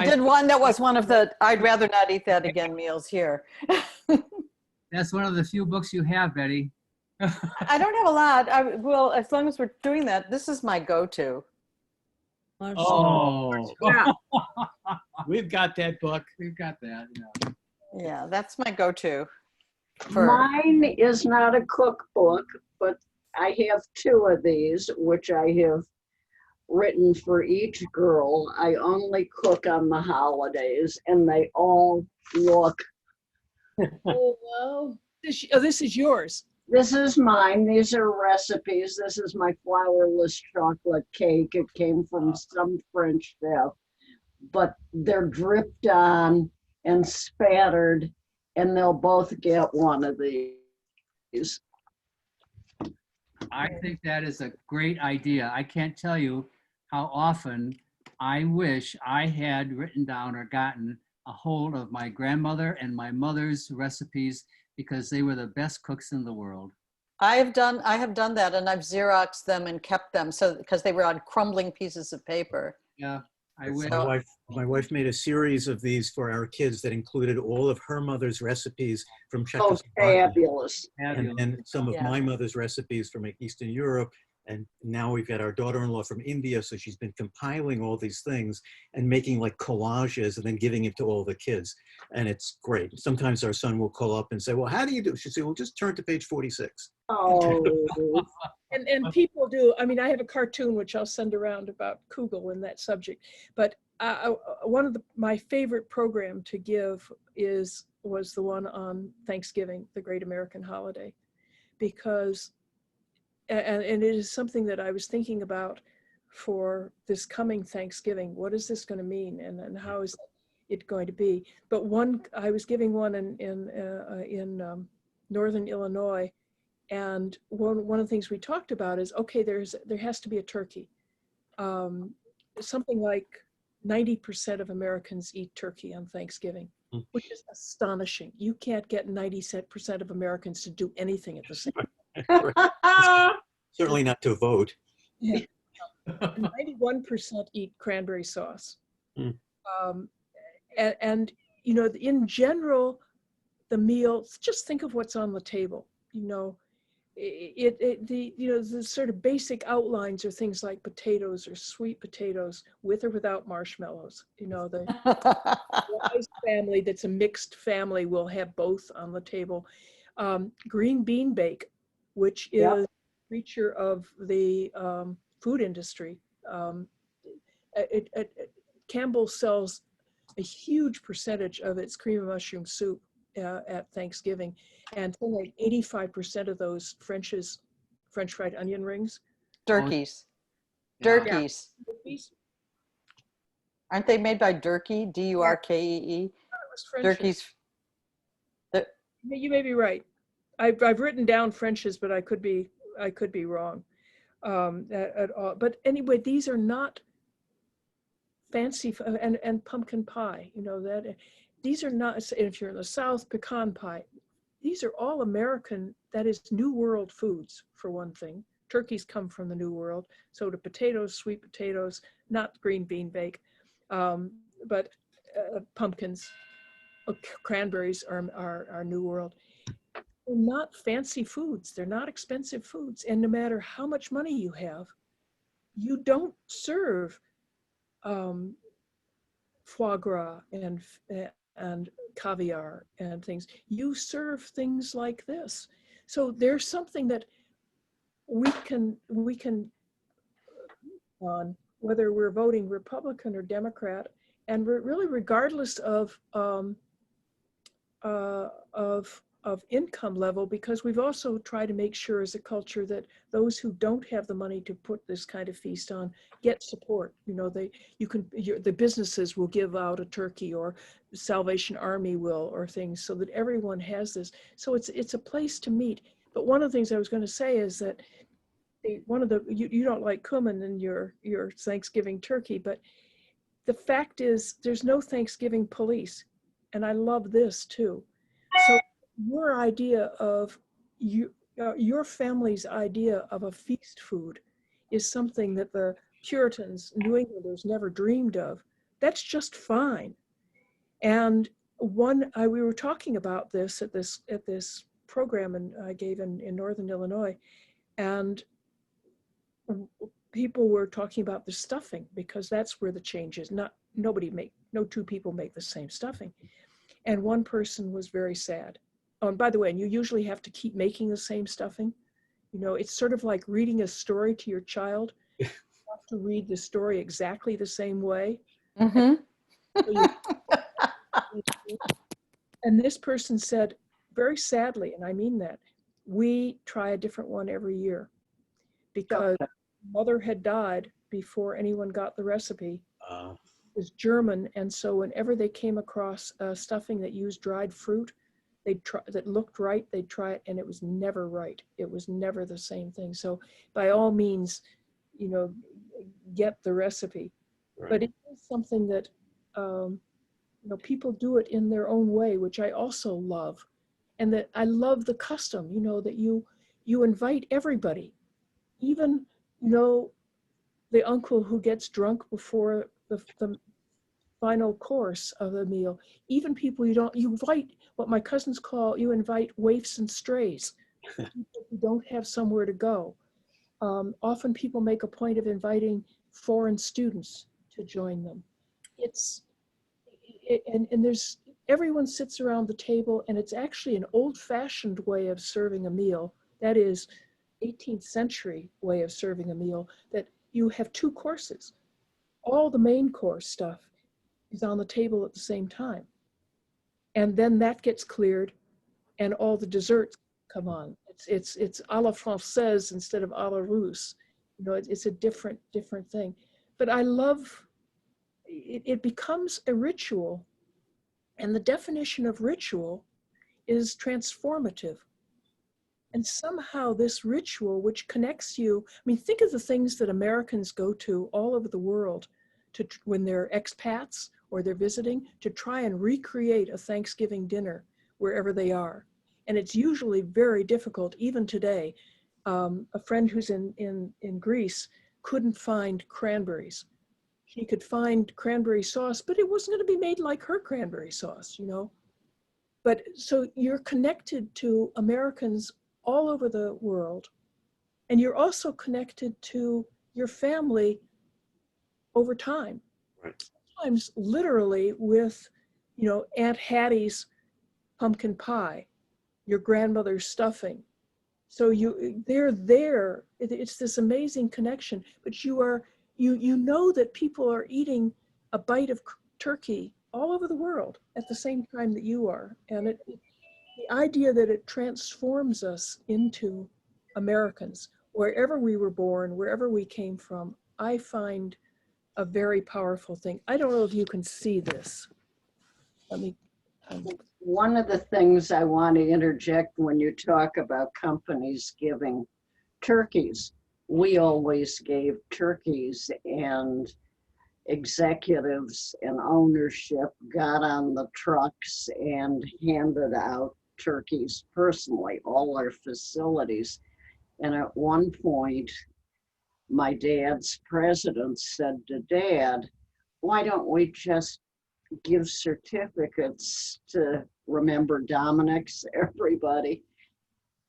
did one that was one of the I'd rather not eat that again meals here. That's one of the few books you have, Betty. I don't have a lot. Well, as long as we're doing that, this is my go-to. Oh, Yeah. We've got that book. We've got that. Yeah. Yeah, that's my go-to. Mine is not a cookbook, but I have two of these, which I have written for each girl. I only cook on the holidays, and they all look. Oh, wow. This is yours. This is mine. These are recipes. This is my flourless chocolate cake. It came from some French chef, but they're dripped on and spattered, and they'll both get one of these. I think that is a great idea. I can't tell you how often I wish I had written down or gotten a hold of my grandmother and my mother's recipes, because they were the best cooks in the world. I have done that, and I've Xeroxed them and kept them because they were on crumbling pieces of paper. Yeah, I wish. My wife made a series of these for our kids that included all of her mother's recipes from Oh, Czechoslovakia. fabulous. And some of my mother's recipes from Eastern Europe. And now we've got our daughter-in-law from India, so she's been compiling all these things and making like collages and then giving it to all the kids. And it's great. Sometimes our son will call up and say, well, how do you do it? She'll say, well, just turn to page 46. Oh, And people do. I mean, I have a cartoon which I'll send around about Kugel and that subject. But one of my favorite program to give was the one on Thanksgiving, the Great American Holiday, because and it is something that I was thinking about for this coming Thanksgiving. What is this going to mean, and how is it going to be? But I was giving one in Northern Illinois. And one of the things we talked about is, okay, there has to be a turkey. Something like 90% of Americans eat turkey on Thanksgiving, which is astonishing. You can't get 90% of Americans to do anything at the same time. Certainly not to vote. Yeah. 91% eat cranberry sauce. And, you know, in general, the meal, just think of what's on the table, you know. The sort of basic outlines are things like potatoes or sweet potatoes with or without marshmallows. You know, the Rice family that's a mixed family will have both on the table. Green bean bake, which is a feature of the food industry. Campbell sells a huge percentage of its cream of mushroom soup at Thanksgiving, and like 85% of those French fried onion rings. Durkees. Durkees. Aren't they made by Durkee? Durkee? Durkees. You may be right. I've written down French's, but I could be wrong at all. But anyway, these are not fancy, and pumpkin pie. You know that. These are not, if you're in the South, pecan pie. These are all American, that is New World foods, for one thing. Turkeys come from the New World. So do potatoes, sweet potatoes, not green bean bake, but pumpkins, cranberries are New World. They're not fancy foods. They're not expensive foods. And no matter how much money you have, you don't serve foie gras and caviar and things. You serve things like this. So there's something that we can on whether we're voting Republican or Democrat, and really regardless of income level, because we've also tried to make sure as a culture that those who don't have the money to put this kind of feast on get support. You know, the businesses will give out a turkey, or the Salvation Army will, or things, so that everyone has this. So it's a place to meet. But one of the things I was going to say is that you don't like cumin in your Thanksgiving turkey, but the fact is there's no Thanksgiving police, and I love this too. So your idea of your family's idea of a feast food is something that the Puritans, New Englanders, never dreamed of. That's just fine. And we were talking about this at this program I gave in Northern Illinois, and people were talking about the stuffing, because that's where the change is. No two people make the same stuffing. And one person was very sad. Oh, and by the way, and you usually have to keep making the same stuffing. You know, it's sort of like reading a story to your child. You have to read the story exactly the same way. Mm-hmm. And this person said, very sadly, and I mean that, we try a different one every year, because mother had died before anyone got the recipe. It was German, and so whenever they came across stuffing that used dried fruit, that looked right, they'd try it, and it was never right. It was never the same thing. So by all means, you know, get the recipe. Right. But it is something that you know, people do it in their own way, which I also love, and that I love the custom. You know, that you invite everybody, even, you know, the uncle who gets drunk before the final course of the meal. Even people you invite, what my cousins call, you invite waifs and strays, people who don't have somewhere to go. often people make a point of inviting foreign students to join them. And there's, everyone sits around the table, and it's actually an old-fashioned way of serving a meal. That is 18th century way of serving a meal, that you have two courses. All the main course stuff is on the table at the same time. And then that gets cleared and all the desserts come on. It's à la française instead of à la russe. You know, it's a different thing. But I love, it becomes a ritual, and the definition of ritual is transformative. And somehow this ritual, which connects you, I mean, think of the things that Americans go to all over the world to, when they're expats or they're visiting, to try and recreate a Thanksgiving dinner wherever they are. And it's usually very difficult, even today. A friend who's in Greece couldn't find cranberries. She could find cranberry sauce, but it wasn't going to be made like her cranberry sauce, you know? But so you're connected to Americans all over the world, and you're also connected to your family over time. Right. Sometimes literally with, you know, Aunt Hattie's pumpkin pie, your grandmother's stuffing. So they're there. It's this amazing connection. But you know that people are eating a bite of turkey all over the world at the same time that you are, and the idea that it transforms us into Americans, wherever we were born, wherever we came from, I find a very powerful thing. I don't know if you can see this. Let me. One of the things I want to interject when you talk about companies giving turkeys, we always gave turkeys, and executives and ownership got on the trucks and handed out turkeys personally, all our facilities. And at one point, my dad's president said to Dad, why don't we just give certificates to remember Dominic's, everybody?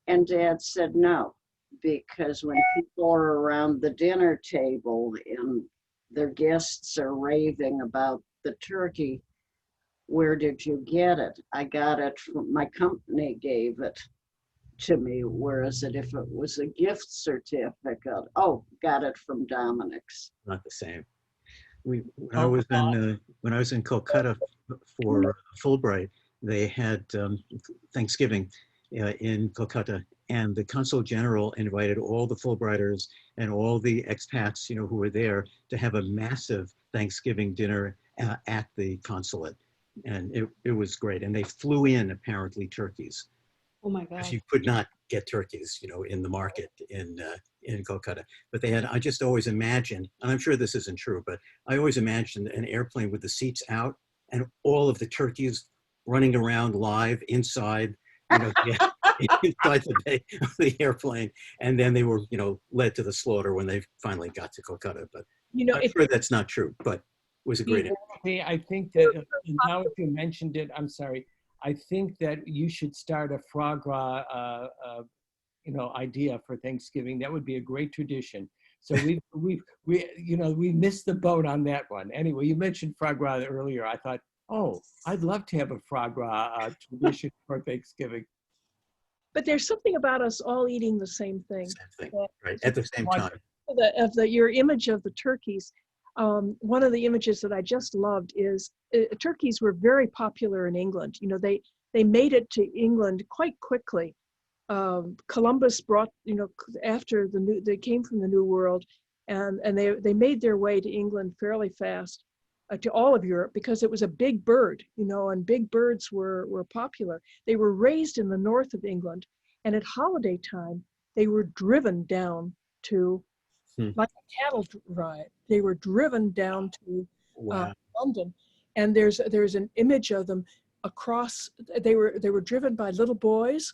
And Dad said no, because when people are around the dinner table and their guests are raving about the turkey, where did you get it? I got it from, my company gave it to me, whereas if it was a gift certificate, oh, got it from Dominic's. Not the same. When I was in Calcutta for Fulbright, they had Thanksgiving in Calcutta, and the consul general invited all the Fulbrighters and all the expats, you know, who were there to have a massive Thanksgiving dinner at the consulate, and it was great. And they flew in apparently turkeys. Oh my God. You could not get turkeys, you know, in the market in Calcutta. But they had, I just always imagined, and I'm sure this isn't true, but I always imagined an airplane with the seats out and all of the turkeys running around live inside, you know, inside the bay of the airplane. And then they were, you know, led to the slaughter when they finally got to Calcutta. But You know, I'm sure that's not true, but it was a great. I think that now if you mentioned it, I'm sorry. I think that you should start a foie gras, you know, idea for Thanksgiving. That would be a great tradition. So we missed the boat on that one. Anyway, you mentioned foie gras earlier. I thought, oh, I'd love to have a foie gras tradition for Thanksgiving. But there's something about us all eating the same thing. Same thing, right? At the same time. Your image of the turkeys. One of the images that I just loved is turkeys were very popular in England. You know, they made it to England quite quickly. Columbus brought, you know, after they came from the New World, and they made their way to England fairly fast, to all of Europe, because it was a big bird, you know, and big birds were popular. They were raised in the north of England, and at holiday time, they were driven down to, like a cattle ride. They were driven down to London, and there's an image of them across. They were driven by little boys,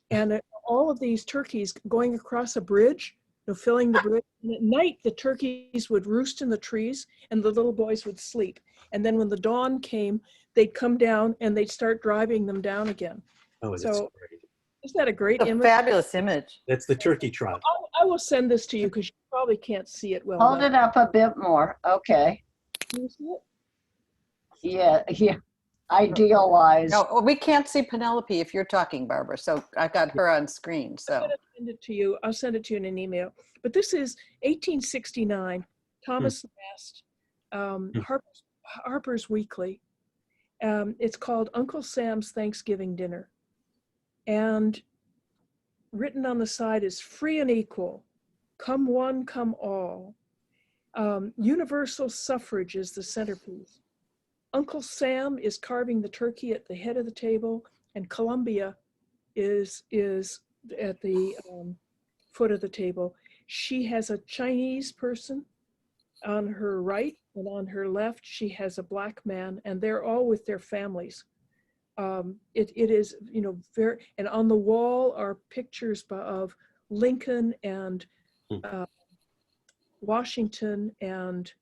and all of these turkeys going across a bridge, you know, filling the bridge. And at night, the turkeys would roost in the trees, and the little boys would sleep. And then when the dawn came, they'd come down and they'd start driving them down again. Oh, that's so great. isn't that a great It's a image? fabulous image. That's the turkey trot. I will send this to you because you probably can't see it well. Hold it up a bit more. Okay. Can you see it? Yeah, yeah. Idealized. No, we can't see Penelope if you're talking, Barbara. So I got her on screen. I'm So going to send it to you. I'll send it to you in an email. But this is 1869, Thomas Nast, Harper's Weekly. It's called Uncle Sam's Thanksgiving Dinner. And written on the side is free and equal. Come one, come all. Universal suffrage is the centerpiece. Uncle Sam is carving the turkey at the head of the table, and Columbia is at the foot of the table. She has a Chinese person on her right, and on her left, she has a black man, and they're all with their families. It is, you know, very, and on the wall are pictures of Lincoln and Washington and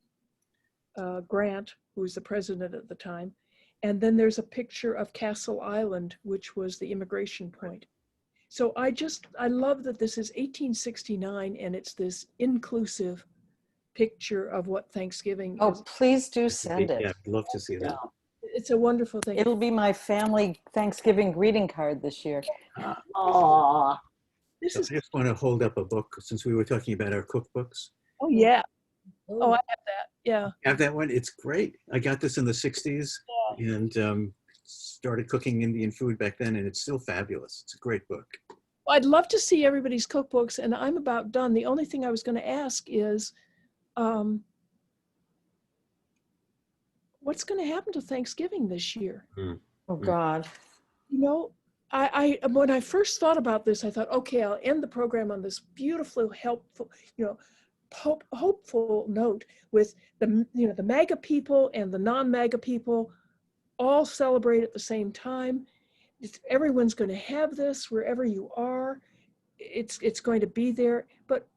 Grant, who was the president at the time. And then there's a picture of Castle Island, which was the immigration point. So I love that this is 1869 and it's this inclusive picture of what Thanksgiving oh, is. please do send Yeah, it. I'd love to see that. It's a wonderful thing. It'll be my family Thanksgiving greeting card this year. Oh, This I is, just want to hold up a book since we were talking about our cookbooks. oh yeah. Oh, I have that. Yeah. Have that one? It's great. I got this in the 60s and started cooking Indian food back then, and it's still fabulous. It's a great book. Well, I'd love to see everybody's cookbooks, and I'm about done. The only thing I was going to ask is, what's going to happen to Thanksgiving this year? Oh God. You know, I when I first thought about this, I thought, okay, I'll end the program on this beautiful, helpful, you know, hopeful note with the, you know, the MAGA people and the non-MAGA people all celebrate at the same time. Everyone's going to have this wherever you are. It's going to be there, but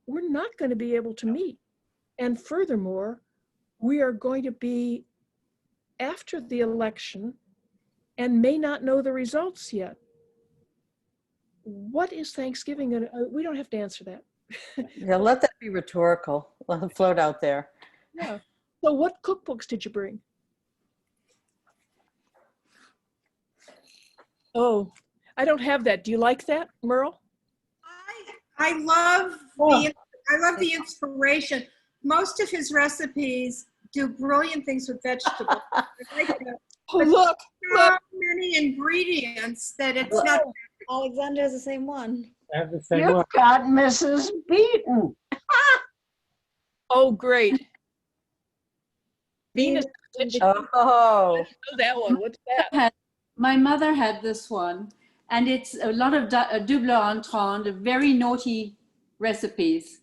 we're not going to be able to meet. And furthermore, we are going to be after the election and may not know the results yet. What is Thanksgiving going to, we don't have to answer that. Yeah, let that be rhetorical. Let it float out there. Yeah. So what cookbooks did you bring? Oh, I don't have that. Do you like that, Merle? I love the inspiration. Most of his recipes do brilliant things with vegetables. I like that. Oh, look. So many ingredients that it's not. Alexander has the same one. I have the same you've one. got Mrs. Beaton. Oh, great. Venus. Oh, Oh, that one. What's that? My mother had this one, and it's a lot of double entrant, very naughty recipes.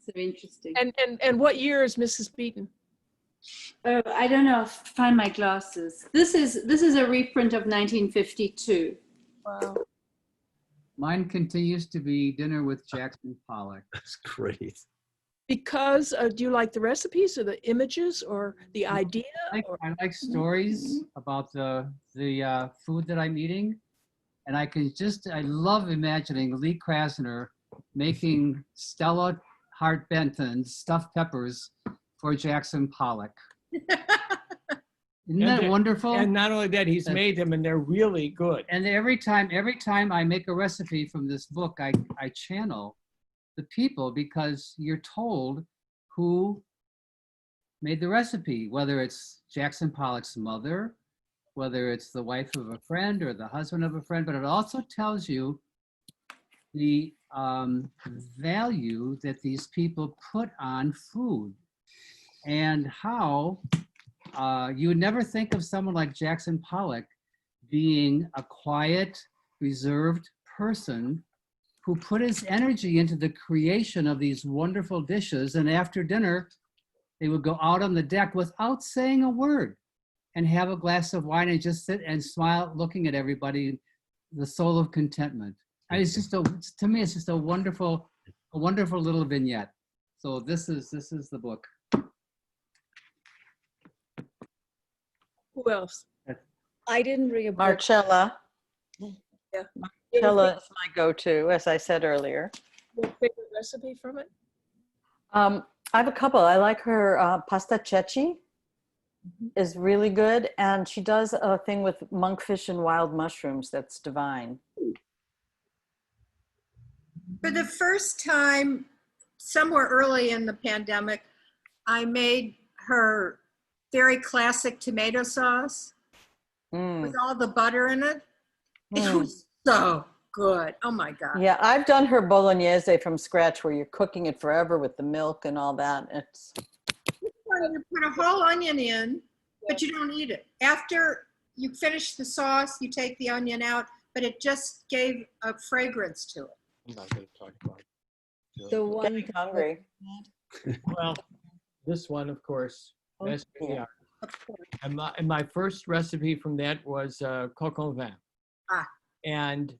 So interesting. And what year is Mrs. Beaton? I don't know. Find my glasses. This is a reprint of 1952. Wow. Mine continues to be Dinner with Jackson Pollock. That's great. Because do you like the recipes or the images or the idea? I like stories about the food that I'm eating, and I love imagining Lee Krasner making Stella Hart Benton's stuffed peppers for Jackson Pollock. Isn't that wonderful? And not only that, he's made them and they're really good. And every time I make a recipe from this book, I channel the people, because you're told who made the recipe, whether it's Jackson Pollock's mother, whether it's the wife of a friend or the husband of a friend, but it also tells you the value that these people put on food, and how you would never think of someone like Jackson Pollock being a quiet, reserved person who put his energy into the creation of these wonderful dishes. And after dinner, they would go out on the deck without saying a word and have a glass of wine and just sit and smile, looking at everybody, the soul of contentment. And it's just to me, it's just a wonderful little vignette. So this is the book. Who else? I didn't read a book. Marcella. Yeah. Nutella is my go-to, as I said earlier. Your favorite recipe from it? I have a couple. I like her pasta ceci is really good. And she does a thing with monkfish and wild mushrooms that's divine. For the first time, somewhere early in the pandemic, I made her very classic tomato sauce with all the butter in it. It was so good. Oh my God. Yeah, I've done her bolognese from scratch where you're cooking it forever with the milk and all that. It's You put a whole onion in, but you don't eat it. After you finish the sauce, you take the onion out, but it just gave a fragrance to it. I'm not going to talk about it. the one thing hungry. Well, this one, of course, best in the Yeah. art. And my first recipe from that was coq au vin. And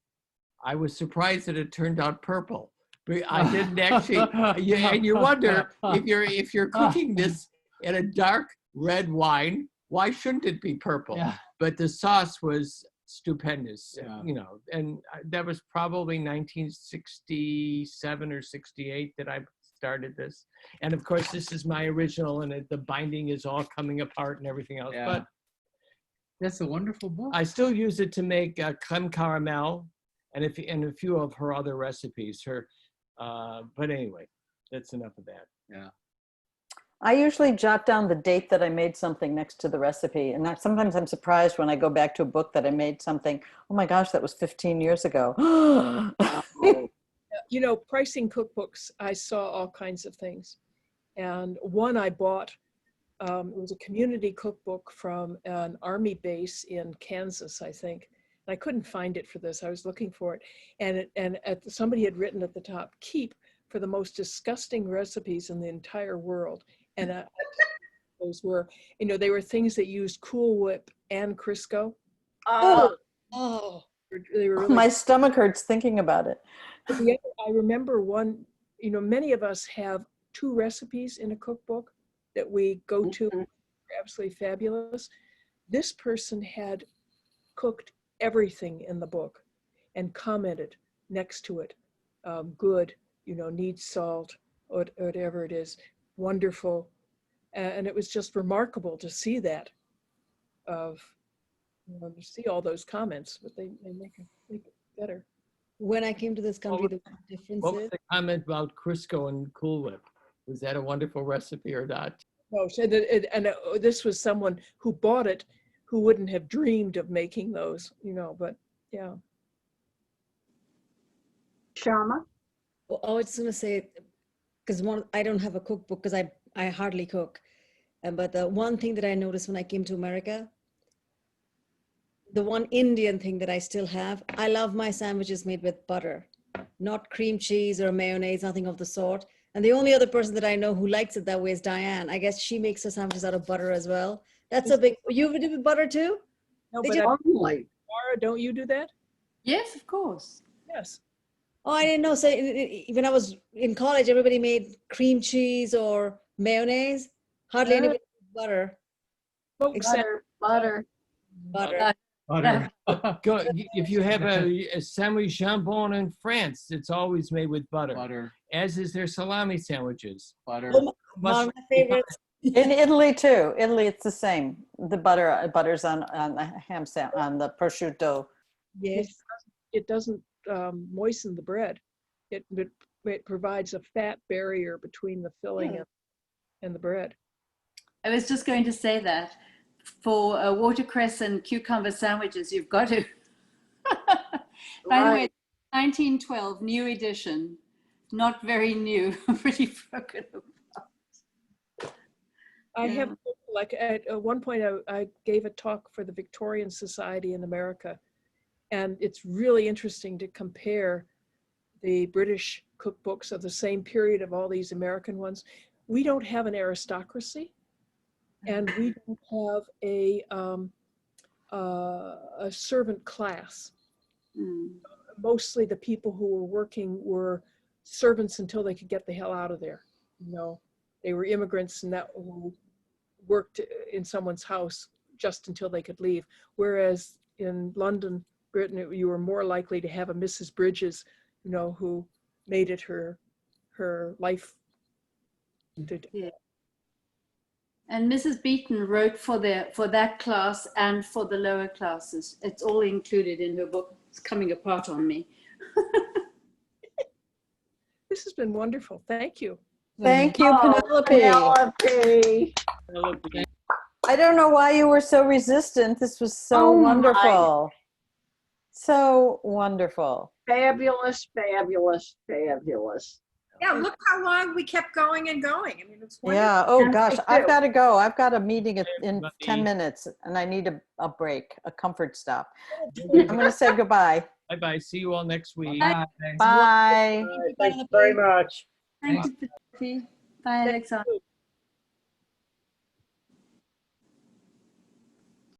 I was surprised that it turned out purple. But I didn't actually. And you wonder if you're cooking this in a dark red wine, why shouldn't it be purple? Yeah. But the sauce was stupendous, Yeah. you know. And that was probably 1967 or 68 that I started this. And of course, this is my original, and the binding is all coming apart and everything else. Yeah. But That's a wonderful book. I still use it to make creme caramel and a few of her other recipes. But anyway, that's enough of that. Yeah. I usually jot down the date that I made something next to the recipe. And sometimes I'm surprised when I go back to a book that I made something, oh my gosh, that was 15 years ago. You know, pricing cookbooks, I saw all kinds of things. And one I bought, it was a community cookbook from an army base in Kansas, I think. And I couldn't find it for this. I was looking for it. And somebody had written at the top, keep for the most disgusting recipes in the entire world. And those were, you know, they were things that used Cool Whip and Crisco. Oh, They were really my stomach hurts thinking about it. I remember one, you know, many of us have 2 recipes in a cookbook that we go to. They're absolutely fabulous. This person had cooked everything in the book and commented next to it, good, you know, needs salt, or whatever it is, wonderful. And it was just remarkable to see that, to see all those comments, but they make it better. When I came to this country, the difference What was is the comment about Crisco and Cool Whip? Was that a wonderful recipe or not? No, so this was someone who bought it who wouldn't have dreamed of making those, you know, but yeah. Sharma? Oh, I was just gonna say, because I don't have a cookbook because I hardly cook. But the one thing that I noticed when I came to America, the one Indian thing that I still have, I love my sandwiches made with butter, not cream cheese or mayonnaise, nothing of the sort. And the only other person that I know who likes it that way is Diane. I guess she makes her sandwiches out of butter as well. That's a big, you do with butter too? No, They but just- Only. Laura, don't you do that? Yes, of course. Yes. Oh, I didn't know. So when I was in college, everybody made cream cheese or mayonnaise. Hardly anybody made butter. Folks, Butter. Butter. Butter. Go, if you have a sandwich jambon in France, it's always made with butter, Butter. as is their salami sandwiches. Butter. Oh, one Must- of my favorites. In Italy too. Italy, it's the same. The butter's on the ham on the prosciutto. Yes. it doesn't moisten the bread. It provides a fat barrier between the filling and the bread. I was just going to say that for watercress and cucumber sandwiches, you've got to. By the way, 1912, new edition, not very new, pretty broken apart. I have, like, at one point I gave a talk for the Victorian Society in America, and it's really interesting to compare the British cookbooks of the same period of all these American ones. We don't have an aristocracy, and we don't have a servant class. Mostly the people who were working were servants until they could get the hell out of there. You know, they were immigrants and that who worked in someone's house just until they could leave. Whereas in London, Britain, you were more likely to have a Mrs. Bridges, you know, who made it her life. Yeah. And Mrs. Beaton wrote for that class and for the lower classes. It's all included in her book. It's coming apart on me. This has been wonderful. Thank you. Thank you, Penelope. Penelope. I don't know why you were so resistant. This was so wonderful. So wonderful. Fabulous, fabulous, fabulous. Yeah, look how long we kept going and going. I mean, it's wonderful. Yeah. Oh And gosh, me I've too. got to go. I've got a meeting in Everybody. 10 minutes and I need a break, a comfort stop. I'm going to say goodbye. Bye-bye. See you all next week. Bye. Bye. Thanks very much. Thank you, Penelope. Bye, Alexander.